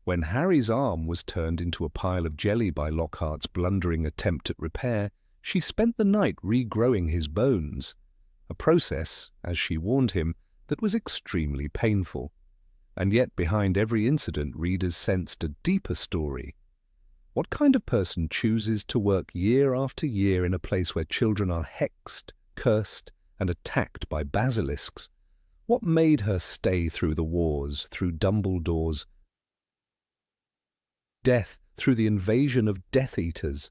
When Harry's arm was turned into a pile of jelly by Lockhart's blundering attempt at repair, she spent the night regrowing his bones, a process, as she warned him, that was extremely painful. And yet behind every incident readers sensed a deeper story. What kind of person chooses to work year after year in a place where children are hexed, cursed, and attacked by basilisks? What made her stay through the wars, through Dumbledore's death, through the invasion of Death Eaters?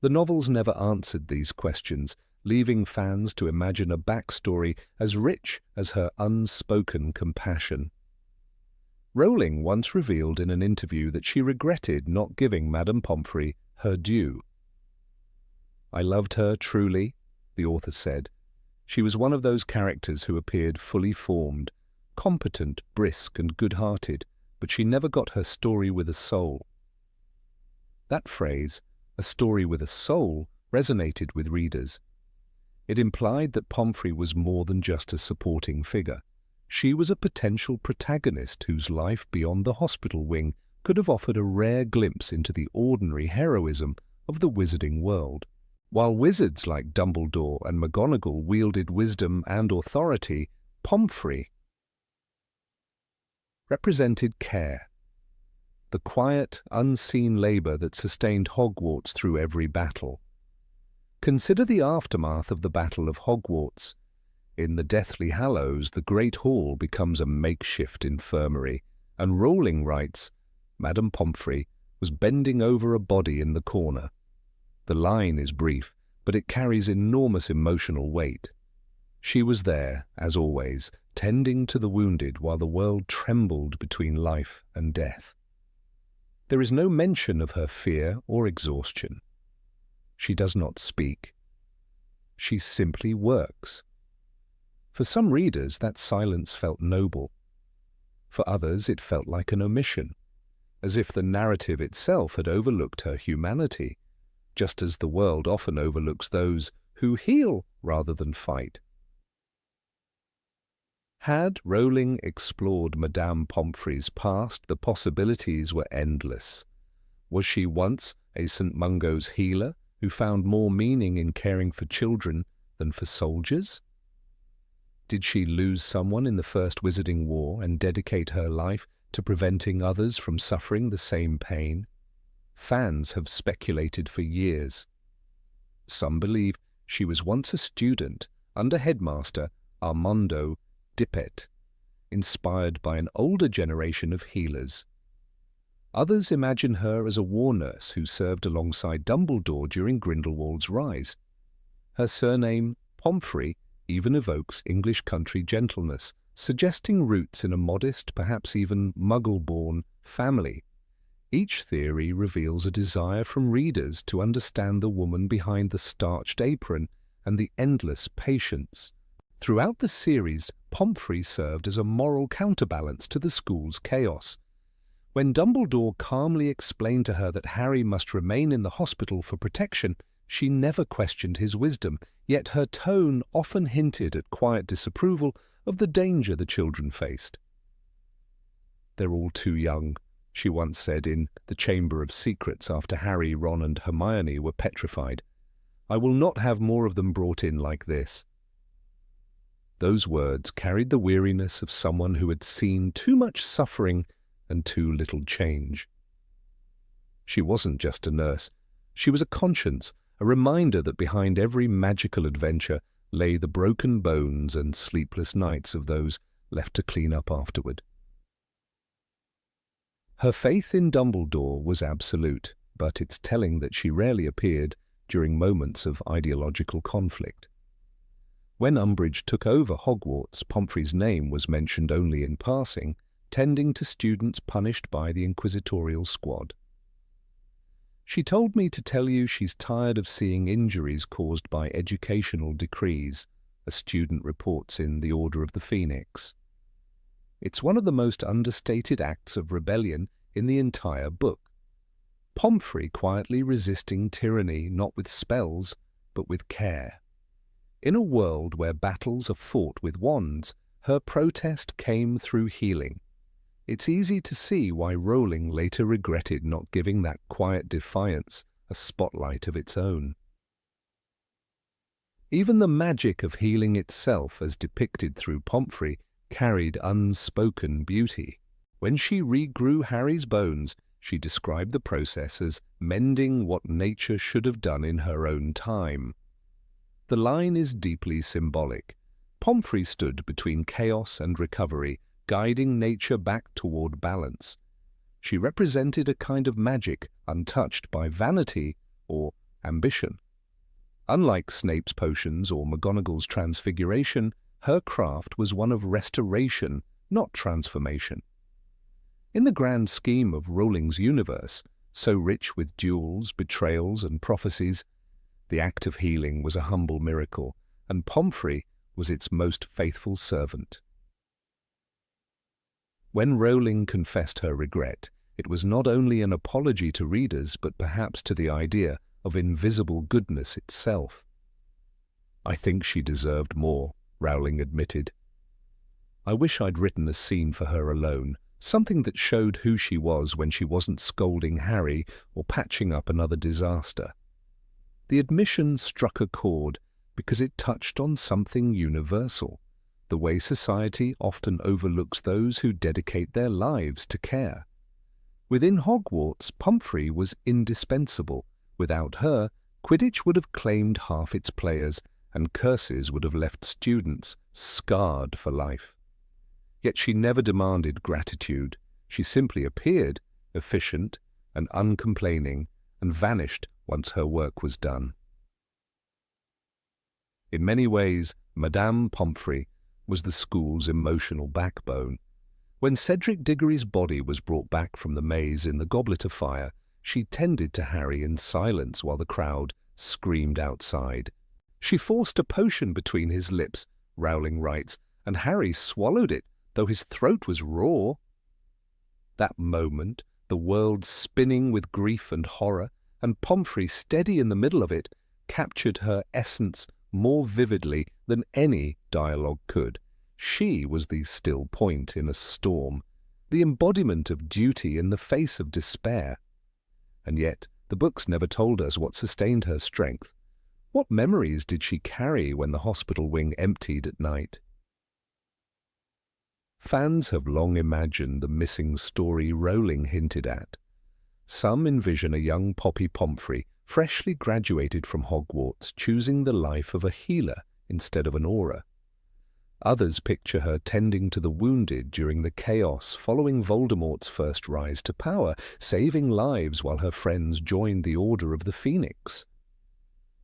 The novels never answered these questions, leaving fans to imagine a backstory as rich as her unspoken compassion. Rowling once revealed in an interview that she regretted not giving Madame Pomfrey her due. "I loved her truly," the author said. "She was one of those characters who appeared fully formed, competent, brisk, and good-hearted, but she never got her story with a soul." That phrase, "a story with a soul," resonated with readers. It implied that Pomfrey was more than just a supporting figure. She was a potential protagonist whose life beyond the hospital wing could have offered a rare glimpse into the ordinary heroism of the wizarding world. While wizards like Dumbledore and McGonagall wielded wisdom and authority, Pomfrey represented care, the quiet, unseen labor that sustained Hogwarts through every battle. Consider the aftermath of the Battle of Hogwarts. In the Deathly Hallows, the Great Hall becomes a makeshift infirmary, and Rowling writes, "Madame Pomfrey was bending over a body in the corner." The line is brief, but it carries enormous emotional weight. She was there, as always, tending to the wounded while the world trembled between life and death. There is no mention of her fear or exhaustion. She does not speak. She simply works. For some readers, that silence felt noble. For others, it felt like an omission, as if the narrative itself had overlooked her humanity, just as the world often overlooks those who heal rather than fight. Had Rowling explored Madame Pomfrey's past, the possibilities were endless. Was she once a St. Mungo's healer who found more meaning in caring for children than for soldiers? Did she lose someone in the First Wizarding War and dedicate her life to preventing others from suffering the same pain? Fans have speculated for years. Some believe she was once a student under headmaster Armando Dippet, inspired by an older generation of healers. Others imagine her as a war nurse who served alongside Dumbledore during Grindelwald's rise. Her surname, Pomfrey, even evokes English country gentleness, suggesting roots in a modest, perhaps even Muggle-born family. Each theory reveals a desire from readers to understand the woman behind the starched apron and the endless patience Throughout the series, Pomfrey served as a moral counterbalance to the school's chaos. When Dumbledore calmly explained to her that Harry must remain in the hospital for protection, she never questioned his wisdom, yet her tone often hinted at quiet disapproval of the danger the children faced. "They're all too young," she once said in The Chamber of Secrets after Harry, Ron and Hermione were petrified. "I will not have more of them brought in like this." Those words carried the weariness of someone who had seen too much suffering and too little change. She wasn't just a nurse. She was a conscience, a reminder that behind every magical adventure lay the broken bones and sleepless nights of those left to clean up afterward. Her faith in Dumbledore was absolute, but it's telling that she rarely appeared during moments of ideological conflict. When Umbridge took over Hogwarts, Pomfrey's name was mentioned only in passing, tending to students punished by the inquisitorial squad. "She told me to tell you she's tired of seeing injuries caused by educational decrees," a student reports in The Order of the Phoenix. It's one of the most understated acts of rebellion in the entire book. Pomfrey quietly resisting tyranny not with spells, but with care. In a world where battles are fought with wands, her protest came through healing. It's easy to see why Rowling later regretted not giving that quiet defiance a spotlight of its own. Even the magic of healing itself, as depicted through Pomfrey, carried unspoken beauty. When she regrew Harry's bones, she described the process as mending what nature should have done in her own time. The line is deeply symbolic. Pomfrey stood between chaos and recovery, guiding nature back toward balance. She represented a kind of magic untouched by vanity or ambition. Unlike Snape's potions or McGonagall's transfiguration, her craft was one of restoration, not transformation. In the grand scheme of Rowling's universe, so rich with duels, betrayals, and prophecies, the act of healing was a humble miracle, and Pomfrey was its most faithful servant. When Rowling confessed her regret, it was not only an apology to readers, but perhaps to the idea of invisible goodness itself. "I think she deserved more," Rowling admitted. "I wish I'd written a scene for her alone, something that showed who she was when she wasn't scolding Harry or patching up another disaster." The admission struck a chord because it touched on something universal, the way society often overlooks those who dedicate their lives to care. Within Hogwarts, Pomfrey was indispensable. Without her, Quidditch would have claimed half its players, and curses would have left students scarred for life. Yet she never demanded gratitude. She simply appeared, efficient and uncomplaining, and vanished once her work was done. In many ways, Madame Pomfrey was the school's emotional backbone. When Cedric Diggory's body was brought back from the maze in the Goblet of Fire, she tended to Harry in silence while the crowd screamed outside. She forced a potion between his lips, Rowling writes, and Harry swallowed it, though his throat was raw. That moment, the world spinning with grief and horror, and Pomfrey steady in the middle of it, captured her essence more vividly than any dialogue could. She was the still point in a storm, the embodiment of duty in the face of despair. And yet, the books never told us what sustained her strength. What memories did she carry when the hospital wing emptied at night? Fans have long imagined the missing story Rowling hinted at. Some envision a young Poppy Pomfrey, freshly graduated from Hogwarts, choosing the life of a healer instead of an aura. Others picture her tending to the wounded during the chaos following Voldemort's first rise to power, saving lives while her friends joined the Order of the Phoenix.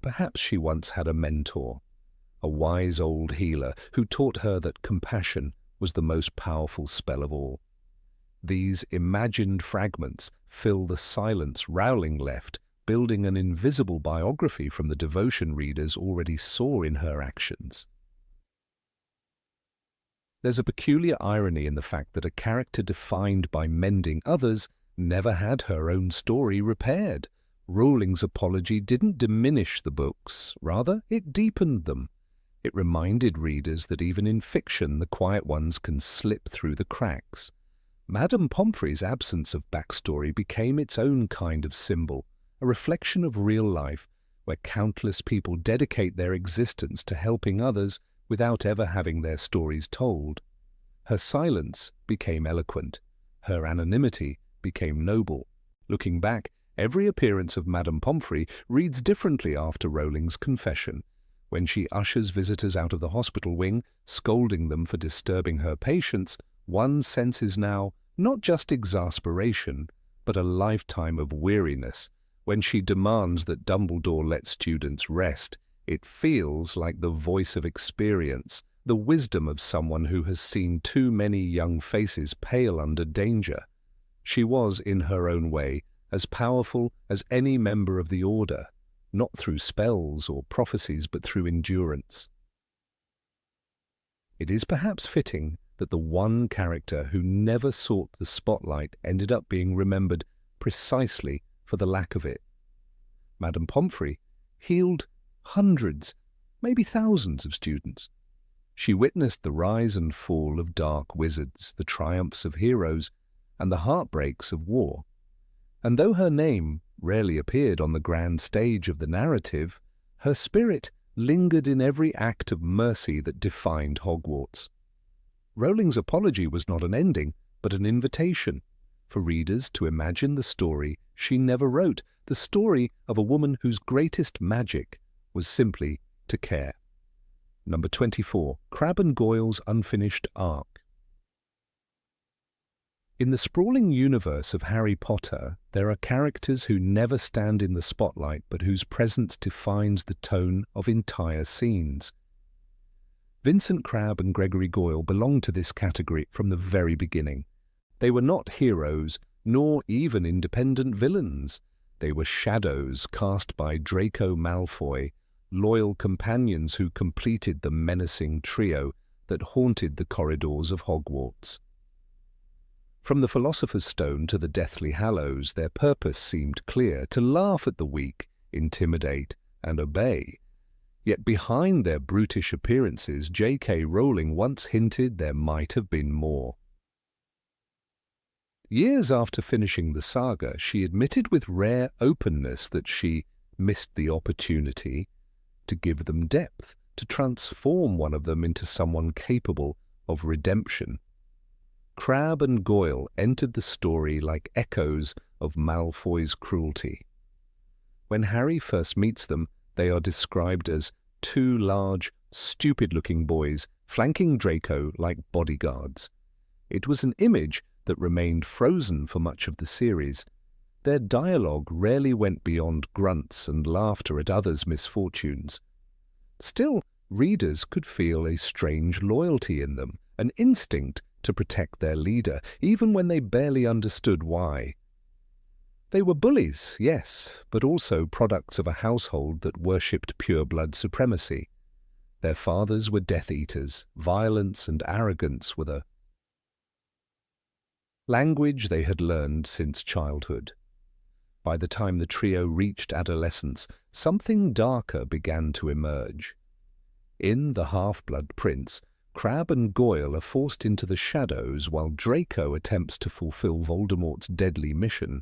Perhaps she once had a mentor, a wise old healer who taught her that compassion was the most powerful spell of all. These imagined fragments fill the silence Rowling left, building an invisible biography from the devotion readers already saw in her actions. There's a peculiar irony in the fact that a character defined by mending others never had her own story repaired. Rowling's apology didn't diminish the books, rather it deepened them. It reminded readers that even in fiction the quiet ones can slip through the cracks. Madame Pomfrey's absence of backstory became its own kind of symbol, a reflection of real life, where countless people dedicate their existence to helping others without ever having their stories told. Her silence became eloquent. Her anonymity became noble. Looking back, every appearance of Madame Pomfrey reads differently after Rowling's confession. When she ushers visitors out of the hospital wing, scolding them for disturbing her patients, one senses now not just exasperation, but a lifetime of weariness. When she demands that Dumbledore let students rest, it feels like the voice of experience, the wisdom of someone who has seen too many young faces pale under danger. She was, in her own way, as powerful as any member of the Order, not through spells or prophecies, but through endurance. It is perhaps fitting that the one character who never sought the spotlight ended up being remembered precisely for the lack of it. Madame Pomfrey healed hundreds, maybe thousands of students. She witnessed the rise and fall of dark wizards, the triumphs of heroes, and the heartbreaks of war. And though her name rarely appeared on the grand stage of the narrative, her spirit lingered in every act of mercy that defined Hogwarts. Rowling's apology was not an ending, but an invitation for readers to imagine the story she never wrote, the story of a woman whose greatest magic was simply to care. Number 24. Crabbe and Goyle's Unfinished Arc. In the sprawling universe of Harry Potter, there are characters who never stand in the spotlight but whose presence defines the tone of entire scenes. Vincent Crabbe and Gregory Goyle belonged to this category from the very beginning. They were not heroes, nor even independent villains. They were shadows cast by Draco Malfoy, loyal companions who completed the menacing trio that haunted the corridors of Hogwarts. From the Philosopher's Stone to the Deathly Hallows, their purpose seemed clear: to laugh at the weak, intimidate, and obey. Yet behind their brutish appearances, J.K. Rowling once hinted there might have been more. Years after finishing the saga, she admitted with rare openness that she missed the opportunity to give them depth, to transform one of them into someone capable of redemption. Crabbe and Goyle entered the story like echoes of Malfoy's cruelty. When Harry first meets them, they are described as two large, stupid-looking boys flanking Draco like bodyguards. It was an image that remained frozen for much of the series. Their dialogue rarely went beyond grunts and laughter at others' misfortunes. Still, readers could feel a strange loyalty in them, an instinct to protect their leader, even when they barely understood why. They were bullies, yes, but also products of a household that worshipped pure-blood supremacy. Their fathers were Death Eaters. Violence and arrogance were the language they had learned since childhood. By the time the trio reached adolescence, something darker began to emerge. In The Half-Blood Prince, Crabbe and Goyle are forced into the shadows while Draco attempts to fulfill Voldemort's deadly mission.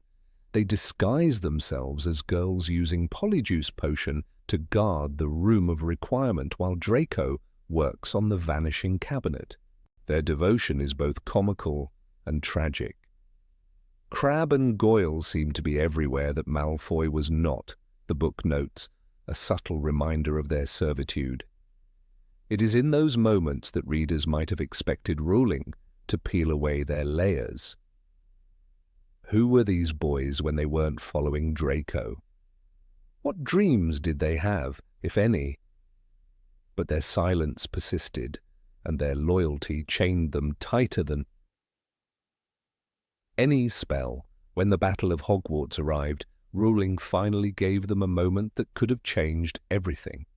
They disguise themselves as girls using Polyjuice Potion to guard the Room of Requirement while Draco works on the Vanishing Cabinet. Their devotion is both comical and tragic. Crabbe and Goyle seem to be everywhere that Malfoy was not, the book notes, a subtle reminder of their servitude. It is in those moments that readers might have expected Rowling to peel away their layers. Who were these boys when they weren't following Draco? What dreams did they have, if any? But their silence persisted, and their loyalty chained them tighter than any spell. When the Battle of Hogwarts arrived, Rowling finally gave them a moment that could have changed everything.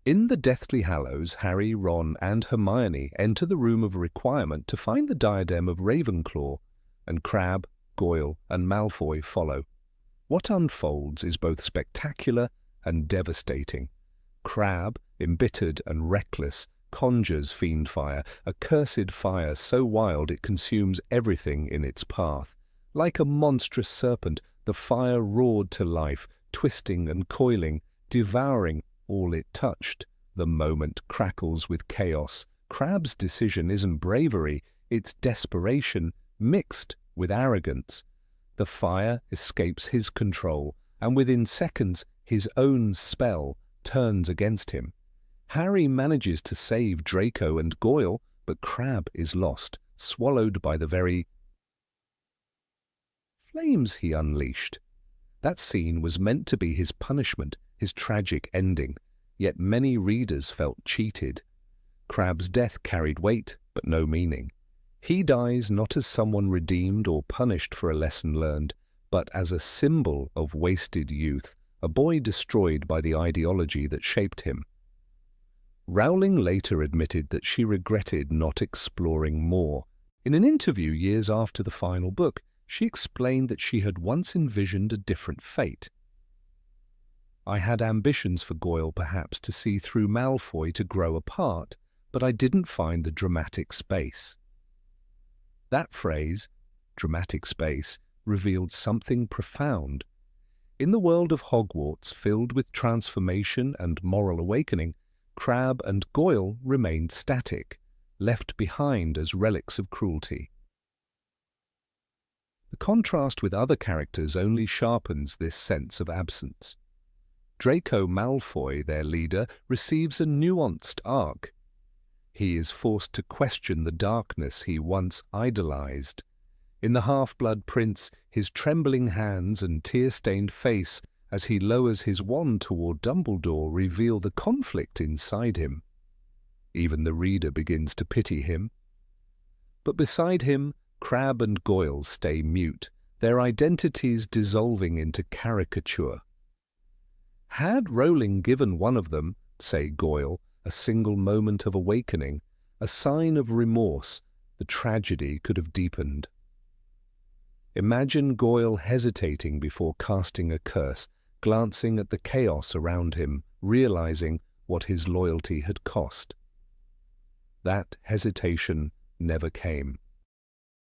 In the Deathly Hallows, Harry, Ron, and Hermione enter the Room of Requirement to find the diadem of Ravenclaw, and Crabbe, Goyle, and Malfoy follow. What unfolds is both spectacular and devastating. Crabbe, embittered and reckless, conjures Fiendfire, a cursed fire so wild it consumes everything in its path. Like a monstrous serpent, the fire roared to life, twisting and coiling, devouring all it touched. The moment crackles with chaos. Crabbe's decision isn't bravery, it's desperation mixed with arrogance. The fire escapes his control, and within seconds his own spell turns against him. Harry manages to save Draco and Goyle, but Crabbe is lost, swallowed by the very flames he unleashed. That scene was meant to be his punishment, his tragic ending, yet many readers felt cheated. Crabbe's death carried weight, but no meaning. He dies not as someone redeemed or punished for a lesson learned, but as a symbol of wasted youth, a boy destroyed by the ideology that shaped him. Rowling later admitted that she regretted not exploring more. In an interview years after the final book, she explained that she had once envisioned a different fate. I had ambitions for Goyle perhaps to see through Malfoy to grow apart, but I didn't find the dramatic space. That phrase, dramatic space, revealed something profound. In the world of Hogwarts, filled with transformation and moral awakening, Crabbe and Goyle remained static, left behind as relics of cruelty. The contrast with other characters only sharpens this sense of absence. Draco Malfoy, their leader, receives a nuanced arc. He is forced to question the darkness he once idolized. In The Half-Blood Prince, his trembling hands and tear-stained face as he lowers his wand toward Dumbledore reveal the conflict inside him. Even the reader begins to pity him. But beside him, Crabbe and Goyle stay mute, their identities dissolving into caricature. Had Rowling given one of them, say Goyle, a single moment of awakening, a sign of remorse, the tragedy could have deepened. Imagine Goyle hesitating before casting a curse, glancing at the chaos around him, realizing what his loyalty had cost. That hesitation never came.